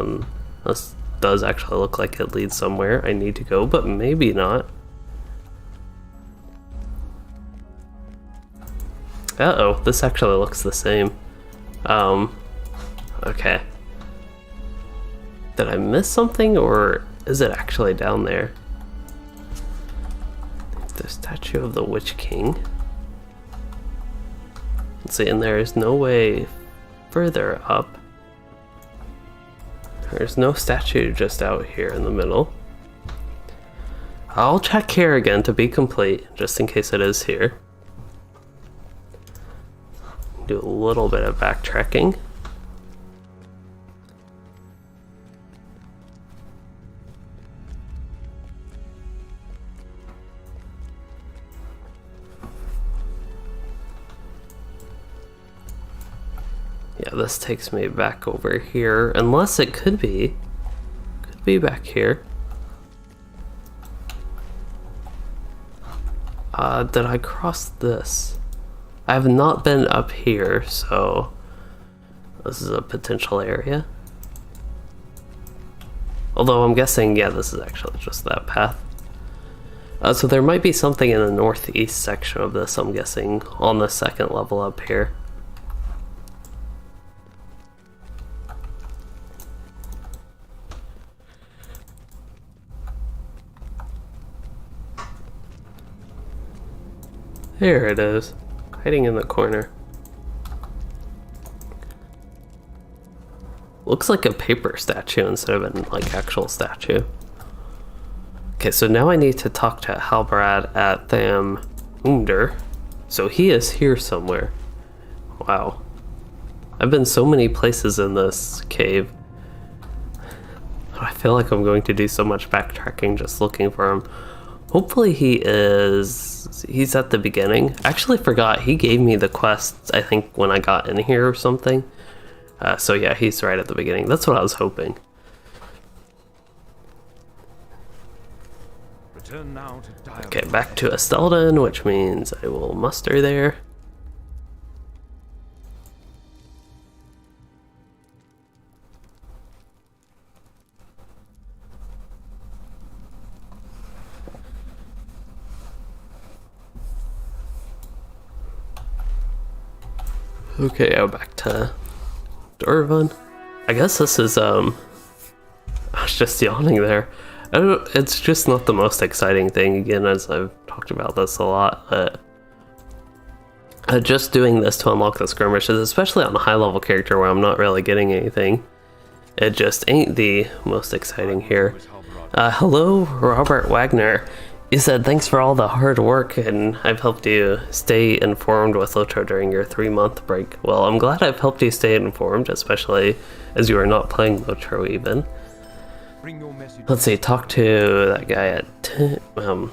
does actually look like it leads somewhere I need to go, but maybe not. Uh-oh, this actually looks the same. Okay. Did I miss something, or is it actually down there? The statue of the Witch King. Let's see, and there is no way further up. There's no statue just out here in the middle. I'll check here again to be complete, just in case it is here. Do a little bit of backtracking. Yeah, this takes me back over here, unless it could be back here. Did I cross this? I have not been up here, so this is a potential area. Although I'm guessing, yeah, this is actually just that path. So there might be something in the northeast section of this, I'm guessing, on the second level up here. There it is, hiding in the corner. Looks like a paper statue instead of an actual statue. Okay, so now I need to talk to Halbrad at Tham Under. So he is here somewhere. Wow. I've been so many places in this cave. I feel like I'm going to do so much backtracking just looking for him. Hopefully he's at the beginning. I actually forgot, he gave me the quest, I think, when I got in here or something. So yeah, he's right at the beginning. That's what I was hoping.
Return now to
Okay, back to Estelden, which means I will muster there. Okay, back to Durvan. I guess this is, I was just yawning there. It's just not the most exciting thing, again, as I've talked about this a lot, but just doing this to unlock the skirmishes, especially on a high level character where I'm not really getting anything, it just ain't the most exciting here. Hello, Robert Wagner. You said, thanks for all the hard work, and I've helped you stay informed with LOTRO during your 3-month break. Well, I'm glad I've helped you stay informed, especially as you are not playing LOTRO even. Let's see, talk to that guy at, what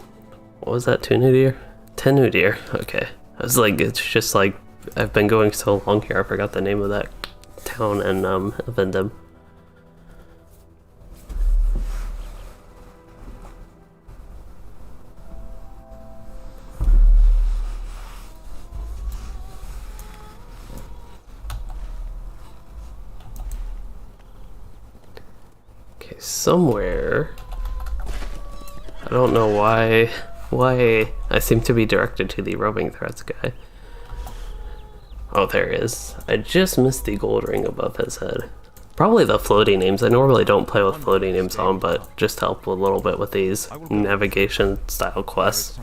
was that, Tunudir? Tenudir, okay. I was like, it's just like, I've been going so long here, I forgot the name of that town and, Vendem. Okay, somewhere. I don't know why I seem to be directed to the roaming threats guy. Oh, there he is. I just missed the gold ring above his head. Probably the floating names. I normally don't play with floating names on, but just help a little bit with these navigation style quests.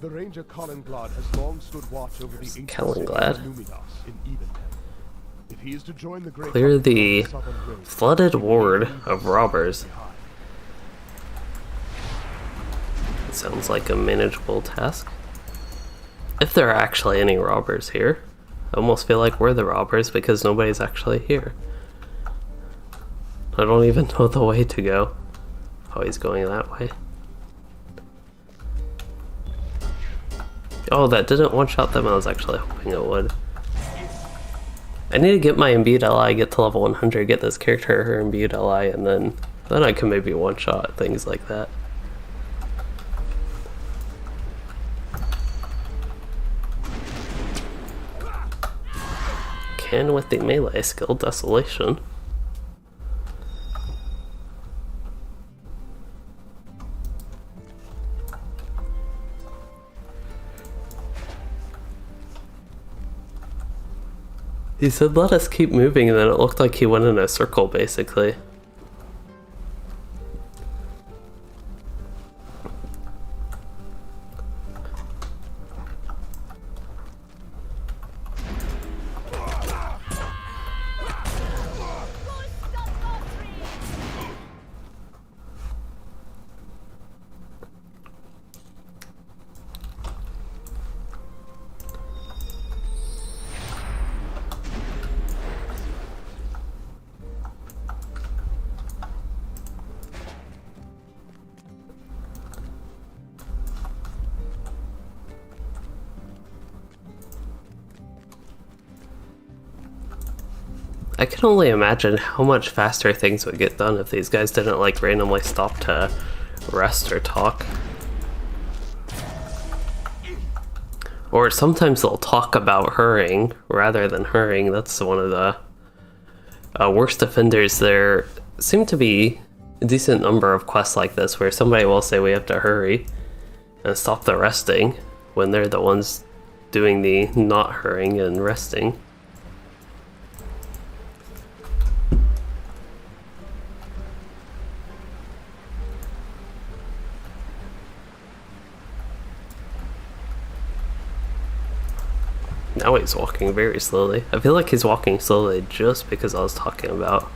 The Ranger Collinglad has long stood watch over the ancient
Collinglad.
city of Numinos in Evenheim. If he is to join the great
Clear the
southern race,
flooded ward of robbers. Sounds like a manageable task. If there are actually any robbers here. I almost feel like we're the robbers because nobody's actually here. I don't even know the way to go. Oh, he's going that way. Oh, that didn't one-shot them. I was actually hoping it would. I need to get my imbued ally, get to level 100, get this character her imbued ally, and then I can maybe one-shot things like that. Can with the melee skill, Desolation. He said let us keep moving, and then it looked like he went in a circle basically. I can only imagine how much faster things would get done if these guys didn't like randomly stop to rest or talk. Or sometimes they'll talk about hurrying rather than hurrying. That's one of the worst offenders. There seem to be a decent number of quests like this where somebody will say we have to hurry and stop the resting when they're the ones doing the not hurrying and resting. Now he's walking very slowly. I feel like he's walking slowly just because I was talking about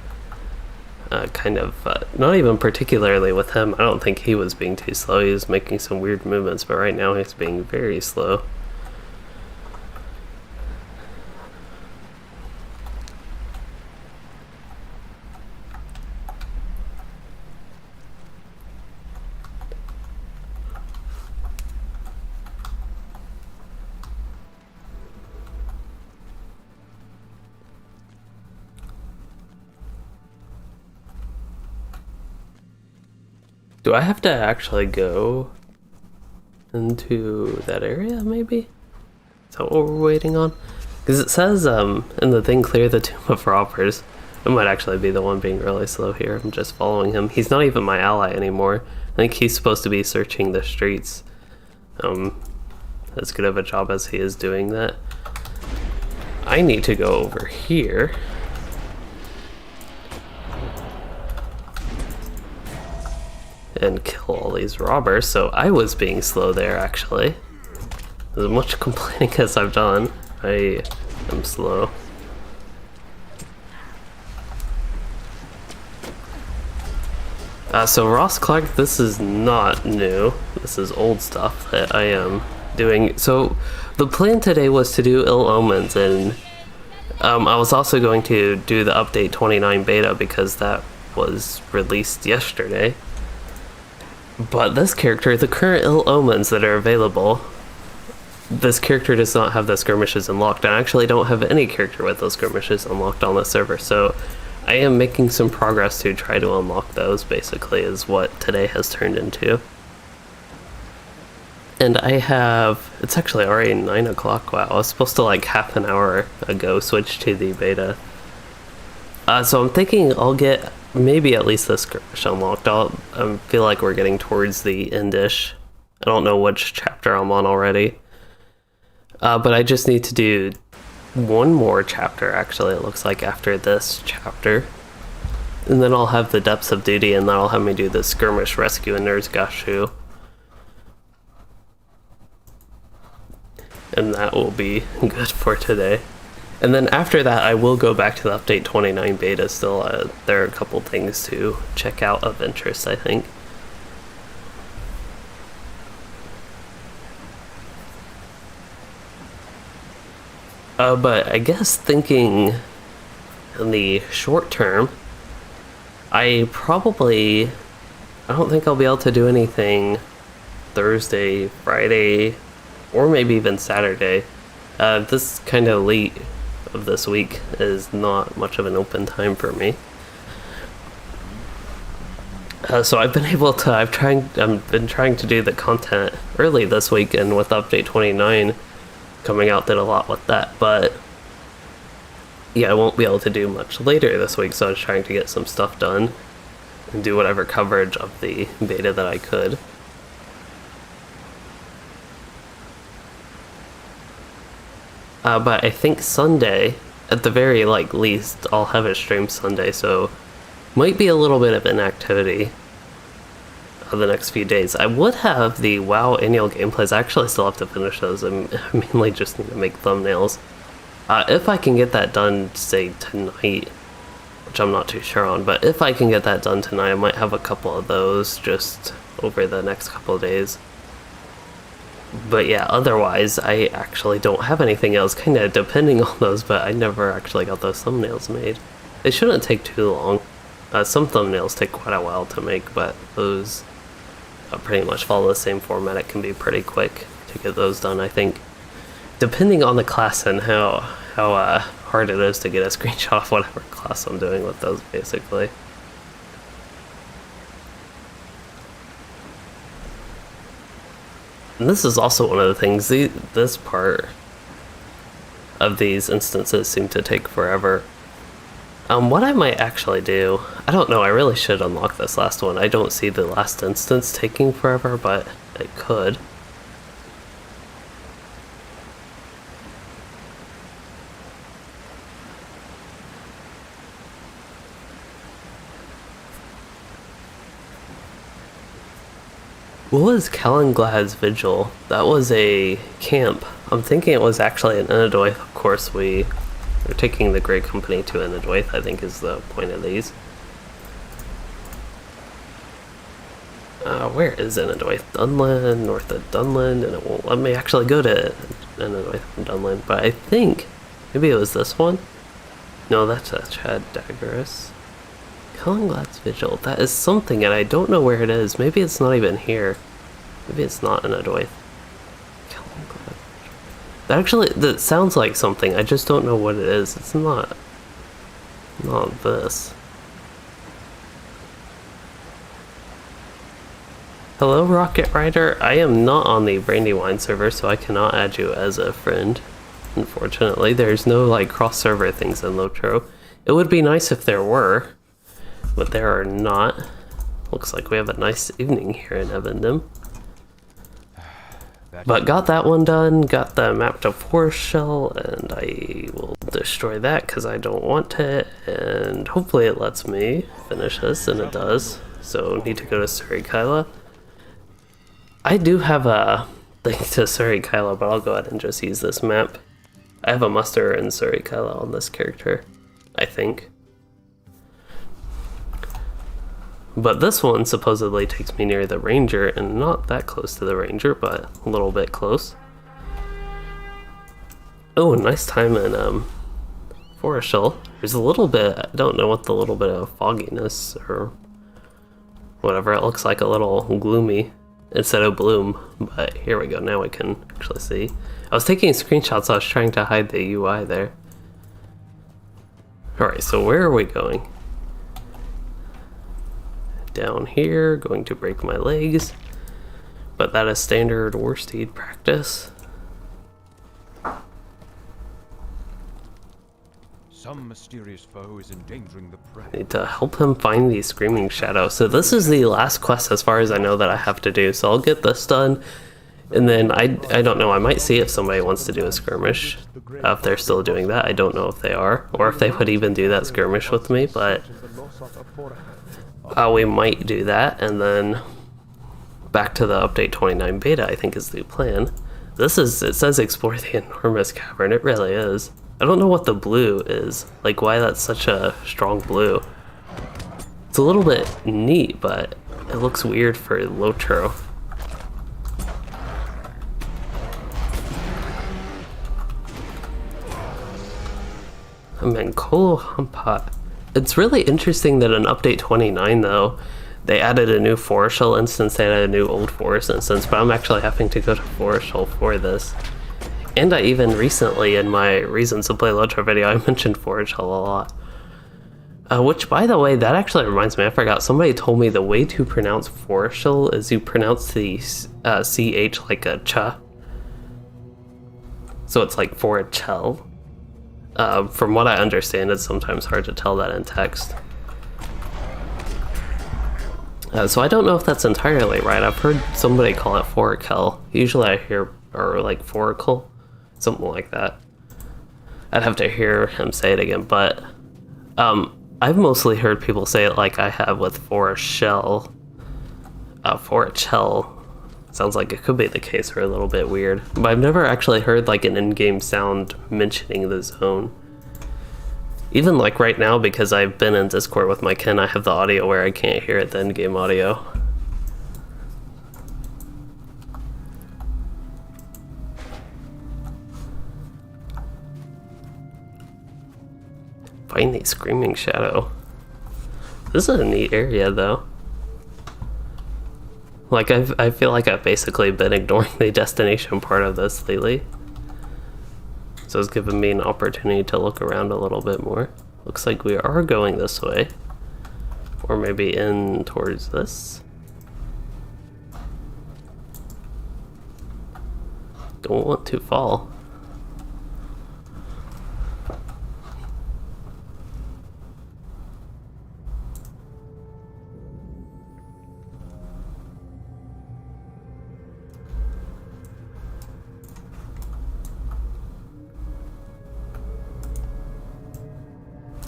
not even particularly with him. I don't think he was being too slow. He was making some weird movements, but right now he's being very slow. Do I have to actually go into that area, maybe? Is that what we're waiting on? Because it says, in the thing, clear the Tomb of Robbers. I might actually be the one being really slow here. I'm just following him. He's not even my ally anymore. I think he's supposed to be searching the streets. As good of a job as he is doing that. I need to go over here. And kill all these robbers, so I was being slow there actually. As much complaining as I've done, I am slow. So Ross Clark, this is not new. This is old stuff that I am doing. So the plan today was to do Ill Omens, and I was also going to do the update 29 beta because that was released yesterday. But this character, the current Ill Omens that are available, this character does not have the skirmishes unlocked. I actually don't have any character with those skirmishes unlocked on the server, so I am making some progress to try to unlock those, basically, is what today has turned into. And I have, it's actually already 9 o'clock, wow, I was supposed to like half an hour ago switch to the beta. So I'm thinking I'll get maybe at least this skirmish unlocked. I feel like we're getting towards the end-ish. I don't know which chapter I'm on already. But I just need to do one more chapter, actually, it looks like, after this chapter. And then I'll have the Depths of Duty, and that'll have me do the Skirmish Rescue in Nerzgashu. And that will be good for today. And then after that, I will go back to the Update 29 beta still. There are a couple things to check out of interest, I think. But I guess thinking in the short term, I don't think I'll be able to do anything Thursday, Friday, or maybe even Saturday. This kind of late of this week is not much of an open time for me. So I've been able to, I've been trying to do the content early this week, and with Update 29 coming out, did a lot with that, but yeah, I won't be able to do much later this week, so I was trying to get some stuff done and do whatever coverage of the beta that I could. But I think Sunday, at the very least, I'll have it stream Sunday, so might be a little bit of inactivity the next few days. I would have the WoW annual gameplays. I actually still have to finish those. I mainly just need to make thumbnails. If I can get that done, say, tonight, which I'm not too sure on, but if I can get that done tonight, I might have a couple of those just over the next couple of days. But yeah, otherwise, I actually don't have anything else, kind of depending on those, but I never actually got those thumbnails made. They shouldn't take too long. Some thumbnails take quite a while to make, but those pretty much follow the same format. It can be pretty quick to get those done, I think. Depending on the class and how hard it is to get a screenshot of whatever class I'm doing with those, basically. And this is also one of the things, this part of these instances seem to take forever. What I might actually do, I don't know, I really should unlock this last one. I don't see the last instance taking forever, but it could. What was Kalanglad's Vigil? That was a camp. I'm thinking it was actually in Enedwaith. Of course, we're taking the Great Company to Enedwaith, I think is the point of these. Where is Enedwaith? Dunland, north of Dunland, and it won't let me actually go to Enedwaith from Dunland, but I think maybe it was this one? No, that's a Chad Daggerus. Kalanglad's Vigil. That is something, and I don't know where it is. Maybe it's not even here. Maybe it's not in Enedwaith. Kalanglad. That sounds like something. I just don't know what it is. It's not this. Hello, Rocket Rider. I am not on the Brandywine server, so I cannot add you as a friend. Unfortunately, there's no cross-server things in LOTRO. It would be nice if there were, but there are not. Looks like we have a nice evening here in Evendom. But got that one done, got the map to Forest Shell, and I will destroy that because I don't want it, and hopefully it lets me finish this, and it does. So need to go to Surrey-Kyla. I do have a thing to Surrey-Kyla, but I'll go ahead and just use this map. I have a muster in Surrey-Kyla on this character, I think. But this one supposedly takes me near the Ranger, and not that close to the Ranger, but a little bit close. Oh, nice time in Forest Shell. There's a little bit, I don't know what the little bit of fogginess or whatever, it looks like a little gloomy instead of bloom, but here we go, now we can actually see. I was taking screenshots, I was trying to hide the UI there. Alright, so where are we going? Down here, going to break my legs, but that is standard Warsteed practice.
Some mysterious foe is endangering the prey.
Need to help him find the Screaming Shadow. So this is the last quest as far as I know that I have to do. So I'll get this done. And then I don't know, I might see if somebody wants to do a skirmish. If they're still doing that, I don't know if they are. Or if they would even do that skirmish with me, but we might do that. And then back to the update 29 beta, I think is the plan. It says explore the enormous cavern. It really is. I don't know what the blue is, like why that's such a strong blue. It's a little bit neat, but it looks weird for LOTRO. Mancolo Humpot. It's really interesting that in update 29 though, they added a new Forest Shell instance, they added a new Old Forest instance, but I'm actually having to go to Forest Shell for this. And I even recently, in my Reasons to Play LOTRO video, I mentioned Forest Shell a lot. Which, by the way, that actually reminds me, I forgot, somebody told me the way to pronounce Forest Shell is you pronounce the CH like a ch. So it's like Forest Shell. From what I understand, it's sometimes hard to tell that in text. So I don't know if that's entirely right. I've heard somebody call it Forakel. Usually I hear, or like Foracle, something like that. I'd have to hear him say it again, but I've mostly heard people say it like I have with Forest Shell. Forest Shell sounds like it could be the case, or a little bit weird. But I've never actually heard like an in-game sound mentioning the zone. Even like right now, because I've been in Discord with my kin, I have the audio where I can't hear it, the in-game audio. Find the Screaming Shadow. This is a neat area though. Like, I feel like I've basically been ignoring the destination part of this lately. So it's given me an opportunity to look around a little bit more. Looks like we are going this way. Or maybe in towards this. Don't want to fall.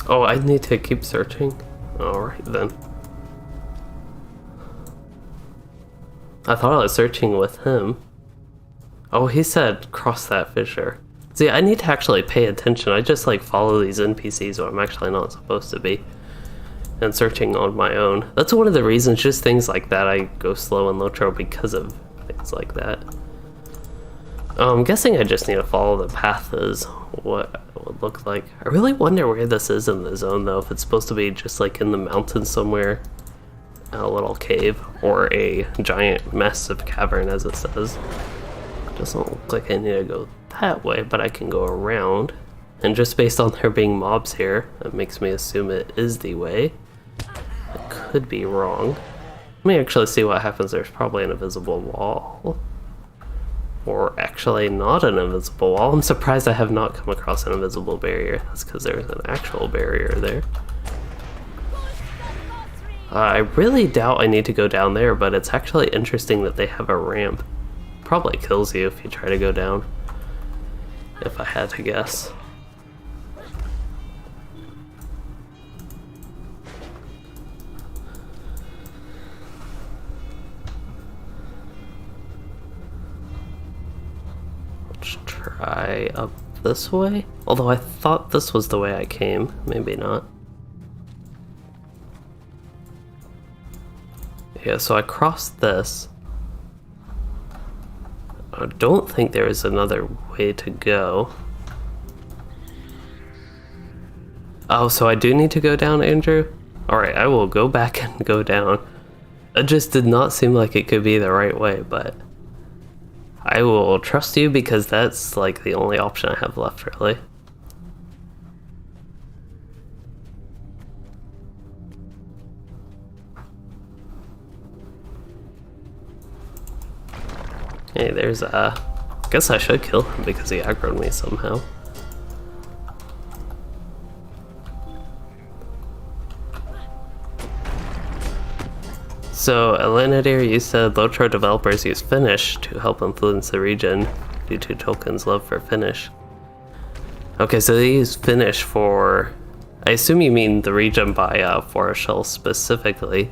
Oh, I need to keep searching? Alright then. I thought I was searching with him. Oh, he said cross that fissure. See, I need to actually pay attention. I just like follow these NPCs where I'm actually not supposed to be. And searching on my own. That's one of the reasons, just things like that, I go slow in LOTRO because of things like that. I'm guessing I just need to follow the path is what it would look like. I really wonder where this is in the zone though, if it's supposed to be just like in the mountains somewhere, a little cave, or a giant massive cavern as it says. Doesn't look like I need to go that way, but I can go around. And just based on there being mobs here, that makes me assume it is the way. I could be wrong. Let me actually see what happens. There's probably an invisible wall. Or actually not an invisible wall. I'm surprised I have not come across an invisible barrier. That's because there's an actual barrier there. I really doubt I need to go down there, but it's actually interesting that they have a ramp. Probably kills you if you try to go down, if I had to guess. Let's try up this way. Although I thought this was the way I came. Maybe not. Yeah, so I crossed this. I don't think there is another way to go. Oh, so I do need to go down, Andrew? Alright, I will go back and go down. It just did not seem like it could be the right way, but I will trust you because that's like the only option I have left, really. Hey, there's I guess I should kill him because he aggroed me somehow. So, Elanadir, you said LOTRO developers use Finnish to help influence the region due to Tolkien's love for Finnish. Okay, so they use Finnish for... I assume you mean the region by Forest Hill specifically.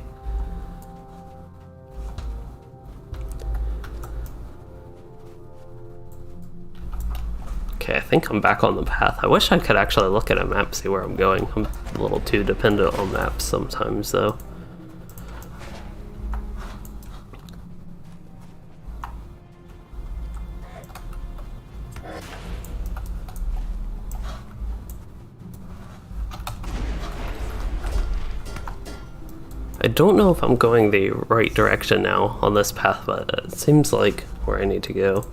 Okay, I think I'm back on the path. I wish I could actually look at a map, see where I'm going. I'm a little too dependent on maps sometimes, though. I don't know if I'm going the right direction now on this path, but it seems like where I need to go.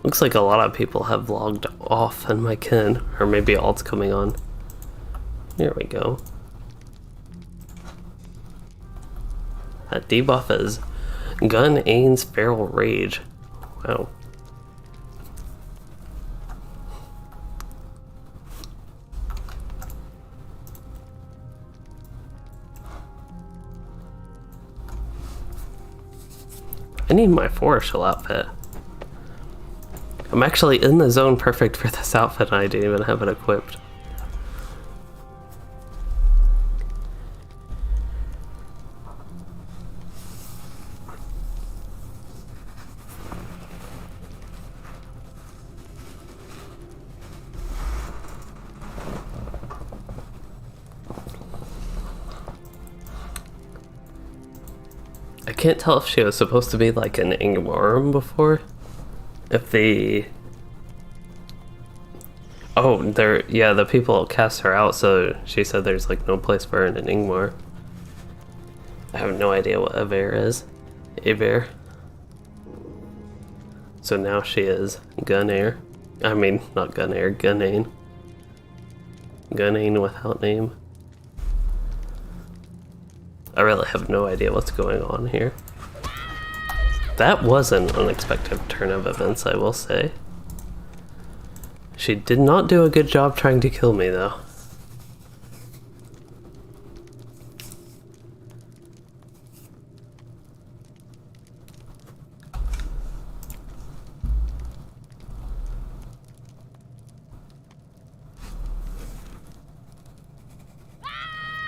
Looks like a lot of people have logged off in my kin, or maybe alt's coming on. Here we go. That debuff is Gun Ain's Feral Rage. Wow. I need my Forest Hill outfit. I'm actually in the zone perfect for this outfit and I didn't even have it equipped. I can't tell if she was supposed to be like an Ingmarum before. If the... Oh, yeah, the people cast her out, so she said there's like no place for her in an Ingmar. I have no idea what Aver is. Aver. So now she is Gunnair. I mean, not Gunnair, Gunnain. Gunnain without name. I really have no idea what's going on here. That was an unexpected turn of events, I will say. She did not do a good job trying to kill me, though.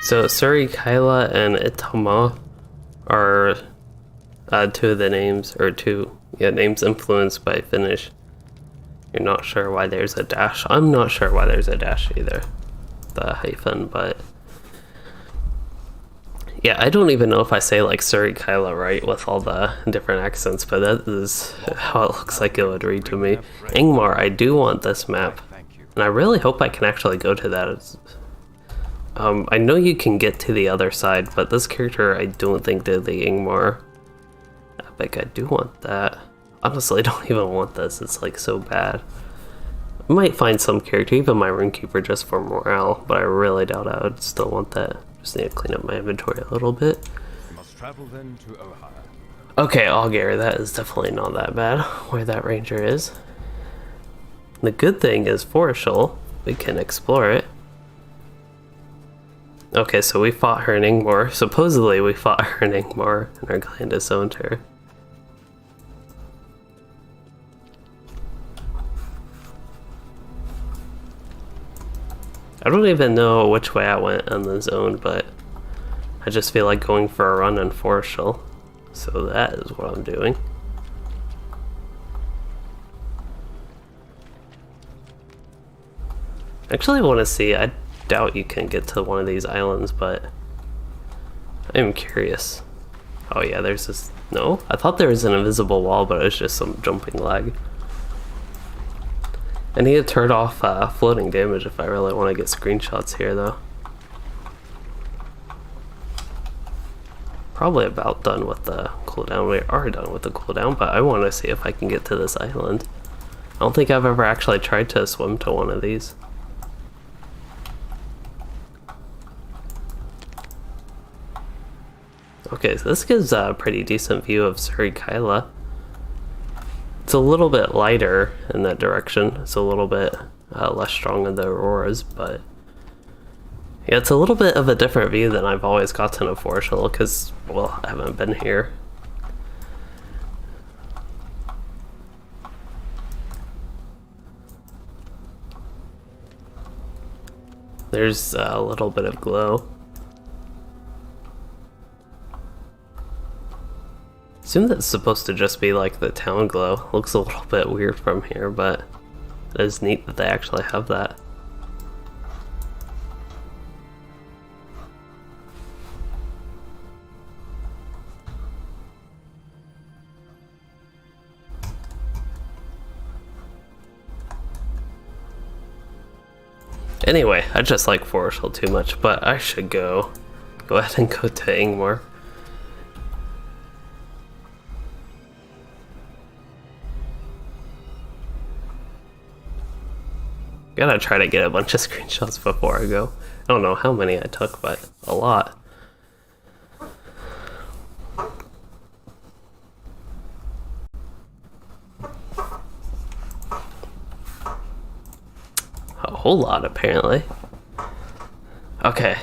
So Suri Kaila and Itama are two of the names, or names influenced by Finnish. You're not sure why there's a dash. I'm not sure why there's a dash either. The hyphen, but... Yeah, I don't even know if I say like Suri Kaila right with all the different accents, but that is how it looks like it would read to me. Ingmar, I do want this map. And I really hope I can actually go to that. I know you can get to the other side, but this character I don't think did the Ingmar epic. I do want that. Honestly, I don't even want this. It's like so bad. I might find some character, even my Runekeeper, just for morale, but I really doubt I would still want that. Just need to clean up my inventory a little bit.
You must travel then to Ohio.
Okay, Augur, that is definitely not that bad, where that ranger is. The good thing is Forest Hill, we can explore it. Okay, so we fought her in Ingmar. Supposedly we fought her in Ingmar, and our clan disowned her. I don't even know which way I went in the zone, but I just feel like going for a run in Forest Hill. So that is what I'm doing. I actually want to see, I doubt you can get to one of these islands, but I'm curious. Oh yeah, there's this, no? I thought there was an invisible wall, but it was just some jumping lag. I need to turn off floating damage if I really want to get screenshots here, though. Probably about done with the cooldown. We are done with the cooldown, but I want to see if I can get to this island. I don't think I've ever actually tried to swim to one of these. Okay, so this gives a pretty decent view of Suri Kaila. It's a little bit lighter in that direction. It's a little bit less strong in the auroras, but Yeah, it's a little bit of a different view than I've always gotten of Forest Hill because, well, I haven't been here. There's a little bit of glow. Assume that's supposed to just be like the town glow. Looks a little bit weird from here, but it is neat that they actually have that. Anyway, I just like Forest Hill too much, but I should go ahead and go to Ingmar. Gotta try to get a bunch of screenshots before I go. I don't know how many I took, but a lot. A whole lot, apparently. Okay,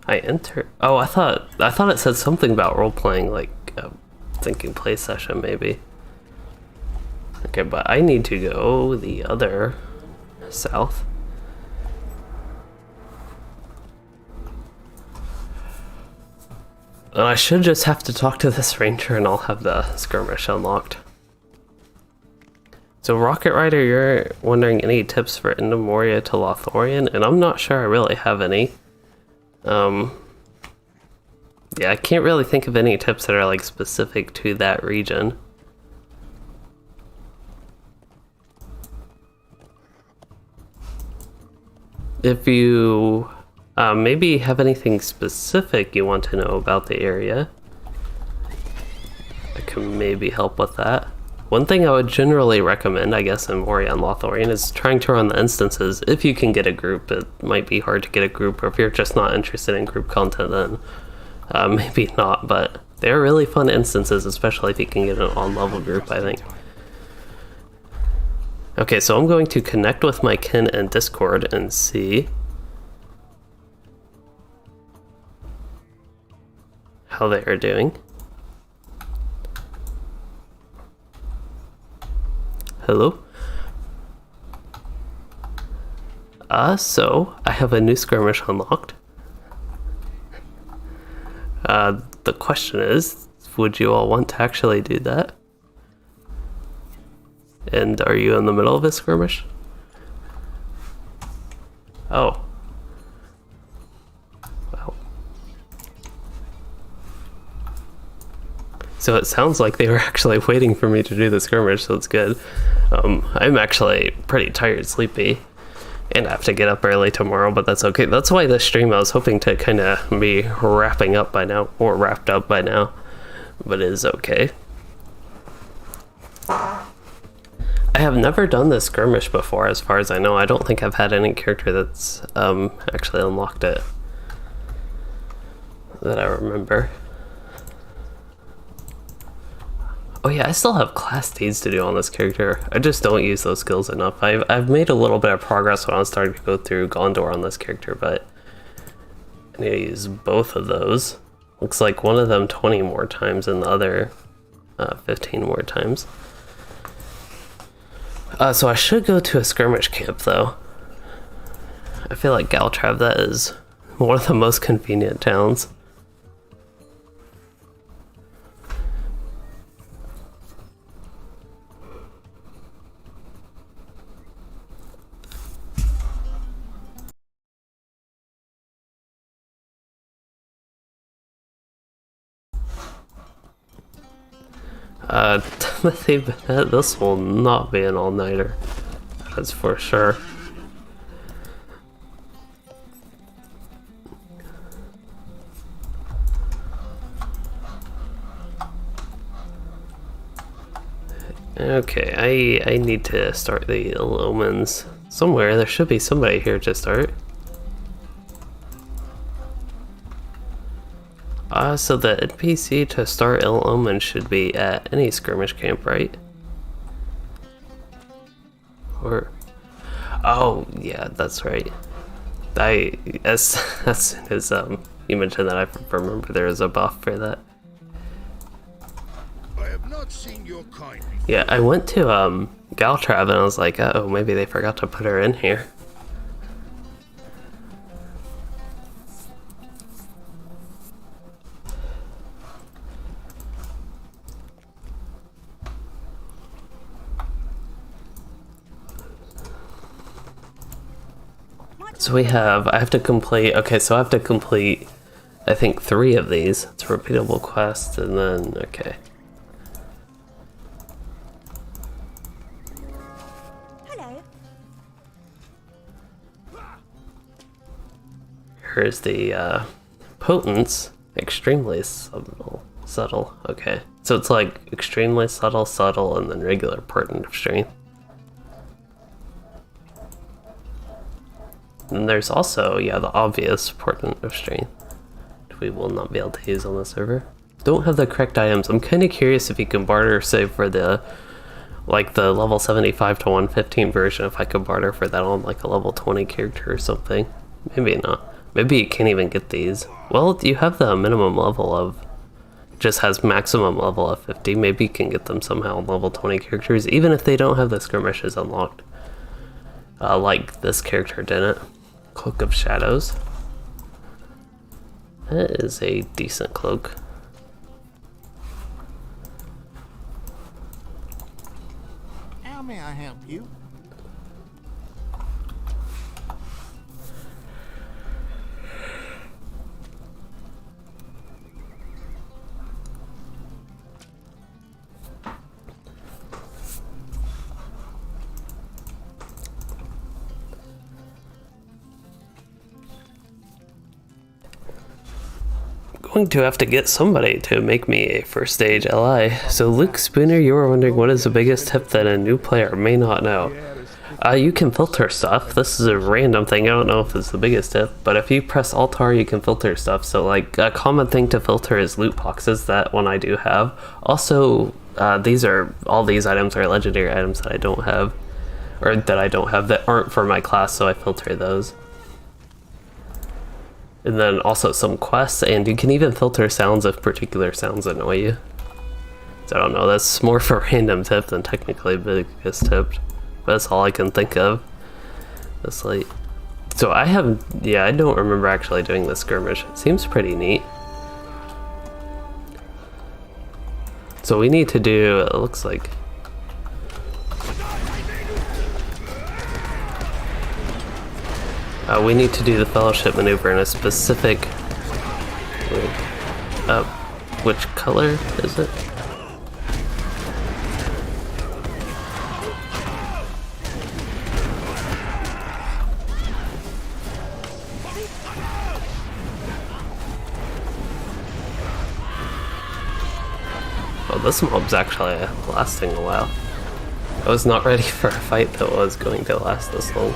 I enter. Oh, I thought it said something about role playing, like a thinking play session, maybe. Okay, but I need to go the other south. And I should just have to talk to this ranger, and I'll have the skirmish unlocked. So Rocket Rider, you're wondering any tips for Endomoria to Lothlorien, and I'm not sure I really have any. Yeah, I can't really think of any tips that are like specific to that region. If you maybe have anything specific you want to know about the area, I can maybe help with that. One thing I would generally recommend, I guess, in Moria and Lothlorien is trying to run the instances. If you can get a group, it might be hard to get a group, or if you're just not interested in group content, then maybe not, but they're really fun instances, especially if you can get an on-level group, I think. Okay, so I'm going to connect with my kin in Discord and see how they are doing. Hello? So I have a new skirmish unlocked. The question is, would you all want to actually do that? And are you in the middle of a skirmish? Oh. Wow. So it sounds like they were actually waiting for me to do the skirmish, so it's good. I'm actually pretty tired, sleepy, and I have to get up early tomorrow, but that's okay. That's why this stream I was hoping to kind of be wrapping up by now, or wrapped up by now, but it is okay. I have never done this skirmish before, as far as I know. I don't think I've had any character that's actually unlocked it that I remember. Oh yeah, I still have class deeds to do on this character. I just don't use those skills enough. I've made a little bit of progress when I was starting to go through Gondor on this character, but I need to use both of those. Looks like one of them 20 more times and the other 15 more times. So I should go to a skirmish camp, though. I feel like Galtrav, that is one of the most convenient towns. Timothy Bennett, this will not be an all-nighter. That's for sure. Okay, I need to start the Ill Omens somewhere. There should be somebody here to start. So the NPC to start Ill Omen should be at any skirmish camp, right? Or... oh, yeah, that's right. as soon as you mentioned that, I remember there was a buff for that.
I have not seen your kind before.
Yeah, I went to Galtrav and I was like, oh, maybe they forgot to put her in here. So I have to complete, okay, so I have to complete, I think 3 of these. It's a repeatable quest, and then, okay.
Hello.
Here's the potence, extremely subtle, okay. So it's like extremely subtle, and then regular portent of strength. And there's also, yeah, the obvious portent of strength, which we will not be able to use on the server. Don't have the correct items. I'm kind of curious if you can barter, say, for the, like, the level 75 to 115 version, if I could barter for that on, like, a level 20 character or something. Maybe not. Maybe you can't even get these. Well, you have the minimum level of, just has maximum level of 50. Maybe you can get them somehow on level 20 characters, even if they don't have the skirmishes unlocked. Like this character didn't. Cloak of Shadows. That is a decent cloak.
How may I help you?
Going to have to get somebody to make me a first stage LI. So Luke Spooner, you were wondering what is the biggest tip that a new player may not know. You can filter stuff. This is a random thing. I don't know if it's the biggest tip, but if you press Alt-R, you can filter stuff. So like a common thing to filter is loot boxes. That one I do have. Also, all these items are legendary items that I don't have, or that I don't have that aren't for my class. So I filter those. And then also some quests, and you can even filter sounds if particular sounds annoy you. So I don't know, that's more for a random tip than technically biggest tip. But that's all I can think of. That's like, so I don't remember actually doing the skirmish. It seems pretty neat. So we need to do, it looks like, we need to do the fellowship maneuver in a specific, which color is it? Oh, this mob's actually lasting a while. I was not ready for a fight that was going to last this long.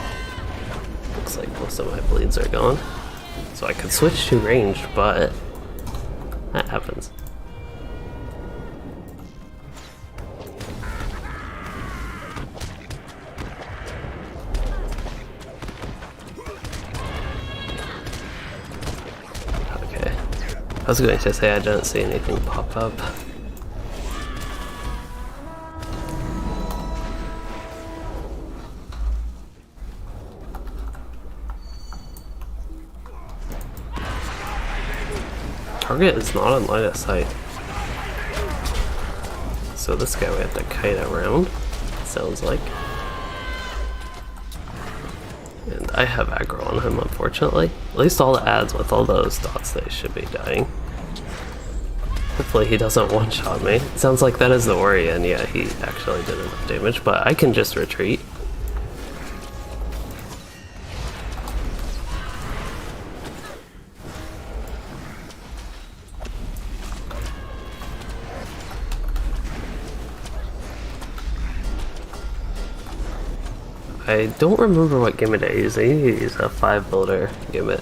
Looks like most of my bleeds are gone. So I could switch to ranged, but that happens. Okay. I was going to say I didn't see anything pop up. Target is not on line of sight. So this guy we have to kite around, sounds like. And I have aggro on him, unfortunately. At least all the ads with all those dots, they should be dying. Hopefully he doesn't one-shot me. It sounds like that is the worry, and yeah, he actually did enough damage, but I can just retreat. I don't remember what gimmick I use. I use a 5 builder gimmick.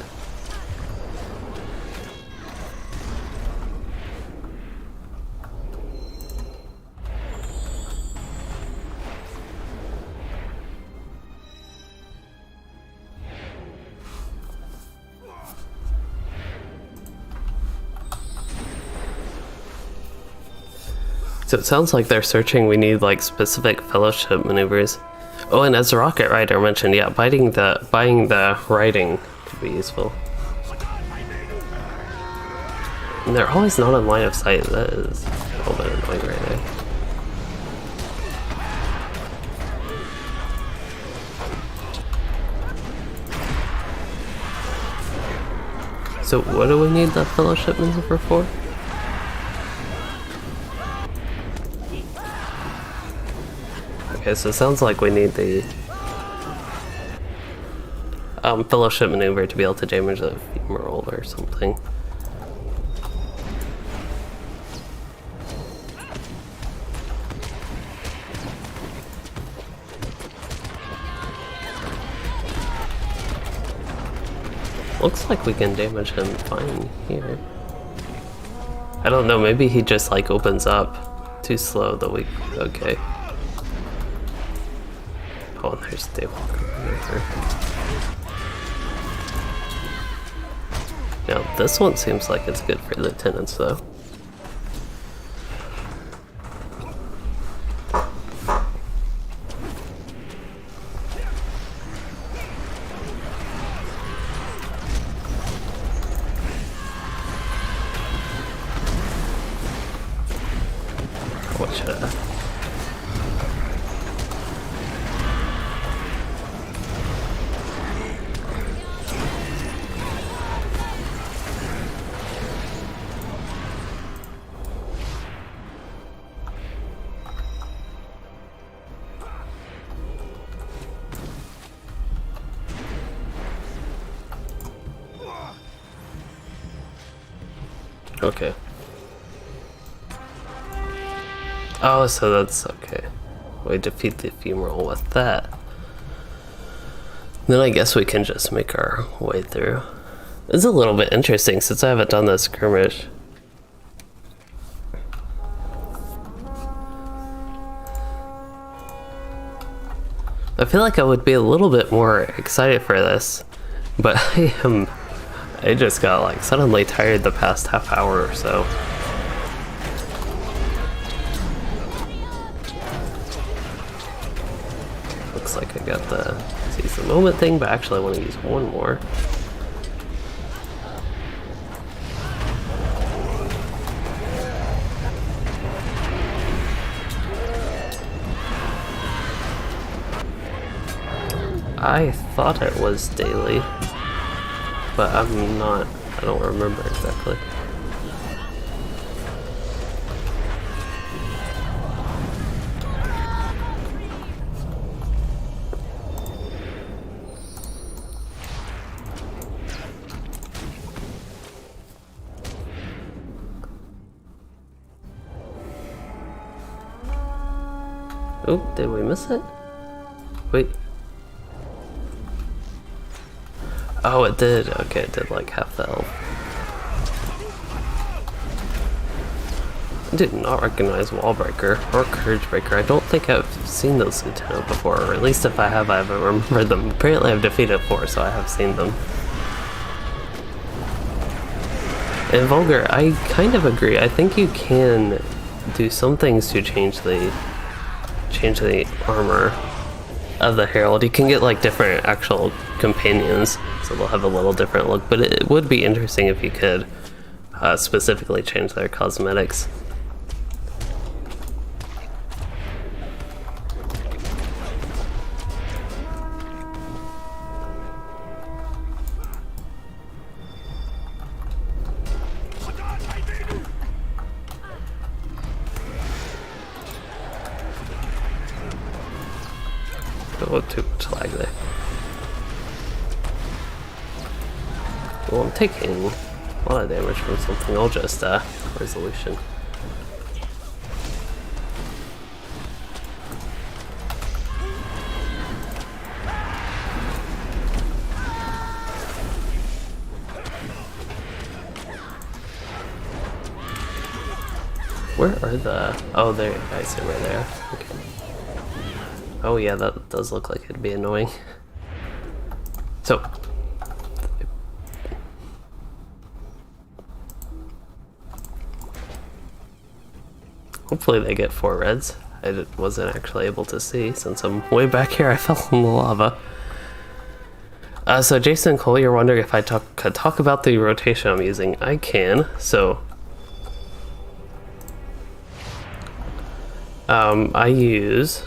So it sounds like they're searching. We need like specific fellowship maneuvers. Oh, and as the rocket rider mentioned, yeah, buying the writing could be useful. And they're always not in line of sight. That is a little bit annoying right there. So what do we need the fellowship maneuver for? Okay, so it sounds like we need the fellowship maneuver to be able to damage the femoral or something. Looks like we can damage him fine here. I don't know, maybe he just like opens up too slow that we... Okay. Oh, and there's Daywalker. Now, this one seems like it's good for lieutenants, though. What should I... Okay. Oh, so that's okay. We defeat the femoral with that. Then I guess we can just make our way through. It's a little bit interesting since I haven't done this skirmish. I feel like I would be a little bit more excited for this, but I just got like suddenly tired the past half hour or so. Looks like I got the seize the moment thing, but actually I want to use one more. I thought it was daily, but I'm not, I don't remember exactly. Oh, did we miss it? Wait. Oh, it did. Okay, it did like half the health. I did not recognize Wallbreaker or Couragebreaker. I don't think I've seen those lieutenants before, or at least if I have, I haven't remembered them. Apparently I've defeated 4, so I have seen them. And Vulgar, I kind of agree. I think you can do some things to change the armor of the Herald. You can get like different actual companions, so they'll have a little different look, but it would be interesting if you could specifically change their cosmetics. Oh, too much lag there. Well, I'm taking a lot of damage from something. I'll just resolution. Where are the... Oh, there. I see right there. Okay. Oh yeah, that does look like it'd be annoying. So... Hopefully they get 4 reds. Wasn't actually able to see since I'm way back here. I fell in the lava. So Jason Cole, you're wondering if I could talk about the rotation I'm using. I can. So I use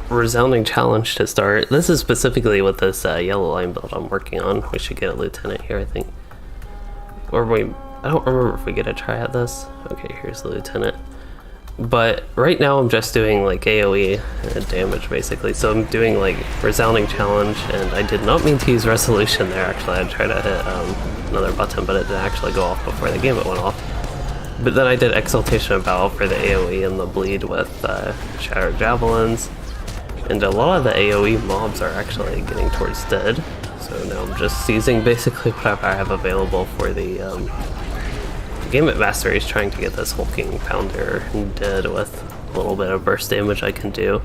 Resounding Challenge to start. This is specifically with this yellow line build I'm working on. We should get a lieutenant here, I think. Or I don't remember if we get a try at this. Okay, here's the lieutenant. But right now I'm just doing like AoE damage basically. So I'm doing like Resounding Challenge, and I did not mean to use Resolution there actually. I tried to hit another button, but it didn't actually go off before the game it went off. But then I did Exaltation of Battle for the AoE and the bleed with Shattered Javelins. And a lot of the AoE mobs are actually getting towards dead. So now I'm just using basically whatever I have available for the Game at Mastery is trying to get this Hulking Pounder dead with a little bit of burst damage I can do.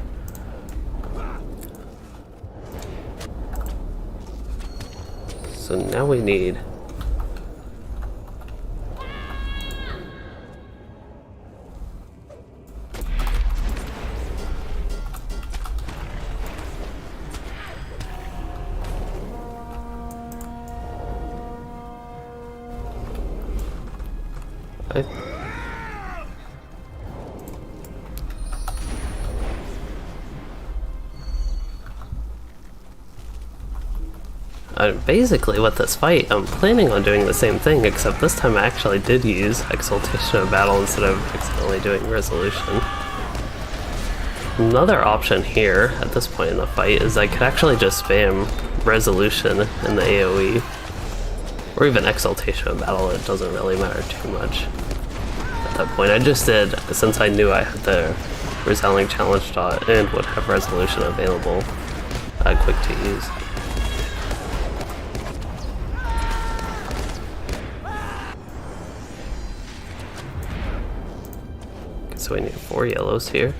So now we need basically with this fight, I'm planning on doing the same thing, except this time I actually did use Exaltation of Battle instead of accidentally doing Resolution. Another option here, at this point in the fight, is I could actually just spam Resolution in the AoE, or even Exaltation of Battle. It doesn't really matter too much at that point. I just did, since I knew I had the Resounding Challenge dot and would have Resolution available, quick to use. So we need 4 yellows here.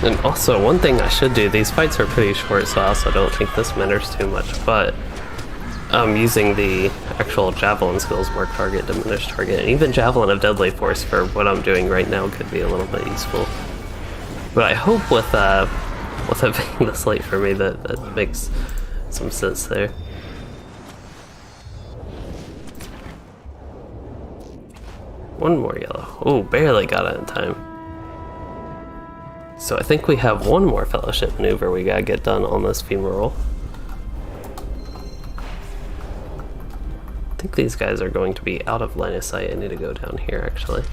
And also, one thing I should do, these fights are pretty short, so I also don't think this matters too much, but using the actual Javelin skills, Mark Target, Diminish Target, and even Javelin of Deadly Force for what I'm doing right now could be a little bit useful. But I hope with it being this late for me that makes some sense there. One more yellow. Oh, barely got it in time. So I think we have one more Fellowship maneuver we gotta get done on this femoral. I think these guys are going to be out of line of sight. I need to go down here actually.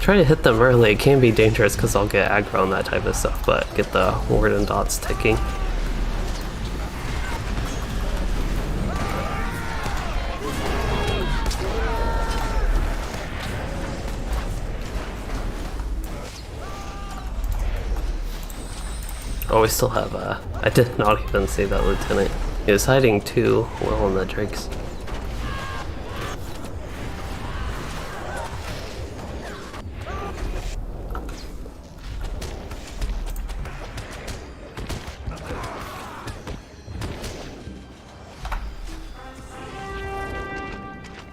Try to hit them early. It can be dangerous because I'll get aggro and that type of stuff, but get the warden dots ticking. Oh, we still have, I did not even see that lieutenant. He was hiding too well in the drakes.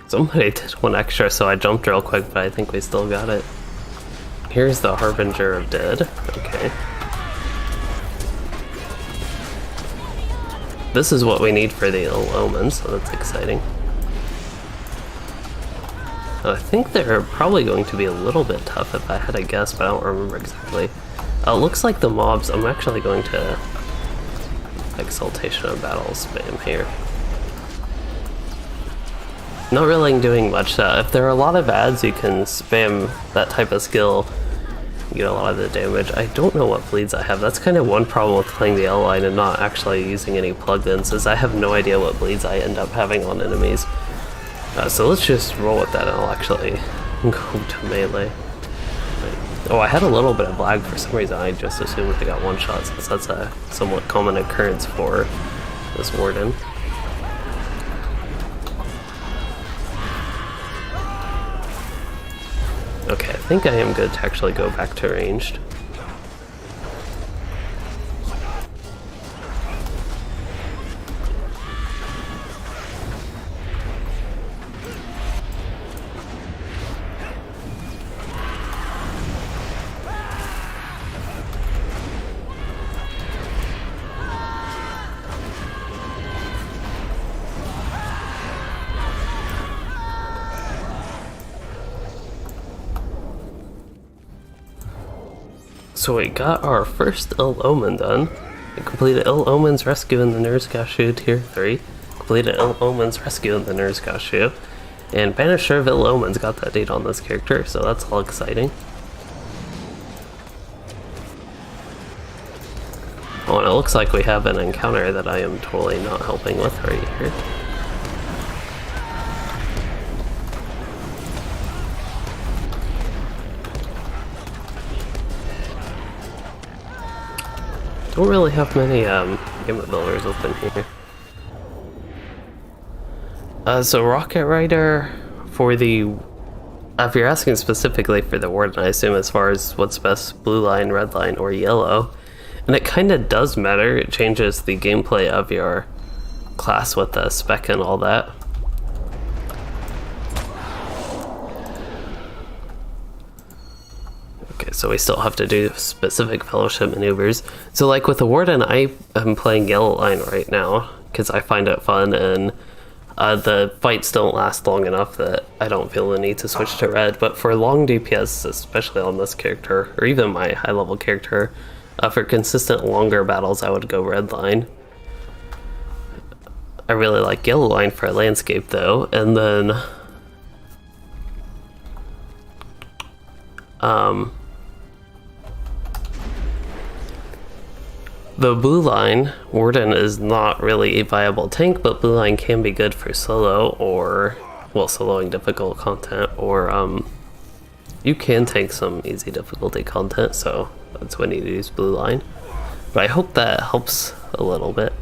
Somebody did one extra, so I jumped real quick, but I think we still got it. Here's the Harbinger of Dead. Okay. This is what we need for the Ill Omens, so that's exciting. I think they're probably going to be a little bit tough if I had to guess, but I don't remember exactly. It looks like the mobs, I'm actually going to Exaltation of Battle spam here. Not really doing much. If there are a lot of ads, you can spam that type of skill. You get a lot of the damage. I don't know what bleeds I have. That's kind of one problem with playing the L line and not actually using any plugins, is I have no idea what bleeds I end up having on enemies. So let's just roll with that and I'll actually go to melee. Oh, I had a little bit of lag for some reason. I just assumed I got one shot since that's a somewhat common occurrence for this warden. Okay, I think I am good to actually go back to ranged. So we got our first Ill Omen done. We completed Ill Omen's Rescue in the Nerzgashu Tier 3. Completed Ill Omen's Rescue in the Nerzgashu. And Banisher of Ill Omens got that date on this character, so that's all exciting. Oh, and it looks like we have an encounter that I am totally not helping with right here. Don't really have many gamut builders open here. So Rocket Rider for the... if you're asking specifically for the Warden, I assume as far as what's best, blue line, red line, or yellow. And it kind of does matter. It changes the gameplay of your class with the spec and all that. Okay, so we still have to do specific fellowship maneuvers. So like with the Warden, I am playing yellow line right now because I find it fun, and the fights don't last long enough that I don't feel the need to switch to red. But for long DPS, especially on this character, or even my high level character, for consistent longer battles I would go red line. I really like yellow line for a landscape though, and then the blue line, Warden is not really a viable tank, but blue line can be good for solo or, well, soloing difficult content, or you can take some easy difficulty content, so that's when you use blue line. But I hope that helps a little bit.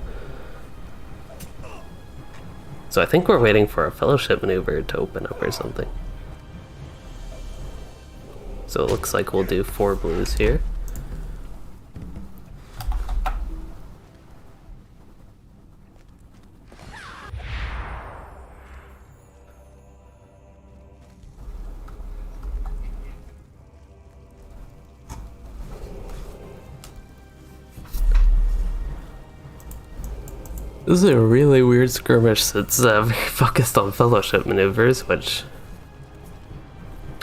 So I think we're waiting for a fellowship maneuver to open up or something. So it looks like we'll do 4 blues here. This is a really weird skirmish that's very focused on fellowship maneuvers, which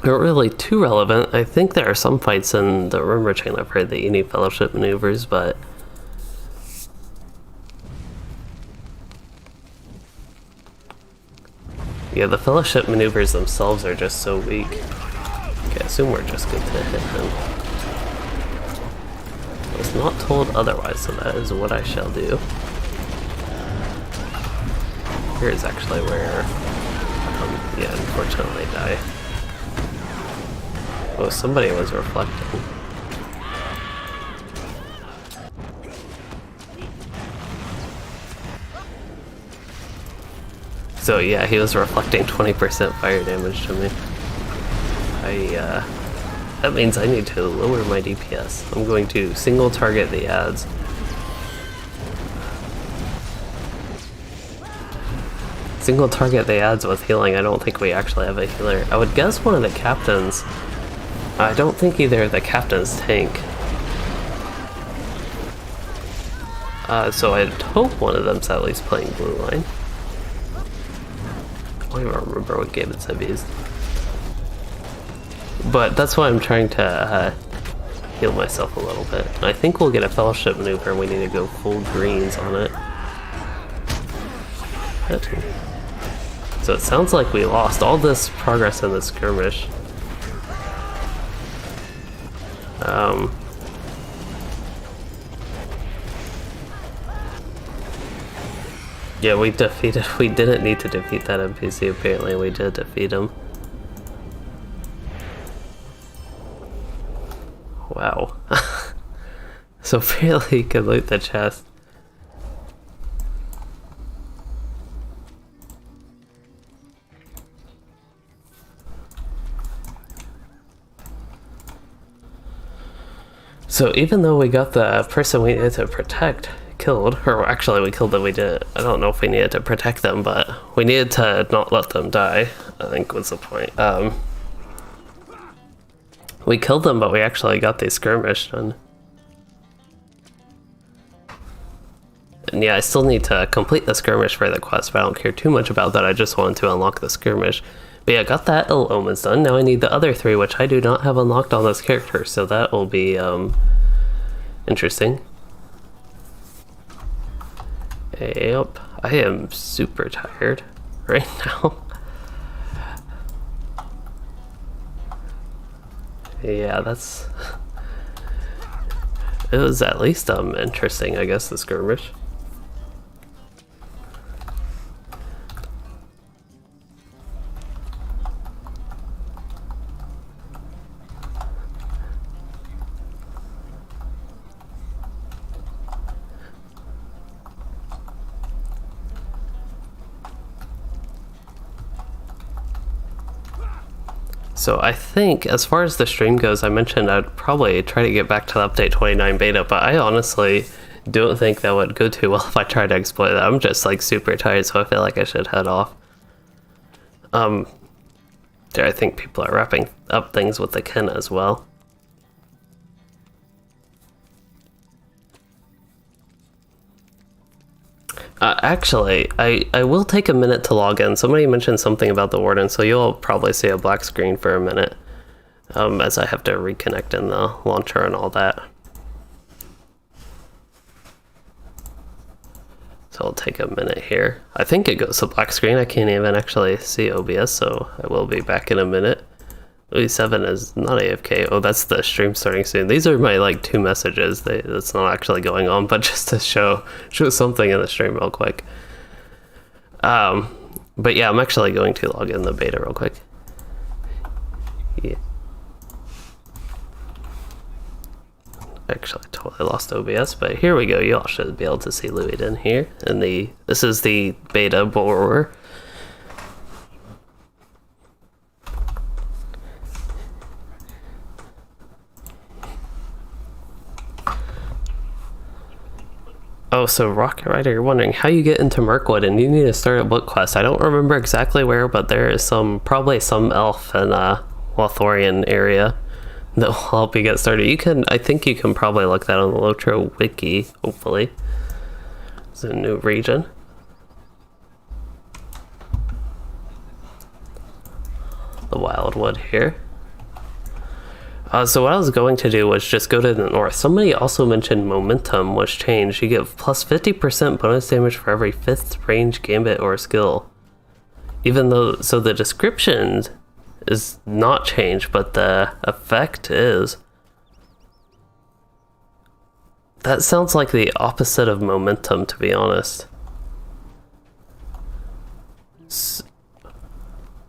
aren't really too relevant. I think there are some fights in the rumor chain I've heard that you need fellowship maneuvers, but yeah, the fellowship maneuvers themselves are just so weak. Okay, I assume we're just good to hit him. I was not told otherwise, so that is what I shall do. Here is actually where, yeah, unfortunately die. Oh, somebody was reflecting. So yeah, he was reflecting 20% fire damage to me. That means I need to lower my DPS. I'm going to single target the ads. Single target the ads with healing. I don't think we actually have a healer. I would guess one of the captains. I don't think either of the captains tank. So I'd hope one of them's at least playing blue line. I don't even remember what game it's used. But that's why I'm trying to heal myself a little bit. And I think we'll get a fellowship maneuver and we need to go full greens on it. So it sounds like we lost all this progress in the skirmish. Yeah, we didn't need to defeat that NPC, apparently we did defeat him. Wow. So apparently you could loot the chest. So even though we got the person we needed to protect killed, or actually we killed them, we did. I don't know if we needed to protect them, but we needed to not let them die, I think was the point. We killed them, but we actually got the skirmish done. And yeah, I still need to complete the skirmish for the quest, but I don't care too much about that. I just wanted to unlock the skirmish. But yeah, got that Ill Omens done. Now I need the other 3, which I do not have unlocked on this character, so that will be interesting. Yep, I am super tired right now. Yeah, that's... It was at least interesting, I guess, the skirmish. So I think, as far as the stream goes, I mentioned I'd probably try to get back to the update 29 beta, but I honestly don't think that would go too well if I tried to exploit that. I'm just like super tired, so I feel like I should head off. I think people are wrapping up things with the kin as well. Actually, I will take a minute to log in. Somebody mentioned something about the warden, so you'll probably see a black screen for a minute as I have to reconnect in the launcher and all that. So I'll take a minute here. I think it goes to black screen. I can't even actually see OBS, so I will be back in a minute. Louis 7 is not AFK. Oh, that's the stream starting soon. These are my like 2 messages. That's not actually going on, but just to show something in the stream real quick. But yeah, I'm actually going to log in the beta real quick. Yeah. Actually, totally lost OBS, but here we go. You all should be able to see Louis in here. And this is the beta borrower. Oh, so Rocket Rider, you're wondering how you get into Mirkwood, and you need to start a book quest. I don't remember exactly where, but there is probably some elf in Lothorian area that will help you get started. I think you can probably look that on the LOTRO wiki, hopefully. It's a new region. The Wildwood here. So what I was going to do was just go to the north. Somebody also mentioned momentum was changed. You get plus 50% bonus damage for every 5th range gambit or skill. Even though, so the description is not changed, but the effect is. That sounds like the opposite of momentum, to be honest.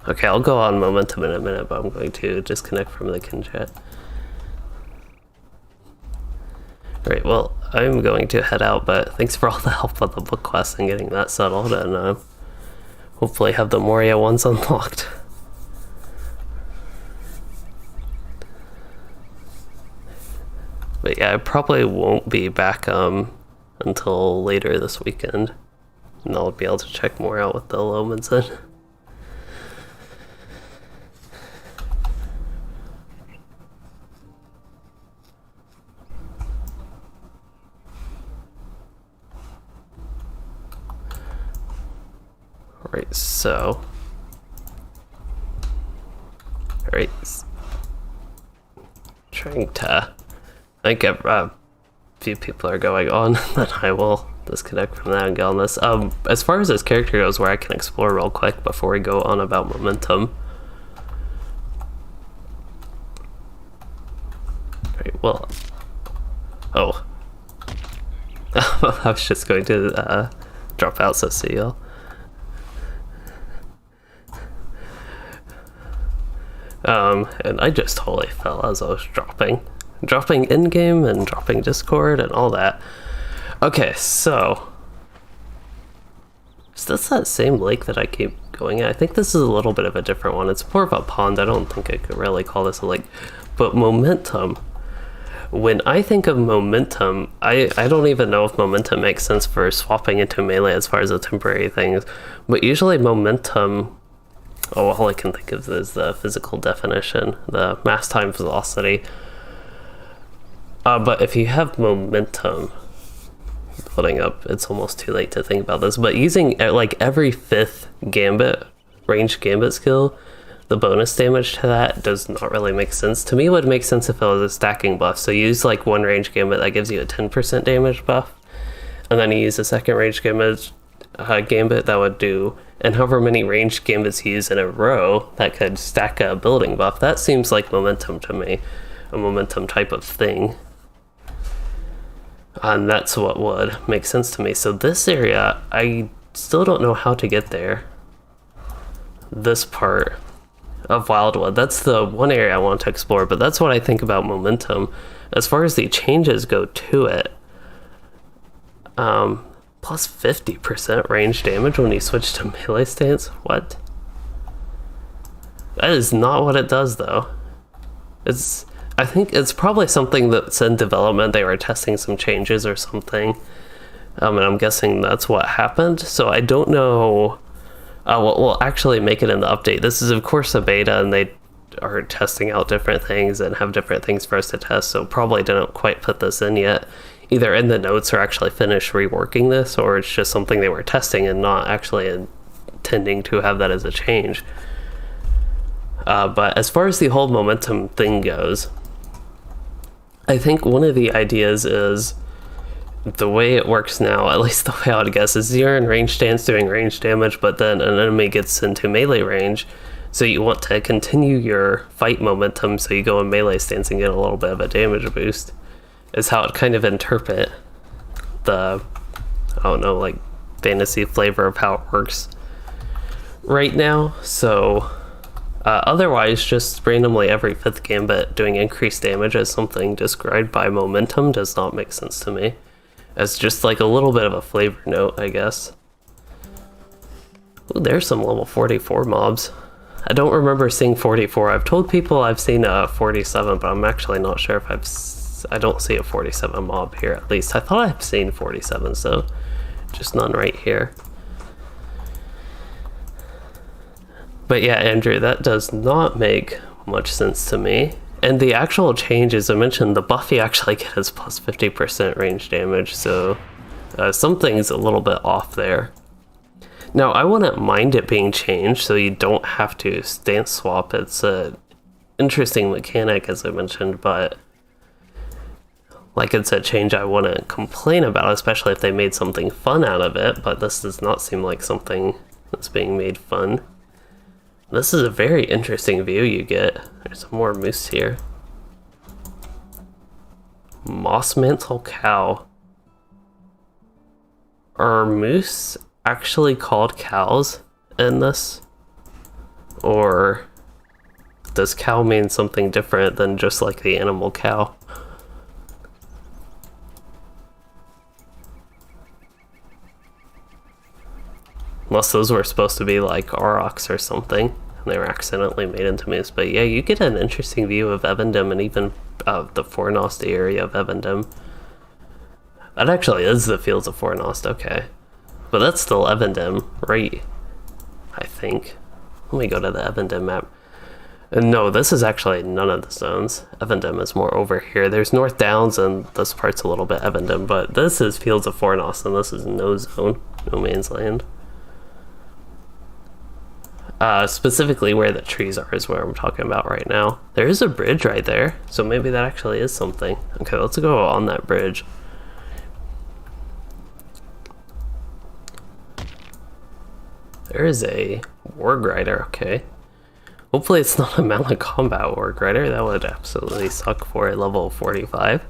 Okay, I'll go on momentum in a minute, but I'm going to disconnect from the kinship. Alright, well, I'm going to head out, but thanks for all the help with the book quest and getting that settled, and hopefully have the Moria ones unlocked. But yeah, I probably won't be back until later this weekend, and I'll be able to check more out with the Ill Omens in. Alright, so... Alright. Trying to... I think a few people are going on, then I will disconnect from that and get on this. As far as this character goes, where I can explore real quick before we go on about momentum. Alright, well... Oh. I was just going to drop out, so see y'all. And I just totally fell as I was dropping in-game and dropping Discord and all that. Okay, so is this that same lake that I keep going at? I think this is a little bit of a different one. It's more of a pond. I don't think I could really call this a lake. But momentum. When I think of momentum, I don't even know if momentum makes sense for swapping into melee as far as the temporary things, but usually momentum, oh, all I can think of is the physical definition, the mass times velocity. But if you have momentum building up, it's almost too late to think about this, but using like every 5th gambit, ranged gambit skill, the bonus damage to that does not really make sense. To me, it would make sense if it was a stacking buff. So you use like one range gambit that gives you a 10% damage buff, and then you use a second range gambit that would do, and however many ranged gambits you use in a row that could stack a building buff. That seems like momentum to me, a momentum type of thing. And that's what would make sense to me. So this area, I still don't know how to get there. This part of Wildwood, that's the one area I want to explore, but that's what I think about momentum. As far as the changes go to it, plus 50% range damage when you switch to melee stance. What? That is not what it does though. I think it's probably something that's in development. They were testing some changes or something, and I'm guessing that's what happened. So I don't know what will actually make it in the update. This is of course a beta, and they are testing out different things and have different things for us to test, so probably didn't quite put this in yet, either in the notes or actually finish reworking this, or it's just something they were testing and not actually intending to have that as a change. But as far as the whole momentum thing goes, I think one of the ideas is the way it works now, at least the way I would guess, is you're in range stance doing range damage, but then an enemy gets into melee range, so you want to continue your fight momentum, so you go in melee stance and get a little bit of a damage boost, is how I'd kind of interpret the, I don't know, like fantasy flavor of how it works right now. So otherwise, just randomly every 5th gambit doing increased damage as something described by momentum does not make sense to me. As just like a little bit of a flavor note, I guess. Ooh, there's some level 44 mobs. I don't remember seeing 44. I've told people I've seen a 47, but I'm actually not sure if I don't see a 47 mob here, at least. I thought I've seen 47, so just none right here. But yeah, Andrew, that does not make much sense to me. And the actual changes, I mentioned the buff you actually get is plus 50% range damage, so something's a little bit off there. Now, I wouldn't mind it being changed, so you don't have to stance swap. It's an interesting mechanic, as I mentioned, but like it's a change I wouldn't complain about, especially if they made something fun out of it, but this does not seem like something that's being made fun. This is a very interesting view you get. There's some more moose here. Moss mantle cow. Are moose actually called cows in this? Or does cow mean something different than just like the animal cow? Unless those were supposed to be like aurochs or something, and they were accidentally made into moose. But yeah, you get an interesting view of Evendom and even the Fornost area of Evendom. That actually is the Fields of Fornost, okay. But that's still Evendom, right? I think. Let me go to the Evendom map. And no, this is actually none of the zones. Evendom is more over here. There's North Downs, and this part's a little bit Evendom, but this is Fields of Fornost, and this is no zone, no man's land. Specifically where the trees are is where I'm talking about right now. There is a bridge right there, so maybe that actually is something. Okay, let's go on that bridge. There is a Warg Rider, okay. Hopefully it's not a mounted combat Warg Rider. That would absolutely suck for a level 45.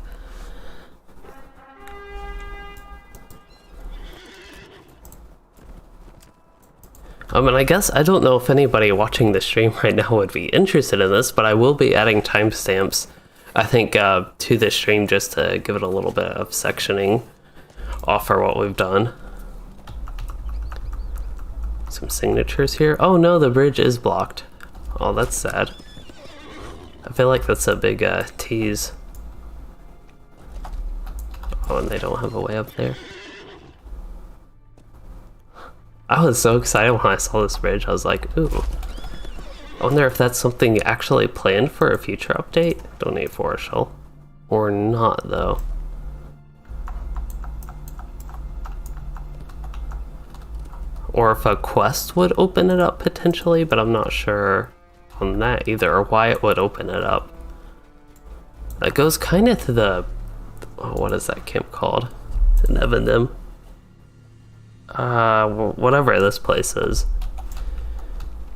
And I guess, I don't know if anybody watching the stream right now would be interested in this, but I will be adding timestamps, I think, to this stream just to give it a little bit of sectioning off for what we've done. Some signatures here. Oh no, the bridge is blocked. Oh, that's sad. I feel like that's a big tease. Oh, and they don't have a way up there. I was so excited when I saw this bridge. I was like, ooh. I wonder if that's something actually planned for a future update. Donate for a shell. Or not, though. Or if a quest would open it up potentially, but I'm not sure on that either, or why it would open it up. It goes kind of to the... Oh, what is that camp called? In Evendom. Whatever this place is.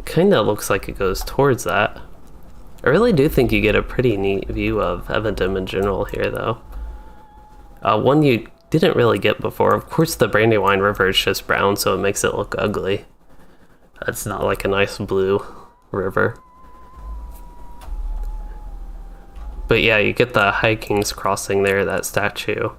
Kind of looks like it goes towards that. I really do think you get a pretty neat view of Evendom in general here, though. One you didn't really get before. Of course, the Brandywine River is just brown, so it makes it look ugly. It's not like a nice blue river. But yeah, you get the High King's Crossing there, that statue.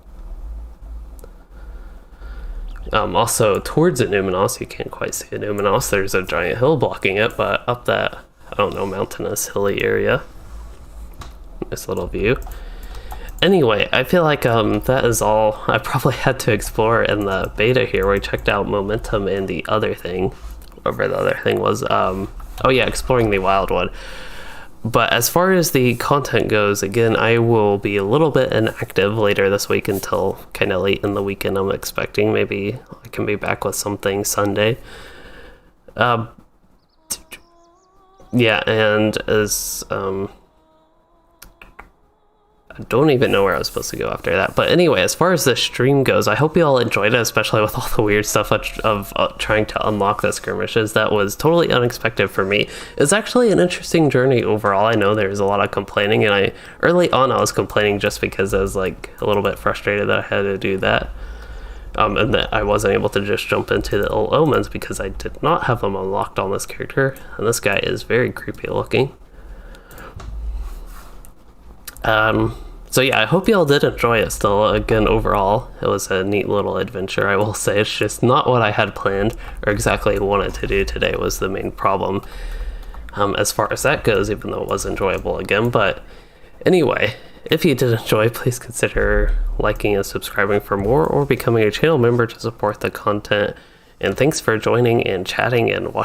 Also, towards Numenos, you can't quite see Numenos. There's a giant hill blocking it, but up that, I don't know, mountainous, hilly area. Nice little view. Anyway, I feel like that is all I probably had to explore in the beta here, where we checked out Momentum and the other thing. Whatever the other thing was. Oh yeah, exploring the Wildwood. But as far as the content goes, again, I will be a little bit inactive later this week until kind of late in the weekend, I'm expecting. Maybe I can be back with something Sunday. Yeah, and as... I don't even know where I was supposed to go after that. But anyway, as far as the stream goes, I hope you all enjoyed it, especially with all the weird stuff of trying to unlock the skirmishes. That was totally unexpected for me. It's actually an interesting journey overall. I know there's a lot of complaining, and early on I was complaining just because I was like a little bit frustrated that I had to do that. And that I wasn't able to just jump into the Ill Omens because I did not have them unlocked on this character. And this guy is very creepy looking. So yeah, I hope you all did enjoy it still. Again, overall, it was a neat little adventure, I will say. It's just not what I had planned or exactly wanted to do today was the main problem. As far as that goes, even though it was enjoyable again. But anyway, if you did enjoy, please consider liking and subscribing for more or becoming a channel member to support the content. And thanks for joining and chatting and watching.